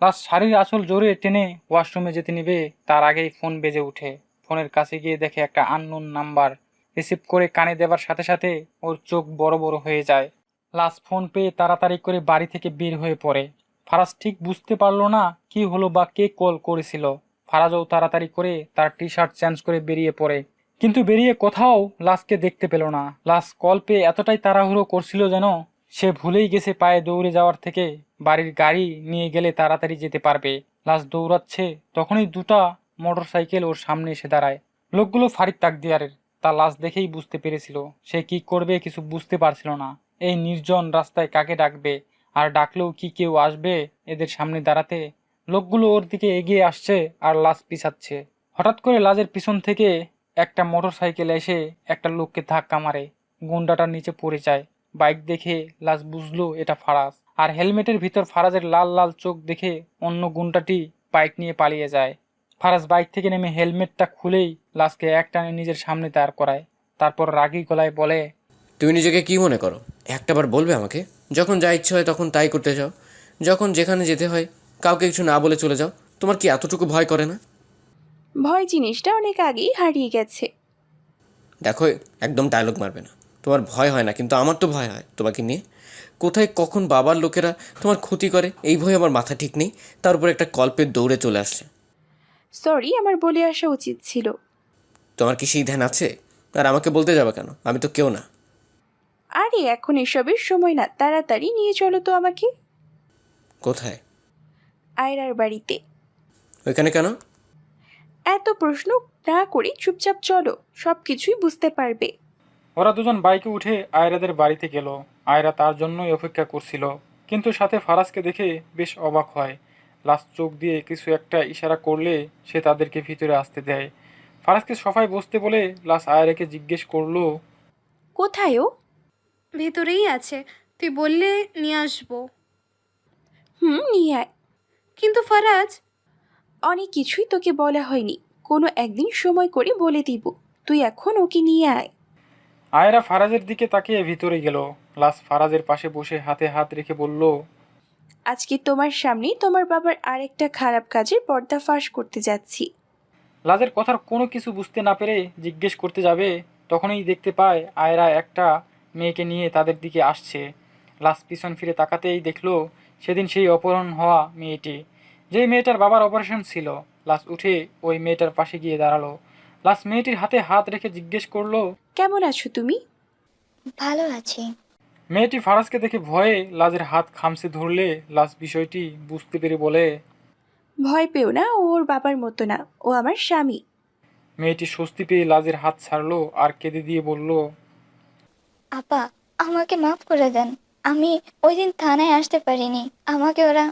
লাজ শাড়ির আঁচল জোরে টেনে ওয়াশরুমে যেতে নিবে, তার আগেই ফোন বেজে উঠে। ফোনের কাছে গিয়ে দেখে একটা আননোন নাম্বার। রিসিভ করে কানে দেবার সাথে সাথে ওর চোখ বড় বড় হয়ে যায়। লাজ ফোন পেয়ে তাড়াতাড়ি করে বাড়ি থেকে বের হয়ে পড়ে। ফারাজ ঠিক বুঝতে পারলো না কি হলো বা কে কল করেছিল। ফারাজও তাড়াতাড়ি করে তার টি শার্ট চেঞ্জ করে বেরিয়ে পড়ে, কিন্তু বেরিয়ে কোথাও লাজকে দেখতে পেল না। লাজ কল পেয়ে এতটাই তাড়াহুড়ো করছিল যেন সে ভুলেই গেছে পায়ে দৌড়ে যাওয়ার থেকে বাড়ির গাড়ি নিয়ে গেলে তাড়াতাড়ি যেতে পারবে। লাজ দৌড়াচ্ছে, তখনই দুটা মোটরসাইকেল ওর সামনে এসে দাঁড়ায়। লোকগুলো ফারিক তাকদিয়ারের। তা লাজ দেখেই বুঝতে পেরেছিল সে কি করবে কিছু বুঝতে পারছিল না। এই নির্জন রাস্তায় কাকে ডাকবে, আর ডাকলেও কি কেউ আসবে এদের সামনে দাঁড়াতে? লোকগুলো ওর দিকে এগিয়ে আসছে আর লাজ পিছাচ্ছে। হঠাৎ করে লাজের পিছন থেকে একটা মোটর সাইকেল এসে একটা লোককে ধাক্কা মারে, গুন্ডাটার নিচে পড়ে যায়। বাইক দেখে লাশ বুঝলো এটা ফারাজ, আর হেলমেটের ভিতর ফারাজের লাল লাল চোখ দেখে অন্য গুন্ডাটি বাইক নিয়ে পালিয়ে যায়। ফারাজ বাইক থেকে নেমে হেলমেটটা খুলেই লাশকে একটানে নিজের সামনে দাঁড় করায়, তারপর রাগী গলায় বলে, তুমি নিজেকে কি মনে করো? একটাবার বলবে আমাকে? যখন যা ইচ্ছে হয় তখন তাই করতে যাও, যখন যেখানে যেতে হয় কাউকে কিছু না বলে চলে যাও। তোমার কি এতটুকু ভয় করে না? ভয় জিনিসটা অনেক আগেই হারিয়ে গেছে। দেখো, একদম ডায়লগ মারবে না। তোমার ভয় হয় না, কিন্তু আমার তো ভয় হয় তোমাকে নিয়ে। কোথায় কখন বাবার লোকেরা তোমার ক্ষতি করে এই ভয় আমার মাথা ঠিক নেই। তার উপর একটা কল্পের দৌড়ে চলে আসছে। সরি, আমার বলে আসা উচিত ছিল। তোমার কি সেই ধ্যান আছে? আর আমাকে বলতে যাবে কেন? আমি তো কেউ না। আরে এখন এসবের সময় না, তাড়াতাড়ি নিয়ে চলো তো আমাকে। কোথায়? আয়রার বাড়িতে। ওইখানে কেন? এত প্রশ্ন না করে চুপচাপ চলো, সব কিছুই বুঝতে পারবে। ওরা দুজন বাইকে উঠে আয়রাদের বাড়িতে গেল। আয়রা তার জন্যই অপেক্ষা করছিল, কিন্তু সাথে ফারাজকে দেখে বেশ অবাক হয়। লাশ চোখ দিয়ে কিছু একটা ইশারা করলে সে তাদেরকে ভিতরে আসতে দেয়। ফারাজকে সবাই বসতে বলে লাশ আয়রাকে জিজ্ঞেস করলো, কোথায় ও? ভেতরেই আছে, তুই বললে নিয়ে আসবো। নিয়ে আয়। কিন্তু ফারাজ, অনেক কিছুই তোকে বলা হয়নি, কোনো একদিন সময় করে বলে দিব। তুই এখন ওকে নিয়ে আয়। আয়রা ফারাজের দিকে তাকিয়ে ভিতরে গেল। লাশ ফারাজের পাশে বসে হাতে হাত রেখে বলল, আজকে তোমার সামনেই তোমার বাবার আরেকটা খারাপ কাজের পর্দাফাশ করতে যাচ্ছি। লাজের কথার কোনো কিছু বুঝতে না পেরে জিজ্ঞেস করতে যাবে, তখনই দেখতে পায় আয়রা একটা মেয়েকে নিয়ে তাদের দিকে আসছে। লাশ পিছন ফিরে তাকাতেই দেখলো সেদিন সেই অপহরণ হওয়া মেয়েটি, যেই মেয়েটার বাবার অপারেশন ছিল। লাশ উঠে ওই মেয়েটার পাশে গিয়ে দাঁড়ালো। লাশ মেয়েটির হাতে হাত রেখে জিজ্ঞেস করলো, কেমন আছো তুমি? ভালো আছি। মেয়েটি ফারাজকে দেখে ভয়ে লাজের হাত খামচে ধরলে লাশ বিষয়টি বুঝতে পেরে বলে, ভয় পেও না, ও ওর বাবার মতো না, ও আমার স্বামী। মেয়েটি স্বস্তি পেয়ে লাজের হাত ছাড়লো আর কেঁদে দিয়ে বলল, আপা, আমাকে মাফ করে দেন। আমি ওই দিন থানায় আসতে পারিনি। আমাকে ওরা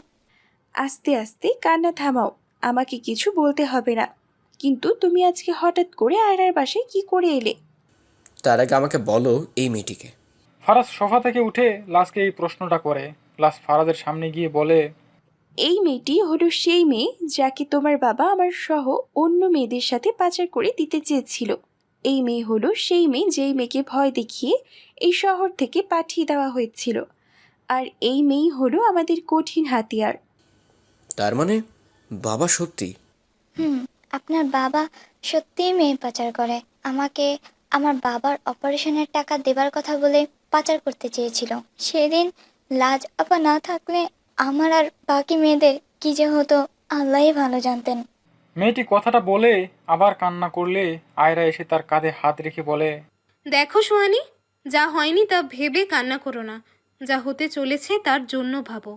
আস্তে আস্তে কান্না থামাও, আমাকে কিছু বলতে হবে না। কিন্তু তুমি আজকে হঠাৎ করে আয়রার বাসায় কি করে এলে? তার আগে আমাকে বলো এই মেয়েটিকে। ফারাজ সোফা থেকে উঠে লাশকে এই প্রশ্নটা করে। লাশ ফারাজের সামনে গিয়ে বলে, এই মেয়েটি হলো সেই মেয়ে যাকে তোমার বাবা আমার সহ অন্য মেয়েদের সাথে পাচার করে দিতে চেয়েছিল। এই মেয়ে হলো সেই মেয়ে যেই মেয়েকে ভয় দেখিয়ে এই শহর থেকে পাঠিয়ে দেওয়া হয়েছিল। আর এই মেয়ে হলো আমাদের কঠিন হাতিয়ার। তার মানে বাবা সত্যি? আপনার বাবা সত্যিই মেয়ে পাচার করে। আমাকে আমার বাবার অপারেশনের টাকা দেবার কথা বলে পাচার করতে চেয়েছিল। সেদিন লাজ আপা না থাকলে আমার আর বাকি মেয়েদের কি যে হতো আল্লাহই ভালো জানতেন। মেয়েটি কথাটা বলে আবার কান্না করলে আয়রা এসে তার কাঁধে হাত রেখে বলে, দেখো সোহানি, যা হয়নি তা ভেবে কান্না করো না, যা হতে চলেছে তার জন্য ভাবো।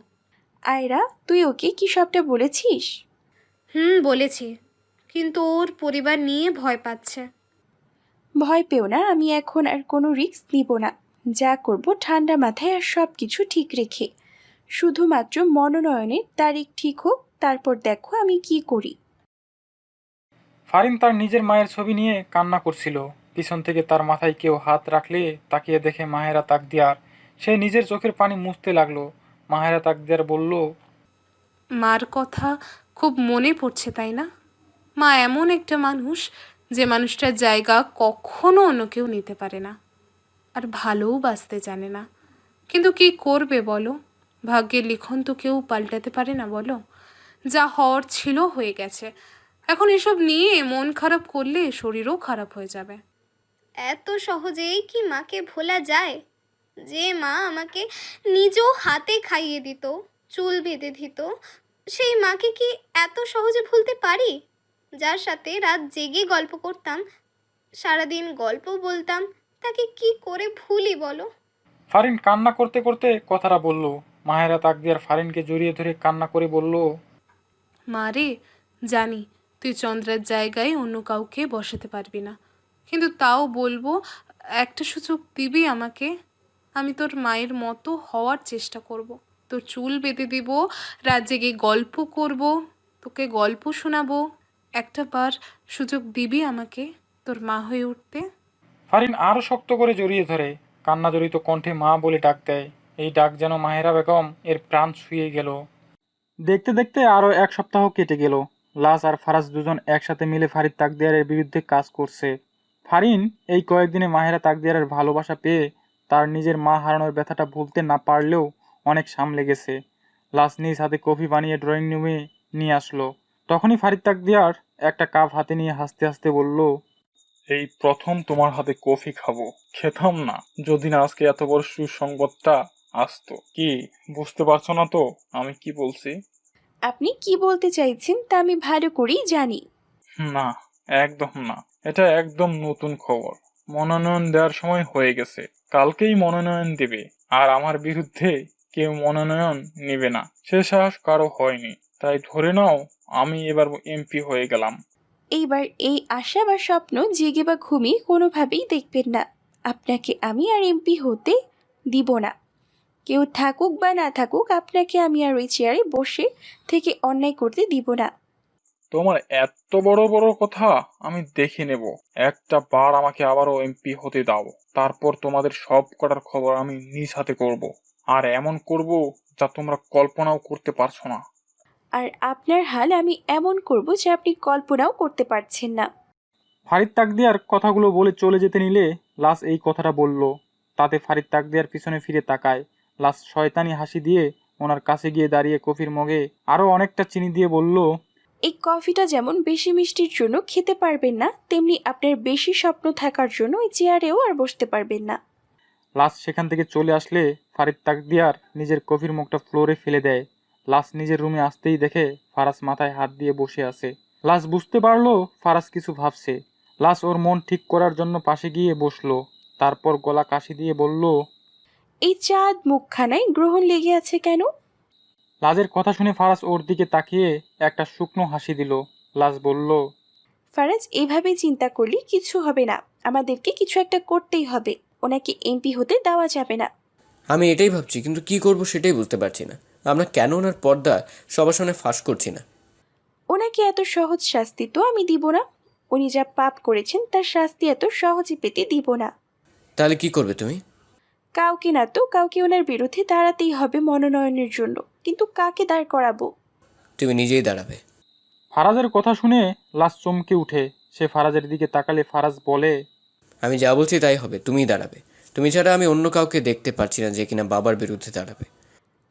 আয়রা, তুই ওকে কি সবটা বলেছিস? বলেছি, কিন্তু ওর পরিবার নিয়ে ভয় পাচ্ছে। ভয় পেও না, আমি এখন আর কোনো রিস্ক নিব না। যা করব ঠান্ডা মাথায় আর সব কিছু ঠিক রেখে। শুধুমাত্র মনোনয়নের তারিখ ঠিক হোক, তারপর দেখো আমি কি করি। ফারিন তার নিজের মায়ের ছবি নিয়ে কান্না করছিল। পিছন থেকে তার মাথায় কেউ হাত রাখলে তাকিয়ে দেখে মাহেরা তাকদিয়ার। সে নিজের চোখের পানি মুছতে লাগলো। মাহেরা তাকদিয়ার বলল, মার কথা খুব মনে পড়ছে, তাই না? মা এমন একটা মানুষ যে মানুষটার জায়গা কখনো অন্য কেউ নিতে পারে না, আর ভালোও বাঁচতে জানে না। কিন্তু কি করবে বলো? ভাগ্যের লিখন তো কেউ পাল্টাতে পারে না, বলো? যা হওয়ার ছিল হয়ে গেছে। এখন এসব নিয়ে মন খারাপ করলে শরীরও খারাপ হয়ে যাবে। এত সহজেই কি মাকে ভোলা যায়? যে মা আমাকে নিজ হাতে খাইয়ে দিত, চুল বেঁধে দিত, সেই মাকে কি এত সহজে ভুলতে পারি? যার সাথে রাত জেগে গল্প করতাম, সারাদিন গল্প বলতাম, তাকে কি করে ভুলি বলো? ফারিন কান্না করতে করতে কথাটা বলল। মাহেরা তাকদিয়ার ফারিনকে জড়িয়ে ধরে কান্না করে বলল, মা রে, জানি তুই চন্দ্রের জায়গায় অন্য কাউকে বসাতে পারবি না, কিন্তু তাও বলবো, একটা সুযোগ দিবি আমাকে? আমি তোর মায়ের মতো হওয়ার চেষ্টা করব। তোর চুল বেঁধে দিব, রাত জেগে গল্প করব, তোকে গল্প শোনাবো। একটা বার সুযোগ দিবি আমাকে? তোর তোর মা হয়ে উঠতে? ফারিন আরও শক্ত করে জড়িয়ে ধরে কান্না জড়িত কণ্ঠে মা বলে ডাক দেয়। এই ডাক যেন মাহেরা বেগম এর প্রাণ ছুঁয়ে গেল। দেখতে দেখতে আরও 1 সপ্তাহ কেটে গেল। লাস আর ফারাজ দুজন একসাথে মিলে ফারিদ তাকদিয়ারের বিরুদ্ধে কাজ করছে। ফারিন এই কয়েকদিনে মাহেরা তাকদিয়ারের ভালোবাসা পেয়ে তার নিজের মা হারানোর ব্যথাটা ভুলতে না পারলেও অনেক সামলে গেছে। লাস নিজ হাতে কফি বানিয়ে ড্রয়িং রুমে নিয়ে আসলো। তখনই ফারিদ তাকদিয়ার একটা কাপ হাতে নিয়ে হাসতে হাসতে বলল, এই প্রথম তোমার হাতে কফি খাবো। খেতাম না যদি না আজকে এত বড় সুসংবাদটা আসতো। কি বুঝতে পারছো না তো আমি কি বলছি? আপনি কি বলতে চাইছেন তা আমি ভালো করেই জানি। না, একদম না। এটা একদম নতুন খবর। মনোনয়ন দেওয়ার সময় হয়ে গেছে। কালকেই মনোনয়ন দেবে। আর আমার বিরুদ্ধে কেউ মনোনয়ন নেবে না, সে সাহস কারো হয়নি। তাই ধরে নাও আমি এবার এমপি হয়ে গেলাম। এইবার এই আশা বা স্বপ্ন জেগে বা ঘুমিয়ে কোনোভাবেই দেখবেন না। আপনাকে আমি আর এমপি হতে দিব না। কেউ থাকুক বা না থাকুক, আপনাকে আমি আর ওই চেয়ারে বসে থেকে অন্যায় করতে দিব না। তোমার এত বড় বড় কথা আমি দেখে নেব। একটা বার আমাকে আবারও এমপি হতে দাও, তারপর তোমাদের সব কটার খবর আমি নিজ হাতে করব। আর এমন করব যা তোমরা কল্পনাও করতে পারছো না। আর আপনার হাল আমি এমন করব যে আপনি কল্পনাও করতে পারছেন না। ফারিদ তাকদিয়ার কথাগুলো বলে চলে যেতে নিলে লাস এই কথাটা বলল। তাতে ফারিদ তাকদিয়ার পিছনে ফিরে তাকায়। লাস শয়তানি হাসি দিয়ে ওনার কাছে গিয়ে দাঁড়িয়ে কফির মগে আরও অনেকটা চিনি দিয়ে বলল, এই কফিটা যেমন বেশি মিষ্টির জন্য খেতে পারবেন না, তেমনি আপনার বেশি স্বপ্ন থাকার জন্য ওই চেয়ারেও আর বসতে পারবেন না। লাস সেখান থেকে চলে আসলে ফারিদ তাকদিয়ার নিজের কফির মগটা ফ্লোরে ফেলে দেয়। লাস নিজের রুমে আসতেই দেখে ফারাজ মাথায় হাত দিয়ে বসে আছে। লাস বুঝতে পারলো ফারাজ কিছু ভাবছে। লাস ওর মন ঠিক করার জন্য পাশে গিয়ে বসলো। তারপর গলা কাশি দিয়ে বলল, এই চাঁদ মুখখানায় গ্রহণ লেগে আছে কেন? লাজের কথা শুনে ফারাজ ওর দিকে তাকিয়ে একটা শুকনো হাসি দিল। লাজ বলল, ফারাজ, এভাবে চিন্তা করলে কিছু হবে না। আমাদেরকে কিছু একটা করতেই হবে। ওনাকে এমপি হতে দেওয়া যাবে না। আমি এটাই ভাবছি, কিন্তু কি করব সেটাই বুঝতে পারছি না। আমরা কেন ওনার পর্দা সবার সামনে ফাঁস করছি না? ওনাকে এত সহজ শাস্তি তো আমি দিব না। উনি যা পাপ করেছেন তার শাস্তি এত সহজে পেতে দিব না। তাহলে কি করবে তুমি? কাউকে না তো কাউকে ওনার বিরুদ্ধে দাঁড়াতেই হবে মনোনয়নের জন্য, কিন্তু কাকে দাঁড় করাবো? তুমি নিজেই দাঁড়াবে। ফারাজের কথা শুনে লাস চমকে উঠে। সে ফারাজের দিকে তাকালে ফারাজ বলে, আমি যা বলছি তাই হবে, তুমিই দাঁড়াবে। তুমি ছাড়া আমি অন্য কাউকে দেখতে পারছি না যে কিনা বাবার বিরুদ্ধে দাঁড়াবে।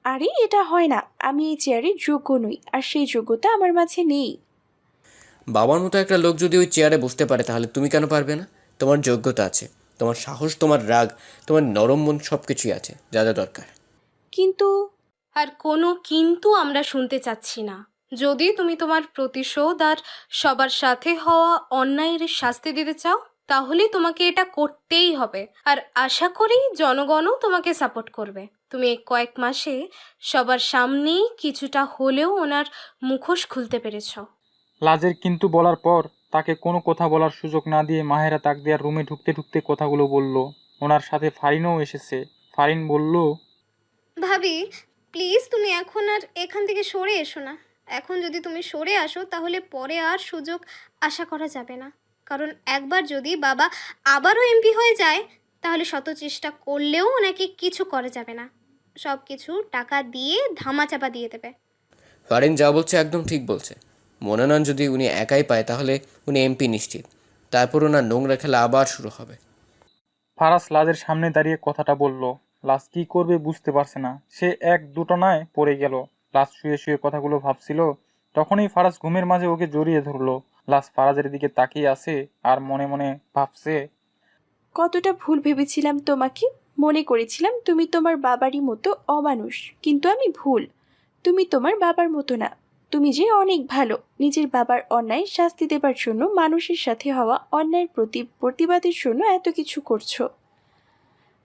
আরে এটা হয় না। আমি এই চেয়ারের যোগ্য নই, আর সেই যোগ্যতা আমার মাঝে নেই। বাবার মতো একটা লোক যদি ওই চেয়ারে বসতে পারে তাহলে তুমি কেন পারবে না? তোমার যোগ্যতা আছে, তোমার সাহস, তোমার রাগ, তোমার নরম মন, সব কিছুই আছে যা যা দরকার। কিন্তু আর কোনো কিন্তু আমরা শুনতে চাচ্ছি না। যদি তুমি তোমার প্রতিশোধ আর সবার সাথে হওয়া অন্যায়ের শাস্তি দিতে চাও, তাহলে তোমাকে এটা করতেই হবে। আর আশা করি জনগণও তোমাকে সাপোর্ট করবে। তুমি এই কয়েক মাসে সবার সামনেই কিছুটা হলেও ওনার মুখোশ খুলতে পেরেছ। লাজের কিন্তু বলার পর তাকে কোনো কথা বলার সুযোগ না দিয়ে মাহেরা তাকদিয়ার রুমে ঢুকতে ঢুকতে কথাগুলো বলল। ওনার সাথে ফারিনও এসেছে। ফারিন বলল, ভাবি, প্লিজ তুমি এখন আর এখান থেকে সরে এসো না। এখন যদি তুমি সরে আসো তাহলে পরে আর সুযোগ আশা করা যাবে না। কারণ একবার যদি বাবা আবারও এমপি হয়ে যায় তাহলে শত চেষ্টা করলেও ওনাকে কিছু করা যাবে না। সব কিছু টাকা দিয়ে ধামাচাপা দিয়ে দেবে। ফারিন যা বলছে একদম ঠিক বলছে। মনোনয়ন যদি উনি একাই পায় তাহলে উনি এমপি নিশ্চিত। তারপর ওনার নোংরা খেলা আবার শুরু হবে। ফারাজ লাজের সামনে দাঁড়িয়ে কথাটা বলল। লাজ কি করবে বুঝতে পারছে না। সে এক দুটনায় পড়ে গেল। লাজ শুয়ে শুয়ে কথাগুলো ভাবছিল। তখনই ফারাজ ঘুমের মাঝে ওকে জড়িয়ে ধরলো। লাজ ফারাজের দিকে তাকিয়ে আছে আর মনে মনে ভাবছে, কতটা ভুল ভেবেছিলাম তোমাকে। মনে করেছিলাম তুমি তোমার বাবারই মতো অমানুষ, কিন্তু আমি ভুল। তুমি তোমার বাবার মতো না। তুমি যে অনেক ভালো। নিজের বাবার অন্যায় শাস্তি দেবার জন্য মানুষের সাথে হওয়া অন্যায়ের প্রতিবাদের জন্য এত কিছু করছো।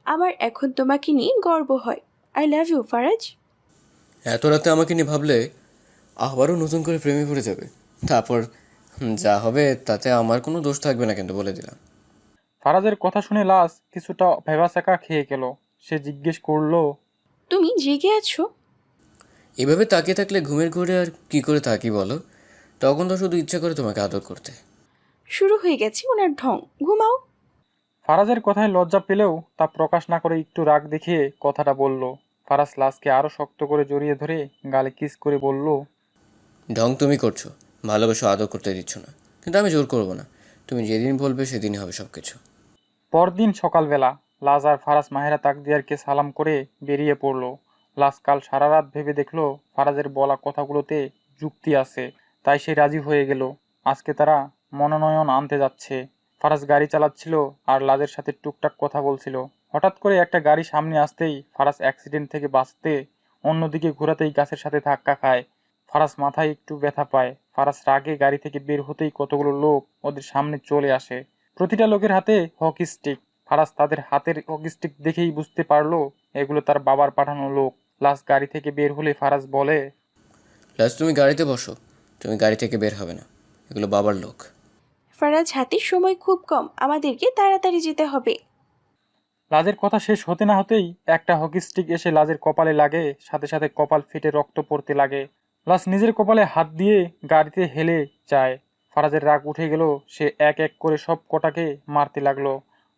আমার এখন তোমাকে নিয়ে গর্ব হয়। I love you Faraz. এত রাতে আমাকে নিয়ে ভাবলে আবারও নতুন করে প্রেমে পড়ে যাবে। তারপর যা হবে তাতে আমার কোনো দোষ থাকবে না, কিন্তু বলে দিলাম। ফারাজের কথা শুনে লাজ কিছুটা ভেবাচাকা খেয়ে গেল। সে জিজ্ঞেস করলো, তুমি জেগে আছো? এভাবে তাকিয়ে থাকলে ঘুমের ঘোরে আর কি করে থাকি বলো? তখন তো শুধু ইচ্ছা করে তোমাকে আদর করতে। শুরু হয়ে গেছে ওনার ঢং। ঘুমাও। ফারাজের কথায় লজ্জা পেলেও তা প্রকাশ না করে একটু রাগ দেখিয়ে কথাটা বলল। ফারাজ লাজকে আরো শক্ত করে জড়িয়ে ধরে গালে কিস করে বলল, ঢং তুমি করছো, ভালোবাসা আদর করতে দিচ্ছ না, কিন্তু আমি জোর করবো না। তুমি যেদিন বলবে সেদিনই হবে সব কিছু। পরদিন সকালবেলা লাজ আর ফারাজ মাহেরা তাকদিয়ারকে সালাম করে বেরিয়ে পড়ল। লাজ কাল সারা রাত ভেবে দেখলো ফারাজের বলা কথাগুলোতে যুক্তি আছে, তাই সে রাজি হয়ে গেল। আজকে তারা মনোনয়ন আনতে যাচ্ছে। ফারাজ গাড়ি চালাচ্ছিল আর লাজের সাথে টুকটাক কথা বলছিল। হঠাৎ করে একটা গাড়ি সামনে আসতেই ফারাজ অ্যাক্সিডেন্ট থেকে বাঁচতে অন্যদিকে ঘোরাতেই গাছের সাথে ধাক্কা খায়। ফারাজ মাথায় একটু ব্যথা পায়। ফারাজ রাগে গাড়ি থেকে বের হতেই কতগুলো লোক ওদের সামনে চলে আসে। প্রতিটা লোকের হাতে হকি স্টিক। ফারাজ তাদের হাতের হকি স্টিক দেখেই বুঝতে পারলো এগুলো তার বাবার পাঠানো লোক। লাশ গাড়ি থেকে বের হলে ফারাজ বলে, লাজ তুমি গাড়িতে বসো, তুমি গাড়ি থেকে বের হবে না, এগুলো বাবার লোক। ফারাজ, হাতে সময় খুব কম, আমাদেরকে তাড়াতাড়ি যেতে হবে। লাজের কথা শেষ হতে না হতেই একটা হকি স্টিক এসে লাজের কপালে লাগে, সাথে সাথে কপাল ফেটে রক্ত পড়তে লাগে। লাজ নিজের কপালে হাত দিয়ে গাড়িতে হেলে যায়। ফারাজের রাগ উঠে গেল, সে এক এক করে সব কটাকে মারতে লাগলো।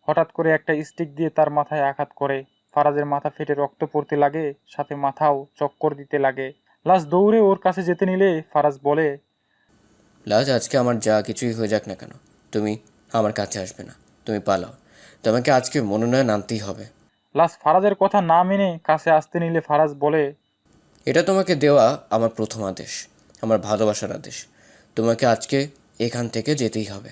হঠাৎ করে একটা স্টিক দিয়ে তার মাথায় আঘাত করে। ফারাজের মাথা ফেটে রক্ত পড়তে লাগে, সাথে মাথাও চক্কর দিতে লাগে। লাজ দৌড়ে ওর কাছে যেতে নিলে ফারাজ বলে, লাজ, আজকে আমার যা কিছুই হয়ে যাক না কেন, তুমি আমার কাছে আসবে না, তুমি পালাও। তোমাকে আজকে মনোনয়ন আনতেই হবে। লাজ ফারাজের কথা না মেনে কাছে আসতে নিলে ফারাজ বলে, এটা তোমাকে দেওয়া আমার প্রথম আদেশ, আমার ভালোবাসার আদেশ। তোমাকে আজকে এখান থেকে যেতেই হবে।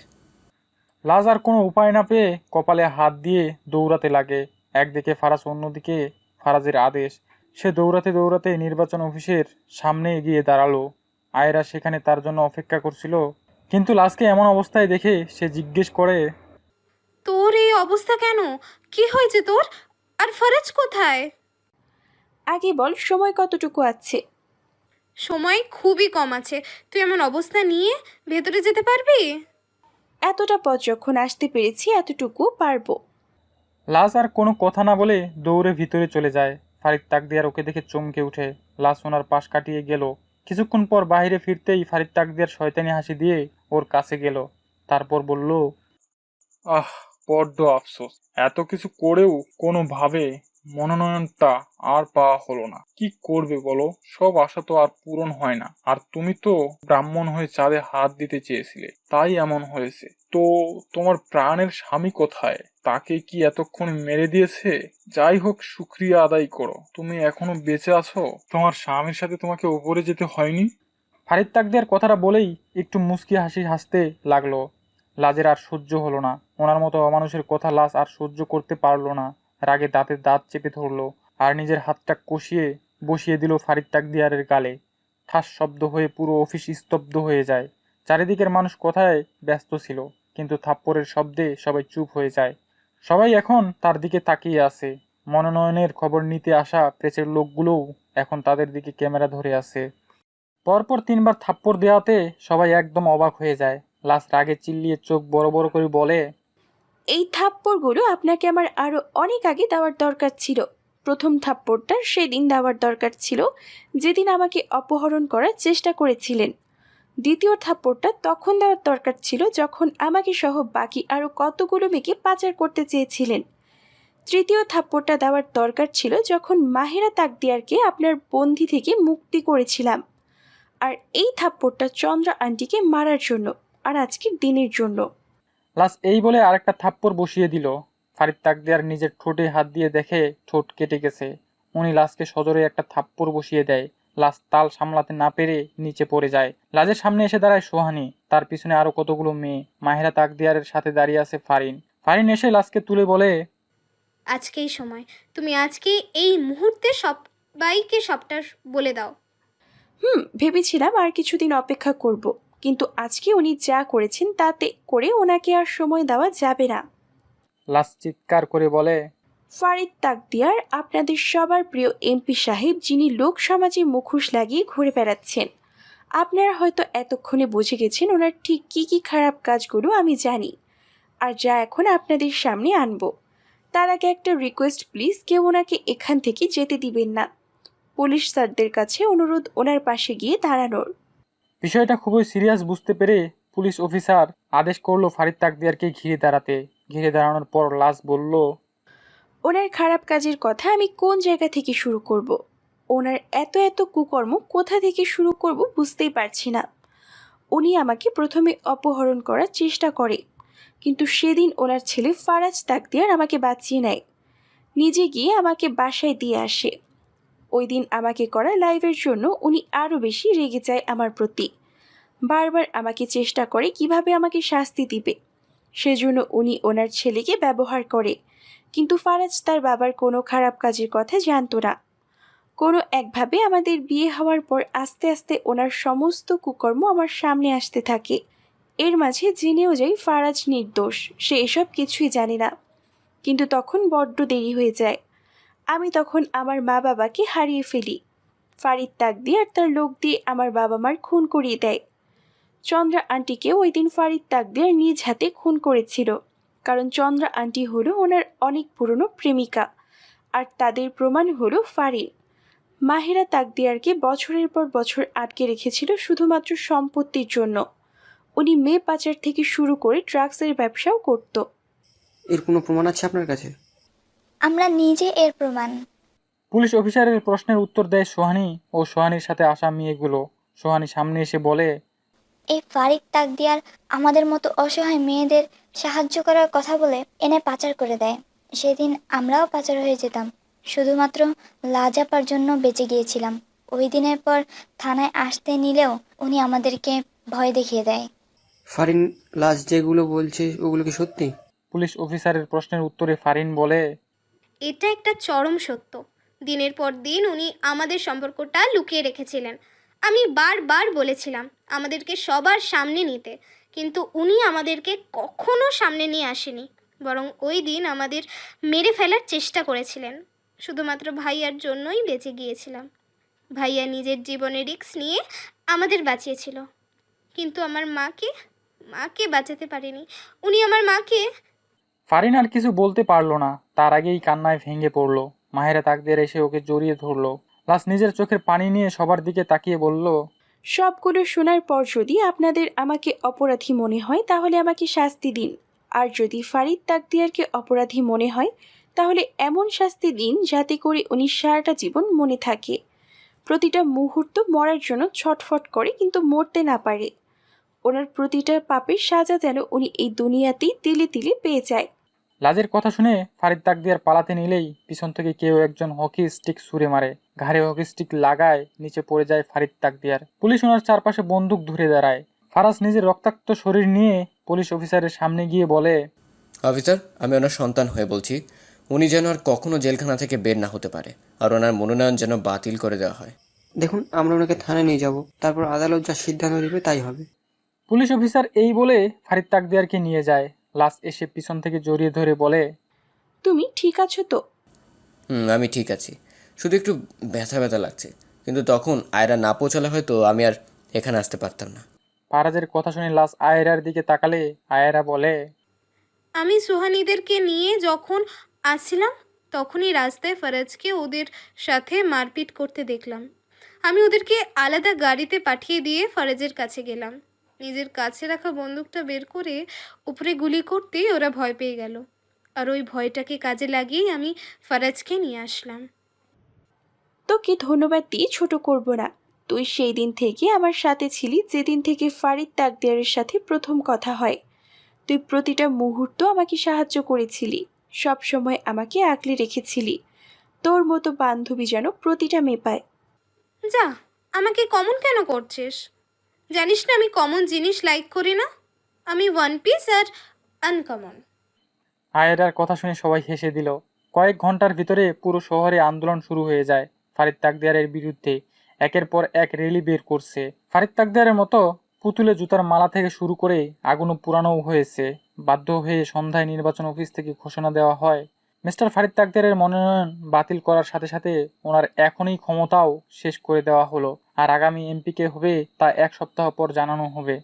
লাজ আর কোনো উপায় না পেয়ে কপালে হাত দিয়ে দৌড়াতে লাগে। একদিকে ফারাজ, অন্যদিকে ফারাজের আদেশ। সে দৌড়াতে দৌড়াতে নির্বাচন অফিসের সামনে এগিয়ে দাঁড়ালো। আয়রা সেখানে তার জন্য অপেক্ষা করছিল, কিন্তু লাজকে এমন অবস্থায় দেখে সে জিজ্ঞেস করে, তোর এই অবস্থা কেন? কি হয়েছে তোর? আর ফারাজ কোথায়? আগে বল, সময় কতটুকু আছে? সময় খুবই কম আছে। তুই এমন অবস্থা নিয়ে ভেতরে যেতে পারবি? এতটা পথ যখন আসতে পেরেছি, এতটুকু পারবো। লাজ আর কোনো কথা না বলে দৌড়ে ভিতরে চলে যায়। ফারিদ তাকদিয়ার ওকে দেখে চমকে উঠে। লাজ ওনার পাশ কাটিয়ে গেল। কিছুক্ষণ পর বাইরে ফিরতেই ফারিদ তাকদিয়ার শয়তানি হাসি দিয়ে ওর কাছে গেল। তারপর বলল, আহ, বড্ড আফসোস, এত কিছু করেও কোনোভাবে মনোনয়নটা আর পাওয়া হলো না। কি করবে বলো, সব আশা তো আর পূরণ হয় না। আর তুমি তো ব্রাহ্মণ হয়ে চাঁদে হাত দিতে চেয়েছিলে, তাই এমন হয়েছে। তো তোমার প্রাণের স্বামী কোথায়? তাকে কি এতক্ষণ মেরে দিয়েছে? যাই হোক, শুকরিয়া আদায় করো, তুমি এখনো বেঁচে আছো। তোমার স্বামীর সাথে তোমাকে উপরে যেতে হয়নি। ফারিদ তাকদিয়ার কথাটা বলেই একটু মুচকি হাসি হাসতে লাগলো। লাজের আর সহ্য হলো না। ওনার মতো অমানুষের কথা লাজ আর সহ্য করতে পারলো না। রাগে দাঁতের দাঁত চেপে ধরলো আর নিজের হাতটা কষিয়ে বসিয়ে দিল ফারিদ তাকদিয়ারের গালে। ঠাস শব্দ হয়ে পুরো অফিস স্তব্ধ হয়ে যায়। চারিদিকের মানুষ কথায় ব্যস্ত ছিল, কিন্তু থাপ্পড়ের শব্দে সবাই চুপ হয়ে যায়। সবাই এখন তার দিকে তাকিয়ে আছে। মনোনয়নের খবর নিতে আসা প্রেসের লোকগুলোও এখন তাদের দিকে ক্যামেরা ধরে আছে। পরপর 3বার থাপ্পড় দেওয়াতে সবাই একদম অবাক হয়ে যায়। লাশ রাগে চিল্লিয়ে চোখ বড় বড় করে বলে, এই থাপ্পড়গুলো আপনাকে আমার আরো অনেক আগে দেওয়ার দরকার ছিল। প্রথম থাপ্পড়টা সেদিন দেওয়ার দরকার ছিল, যেদিন আমাকে অপহরণ করার চেষ্টা করেছিলেন। দ্বিতীয় থাপ্পড়টা তখন দেওয়ার দরকার ছিল, যখন আমাকে সহ বাকি আরো কতগুলো মেয়েকে পাচার করতে চেয়েছিলেন। তৃতীয় থাপ্পড়টা দেওয়ার দরকার ছিল, যখন মাহেরা তাকদিয়ারকে আপনার বন্দি থেকে মুক্তি করেছিলাম। আর এই থাপ্পড়টা চন্দ্রা আন্টিকে মারার জন্য, আর আজকের দিনের জন্য। লাশ এই বলে আরেকটা থাপ্পড় বসিয়ে দিল। ফারিদ তাকদিয়ার নিজের ঠোঁটে হাত দিয়ে দেখে ঠোঁট কেটে গেছে। উনি লাশকে সজোরে একটা থাপ্পড় বসিয়ে দেয়। লাশ তাল সামলাতে না পেরে নিচে পড়ে যায়। লাজের সামনে এসে দাঁড়ায় সোহানি, তার পিছনে আরো কতগুলো মেয়ে। মাহেরা তাকদিয়ারের সাথে দাঁড়িয়ে আছে ফারিন। ফারিন এসে লাশকে তুলে বলে, আজকেই সময়, তুমি আজকে এই মুহূর্তে সবাইকে সবটা বলে দাও। ভেবেছিলাম আর কিছুদিন অপেক্ষা করব, কিন্তু আজকে উনি যা করেছেন তাতে করে ওনাকে আর সময় দেওয়া যাবে না। লাশ চিৎকার করে বলে, ফারিদ তাকদিয়ার, আপনাদের সবার প্রিয় এমপি সাহেব, যিনি লোক সমাজে মুখোশ লাগিয়ে ঘুরে বেড়াচ্ছেন। আপনারা হয়তো এতক্ষণে বুঝে গেছেন ওনার ঠিক কী কী খারাপ কাজগুলো আমি জানি, আর যা এখন আপনাদের সামনে আনবো। তার আগে একটা রিকোয়েস্ট, প্লিজ কেউ ওনাকে এখান থেকে যেতে দিবেন না। পুলিশ স্যারদের কাছে অনুরোধ ওনার পাশে গিয়ে দাঁড়ানোর। বিষয়টা খুবই সিরিয়াস বুঝতে পেরে পুলিশ অফিসার আদেশ করলো ফারিদ তাকদিয়ারকে ঘিরে দাঁড়াতে। ঘিরে দাঁড়ানোর পর লাশ বলল, ওনার খারাপ কাজের কথা আমি কোন জায়গা থেকে শুরু করব। ওনার এত এত কুকর্ম কোথা থেকে শুরু করব বুঝতেই পারছি না। উনি আমাকে প্রথমে অপহরণ করার চেষ্টা করে, কিন্তু সেদিন ওনার ছেলে ফারাজ তাকদিয়ার আমাকে বাঁচিয়ে নেয়, নিজে গিয়ে আমাকে বাসায় দিয়ে আসে। ওই দিন আমাকে করা লাইভের জন্য উনি আরও বেশি রেগে যায় আমার প্রতি। বারবার আমাকে চেষ্টা করে কিভাবে আমাকে শাস্তি দিবে। সেজন্য উনি ওনার ছেলেকে ব্যবহার করে, কিন্তু ফারাজ তার বাবার কোনো খারাপ কাজের কথা জানতো না। কোনো একভাবে আমাদের বিয়ে হওয়ার পর আস্তে আস্তে ওনার সমস্ত কুকর্ম আমার সামনে আসতে থাকে। এর মাঝে জেনেও যাই ফারাজ নির্দোষ, সে এসব কিছুই জানে না। কিন্তু তখন বড্ড দেরি হয়ে যায়। আমি তখন আমার মা বাবাকে হারিয়ে ফেলি। ফারিদ তাকদিয়ার তার লোক দিয়ে আমার বাবা মার খুন করিয়ে দেয়। চন্দ্রা আন্টিকে ওই দিন ফারিদ তাকদিয়ার নিজ হাতে খুন করেছিল, কারণ চন্দ্রা আন্টি হলো ওনার অনেক পুরনো প্রেমিকা, আর তাদের প্রমাণ হলো ফারিন। মাহিরা তাকদিয়ারকে বছরের পর বছর আটকে রেখেছিল শুধুমাত্র সম্পত্তির জন্য। উনি মেয়ে পাচার থেকে শুরু করে ড্রাগসের ব্যবসাও করত। এর কোনো প্রমাণ আছে আপনার কাছে? আমরা নিজে এর প্রমাণ। পুলিশ অফিসারের প্রশ্নের উত্তর দেয় সোহানী ও সোহানীর সাথে আসা মেয়েগুলো। সোহানী সামনে এসে বলে, এই ফারিদ তাকদিয়ার আমাদের মতো অসহায় মেয়েদের সাহায্য করার কথা বলে এনে পাচার করে দেয়। সেদিন আমরাও পাচার হয়ে যেতাম, শুধুমাত্র লাজাপার জন্য বেঁচে গিয়েছিলাম। ওই দিনের পর থানায় আসতে নিলেও উনি আমাদেরকে ভয় দেখিয়ে দেয়। ফারিন লাশ যেগুলো বলছে ওগুলো কি সত্যি? পুলিশ অফিসারের প্রশ্নের উত্তরে ফারিন বলে, এটা একটা চরম সত্য। দিনের পর দিন উনি আমাদের সম্পর্কটা লুকিয়ে রেখেছিলেন। আমি বারবার বলেছিলাম আমাদেরকে সবার সামনে নিতে, কিন্তু উনি আমাদেরকে কখনো সামনে নিয়ে আসেনি, বরং ওই দিন আমাদের মেরে ফেলার চেষ্টা করেছিলেন। শুধুমাত্র ভাইয়ার জন্যই বেঁচে গিয়েছিলাম। ভাইয়া নিজের জীবনে রিস্ক নিয়ে আমাদের বাঁচিয়েছিল, কিন্তু আমার মাকে বাঁচাতে পারেনি। উনি আমার মাকে ফারিন আর কিছু বলতে পারলো না, তার আগেই কান্নায় ভেঙে পড়লো। মাহেরা তাকদিয়ার এসে ওকে জড়িয়ে ধরলো। লাশ নিজের চোখের পানি নিয়ে সবার দিকে তাকিয়ে বলল, সবগুলো শোনার পর যদি আপনাদের আমাকে অপরাধী মনে হয় তাহলে আমাকে শাস্তি দিন, আর যদি ফারিদ তাকদিয়ারকে অপরাধী মনে হয় তাহলে এমন শাস্তি দিন যাতে করে উনি সারাটা জীবন মনে থাকে, প্রতিটা মুহূর্ত মরার জন্য ছটফট করে কিন্তু মরতে না পারে। ওনার প্রতিটা পাপের সাজা যেন উনি এই দুনিয়াতেই তিলে তিলে পেয়ে যায়। লাজের কথা শুনে ফারিদ তাকদিয়ার পালাতে নিলেই পিছন থেকে কেউ একজন হকি স্টিক ছুঁড়ে মারে। ঘাড়ে হকি স্টিক লাগায় নিচে পড়ে যায় ফারিদ তাকদিয়ার। পুলিশ ওনার চারপাশে বন্দুক ধরে দাঁড়ায়। ফারাজ নিজের রক্তাক্ত শরীর নিয়ে পুলিশ অফিসারের সামনে গিয়ে বলে, অফিসার, আমি ওনার সন্তান হয়ে বলছি, উনি যেন আর কখনো জেলখানা থেকে বের না হতে পারে, আর ওনার মনোনয়ন যেন বাতিল করে দেওয়া হয়। দেখুন, আমরা ওনাকে থানায় নিয়ে যাব, তারপর আদালত যা সিদ্ধান্ত নেবে তাই হবে। পুলিশ অফিসার এই বলে ফারিদ তাকদিয়ারকে নিয়ে যায়। লাশ এসে পিছন থেকে জড়িয়ে ধরে বলে, তুমি ঠিক আছো তো? আমি ঠিক আছি, শুধু একটু ব্যথা ব্যথা লাগছে, কিন্তু তখন আয়রা না পৌঁছালে হয়তো আমি আর এখানে আসতে পারতাম না। ফারাজের কথা শুনে লাশ আয়েরার দিকে তাকালে আয়েরা বলে, আমি সোহানীদেরকে নিয়ে যখন আসছিলাম তখনই রাস্তায় ফারাজকে ওদের সাথে মারপিট করতে দেখলাম। আমি ওদেরকে আলাদা গাড়িতে পাঠিয়ে দিয়ে ফারাজের কাছে গেলাম। নিজের কাছে রাখা বন্দুকটা বের করে উপরে গুলি করতেই ওরা ভয় পেয়ে গেল, আর ওই ভয়টাকে কাজে লাগিয়েই আমি ফারাজকে নিয়ে আসলাম। তোকে ধন্যবাদ দিয়ে ছোট করব না। তুই সেই দিন থেকে আমার সাথে ছিলি, যেদিন থেকে ফারিদ তাকদিয়ারের সাথে প্রথম কথা হয়। তুই প্রতিটা মুহূর্ত আমাকে সাহায্য করেছিলি, সব সময় আমাকে আগলে রেখেছিলি। তোর মতো বান্ধবী যেন প্রতিটা মেয়ে পায়। যা, আমাকে কমন কেন করছিস? জানিস না আমি কমন জিনিস লাইক করি না। আমি ওয়ান পিস আর আনকমন। আয়েরার কথা শুনে সবাই হেসে দিল। কয়েক ঘন্টার ভিতরে পুরো শহরে আন্দোলন শুরু হয়ে যায় ফারিদ তাকদিয়ারের বিরুদ্ধে। একের পর এক র্যালি বের করছে। ফারিদ তাকদিয়ারের মতো পুতুলে জুতার মালা থেকে শুরু করে আগুনও পুরানোও হয়েছে। বাধ্য হয়ে সন্ধ্যায় নির্বাচন অফিস থেকে ঘোষণা দেওয়া হয়, মিস্টার ফারিদ তাকদিয়ারের মনোনয়ন বাতিল করার সাথে সাথে ওনার এখনই ক্ষমতাও শেষ করে দেওয়া হলো, আর আগামী এমপি কে হবে তা 1 সপ্তাহ পর জানানো হবে।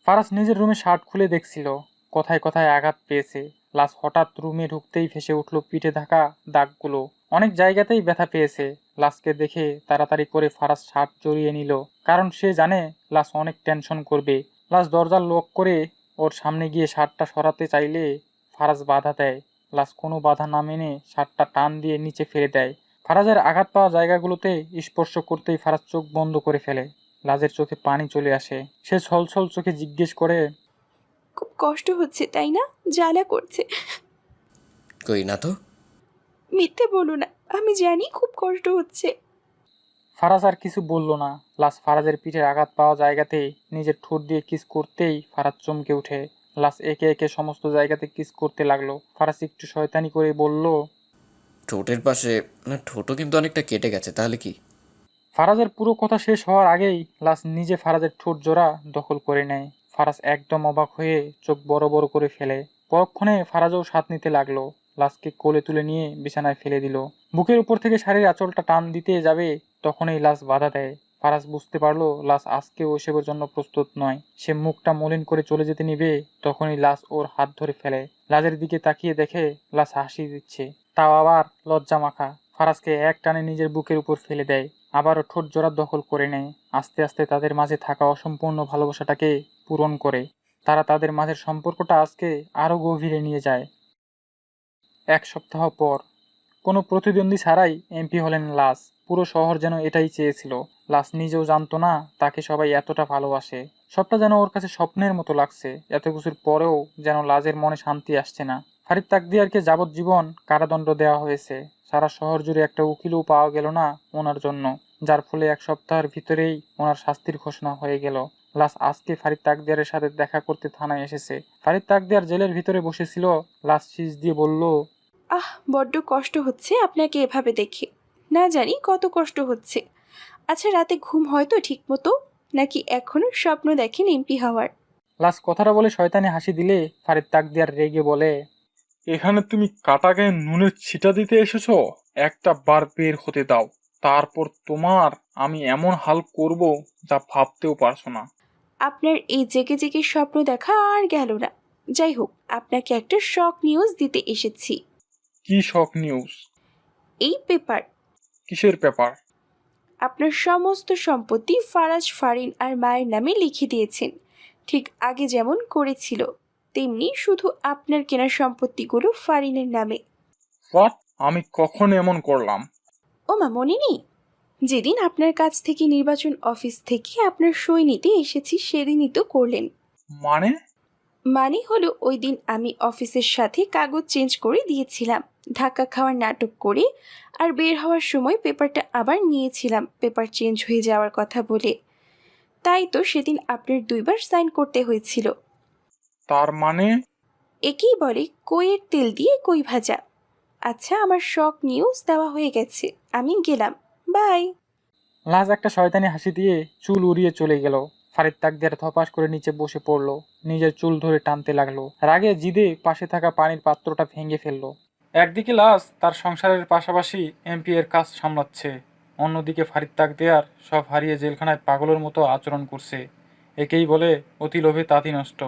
ফারাজ নিজের রুমে শার্ট খুলে দেখছিল, কথায় কথায় আঘাত পেয়েছে। লাশ হঠাৎ রুমে ঢুকতেই ভেসে উঠল পিঠে থাকা দাগগুলো। অনেক জায়গাতেই ব্যথা পেয়েছে। লাশকে দেখে তাড়াতাড়ি করে ফারাজ শার্ট জড়িয়ে নিল, কারণ সে জানে লাশ অনেক টেনশন করবে। লাশ দরজা লক করে ওর সামনে গিয়ে শার্টটা সরাতে চাইলে ফারাজ বাধা দেয়। লাশ কোনো বাধা না মেনে শার্টটা টান দিয়ে নিচে ফেলে দেয়। ফারাজের আঘাত পাওয়া জায়গাগুলোতে স্পর্শ করতেই ফারাজ চোখ বন্ধ করে ফেলে। লাজের চোখে পানি চলে আসে। সে ছলছল চোখে জিজ্ঞেস করে, খুব কষ্ট হচ্ছে তাই না? জ্বালা করছে। কই না তো। মিথ্যে বলো না, আমি জানি খুব কষ্ট হচ্ছে। ফারাজ আর কিছু বলল না। লাশ ফারাজের পিঠের আঘাত পাওয়া জায়গাতে নিজের ঠোঁট দিয়ে কিস করতেই ফারাজ চমকে ওঠে। লাশ একে একে সমস্ত জায়গাতে কিস করতে লাগলো। ফারাজ একটু শয়তানি করে বলল, ঠোঁটের পাশে না, ঠোঁটও কিন্তু অনেকটা কেটে গেছে, তাহলে কি? ফারাজের পুরো কথা শেষ হওয়ার আগেই লাশ নিজে ফারাজের ঠোঁট জোড়া দখল করে নেয়। ফারাজ একদম অবাক হয়ে চোখ বড় বড় করে ফেলে। পরক্ষণে ফারাজও স্বাদ নিতে লাগলো। লাশকে কোলে তুলে নিয়ে বিছানায় ফেলে দিল। বুকের উপর থেকে শাড়ির আঁচলটা টান দিতে যাবে, তখনই লাশ বাধা দেয়। ফারাজ বুঝতে পারলো লাশ আজকেও এসবের জন্য প্রস্তুত নয়। সে মুখটা মলিন করে চলে যেতে নিবে, তখনই লাশ ওর হাত ধরে ফেলে। লাজের দিকে তাকিয়ে দেখে লাশ হাসি দিচ্ছে, তাও আবার লজ্জা মাখা। ফারাজকে এক টানে নিজের বুকের উপর ফেলে দেয়, আবারও ঠোঁট জোড়া দখল করে নেয়। আস্তে আস্তে তাদের মাঝে থাকা অসম্পূর্ণ ভালোবাসাটাকে পূরণ করে। তারা তাদের মাঝের সম্পর্কটা আজকে আরো গভীরে নিয়ে যায়। 1 সপ্তাহ পর কোনো প্রতিদ্বন্দ্বী ছাড়াই এমপি হলেন লাস। পুরো শহর যেন এটাই চেয়েছিল। লাস নিজেও জানতো না তাকে সবাই এতটা ভালোবাসে। সবটা যেন ওর কাছে স্বপ্নের মতো লাগছে। এত কিছুর পরেও যেন লাজের মনে শান্তি আসছে না। ফারিদ তাকদিয়ারকে যাবজ্জীবন কারাদণ্ড দেওয়া হয়েছে। সারা শহর জুড়ে একটা উকিলও পাওয়া গেল না ওনার জন্য, যার ফলে 1 সপ্তাহের ভিতরেই ওনার শাস্তির ঘোষণা হয়ে গেল। লাস আজকে ফারিদ তাকদিয়ারের সাথে দেখা করতে থানায় এসেছে। ফারিদ তাকদিয়ার জেলের ভিতরে বসেছিল। লাস শীষ দিয়ে বলল, বড্ড কষ্ট হচ্ছে আপনাকে এভাবে দেখে। না জানি কত কষ্ট হচ্ছে। আচ্ছা, রাতে ঘুম হয় তো ঠিক মতো, নাকি এখনো স্বপ্ন দেখেন এমপি হওয়ার? লাস কথাটা বলে শয়তানি হাসি দিলে ফারিদ তাকদিয়ার রেগে বলে, এখানে তুমি কাটা গায়ে নুনের ছিটা দিতে এসেছো? একটা বার বের হতে দাও, তারপর তোমার আমি এমন হাল করব যা ভাবতেও পারছো না। আপনার এই জেগে জেগে স্বপ্ন দেখা আর গেল না। যাই হোক, আপনাকে একটা শক নিউজ দিতে এসেছি। কি শক নিউজ? এই পেপার, কিসের পেপার? আপনার সমস্ত সম্পত্তি ফারাজ, ফারিন আর মায়ের নামে লিখে দিয়েছেন। ঠিক আগে যেমন করেছিল, তেমনি শুধু আপনার কেনা সম্পত্তিগুলো ফারিনের নামে। হোয়াট? আমি কখন এমন করলাম? ওমা, মনে নেই? যেদিন আপনার কাছ থেকে নির্বাচন অফিস থেকে আপনার সই নিতে এসেছি, সেদিনই তো করলেন। মানে? মানে হলো, ওই দিন আমি অফিসের সাথে কাগজ চেঞ্জ করে দিয়েছিলাম ধাক্কা খাওয়ার নাটক করে, আর বের হওয়ার সময় পেপারটা আবার নিয়েছিলাম পেপার চেঞ্জ হয়ে যাওয়ার কথা বলে। তাই তো সেদিন আপনার 2 বার সাইন করতে হয়েছিল। তার মানে? একেই বলে কইয়ের তেল দিয়ে কই ভাজা। আচ্ছা, আমার শক নিউজ দেওয়া হয়ে গেছে, আমি গেলাম, বাই। লাজ একটা শয়তানি হাসি দিয়ে চুল উড়িয়ে চলে গেল। ফারিদ তাকদিয়ার ধপাস করে নিচে বসে পড়লো। নিজের চুল ধরে টানতে লাগলো। রাগে জিদে পাশে থাকা পানির পাত্রটা ভেঙে ফেললো। একদিকে লাজ তার সংসারের পাশাপাশি এমপি এর কাজ সামলাচ্ছে, অন্যদিকে ফারিদ তাকদিয়ার সব হারিয়ে জেলখানায় পাগলের মতো আচরণ করছে। একেই বলে অতি লোভে তাঁতি নষ্ট।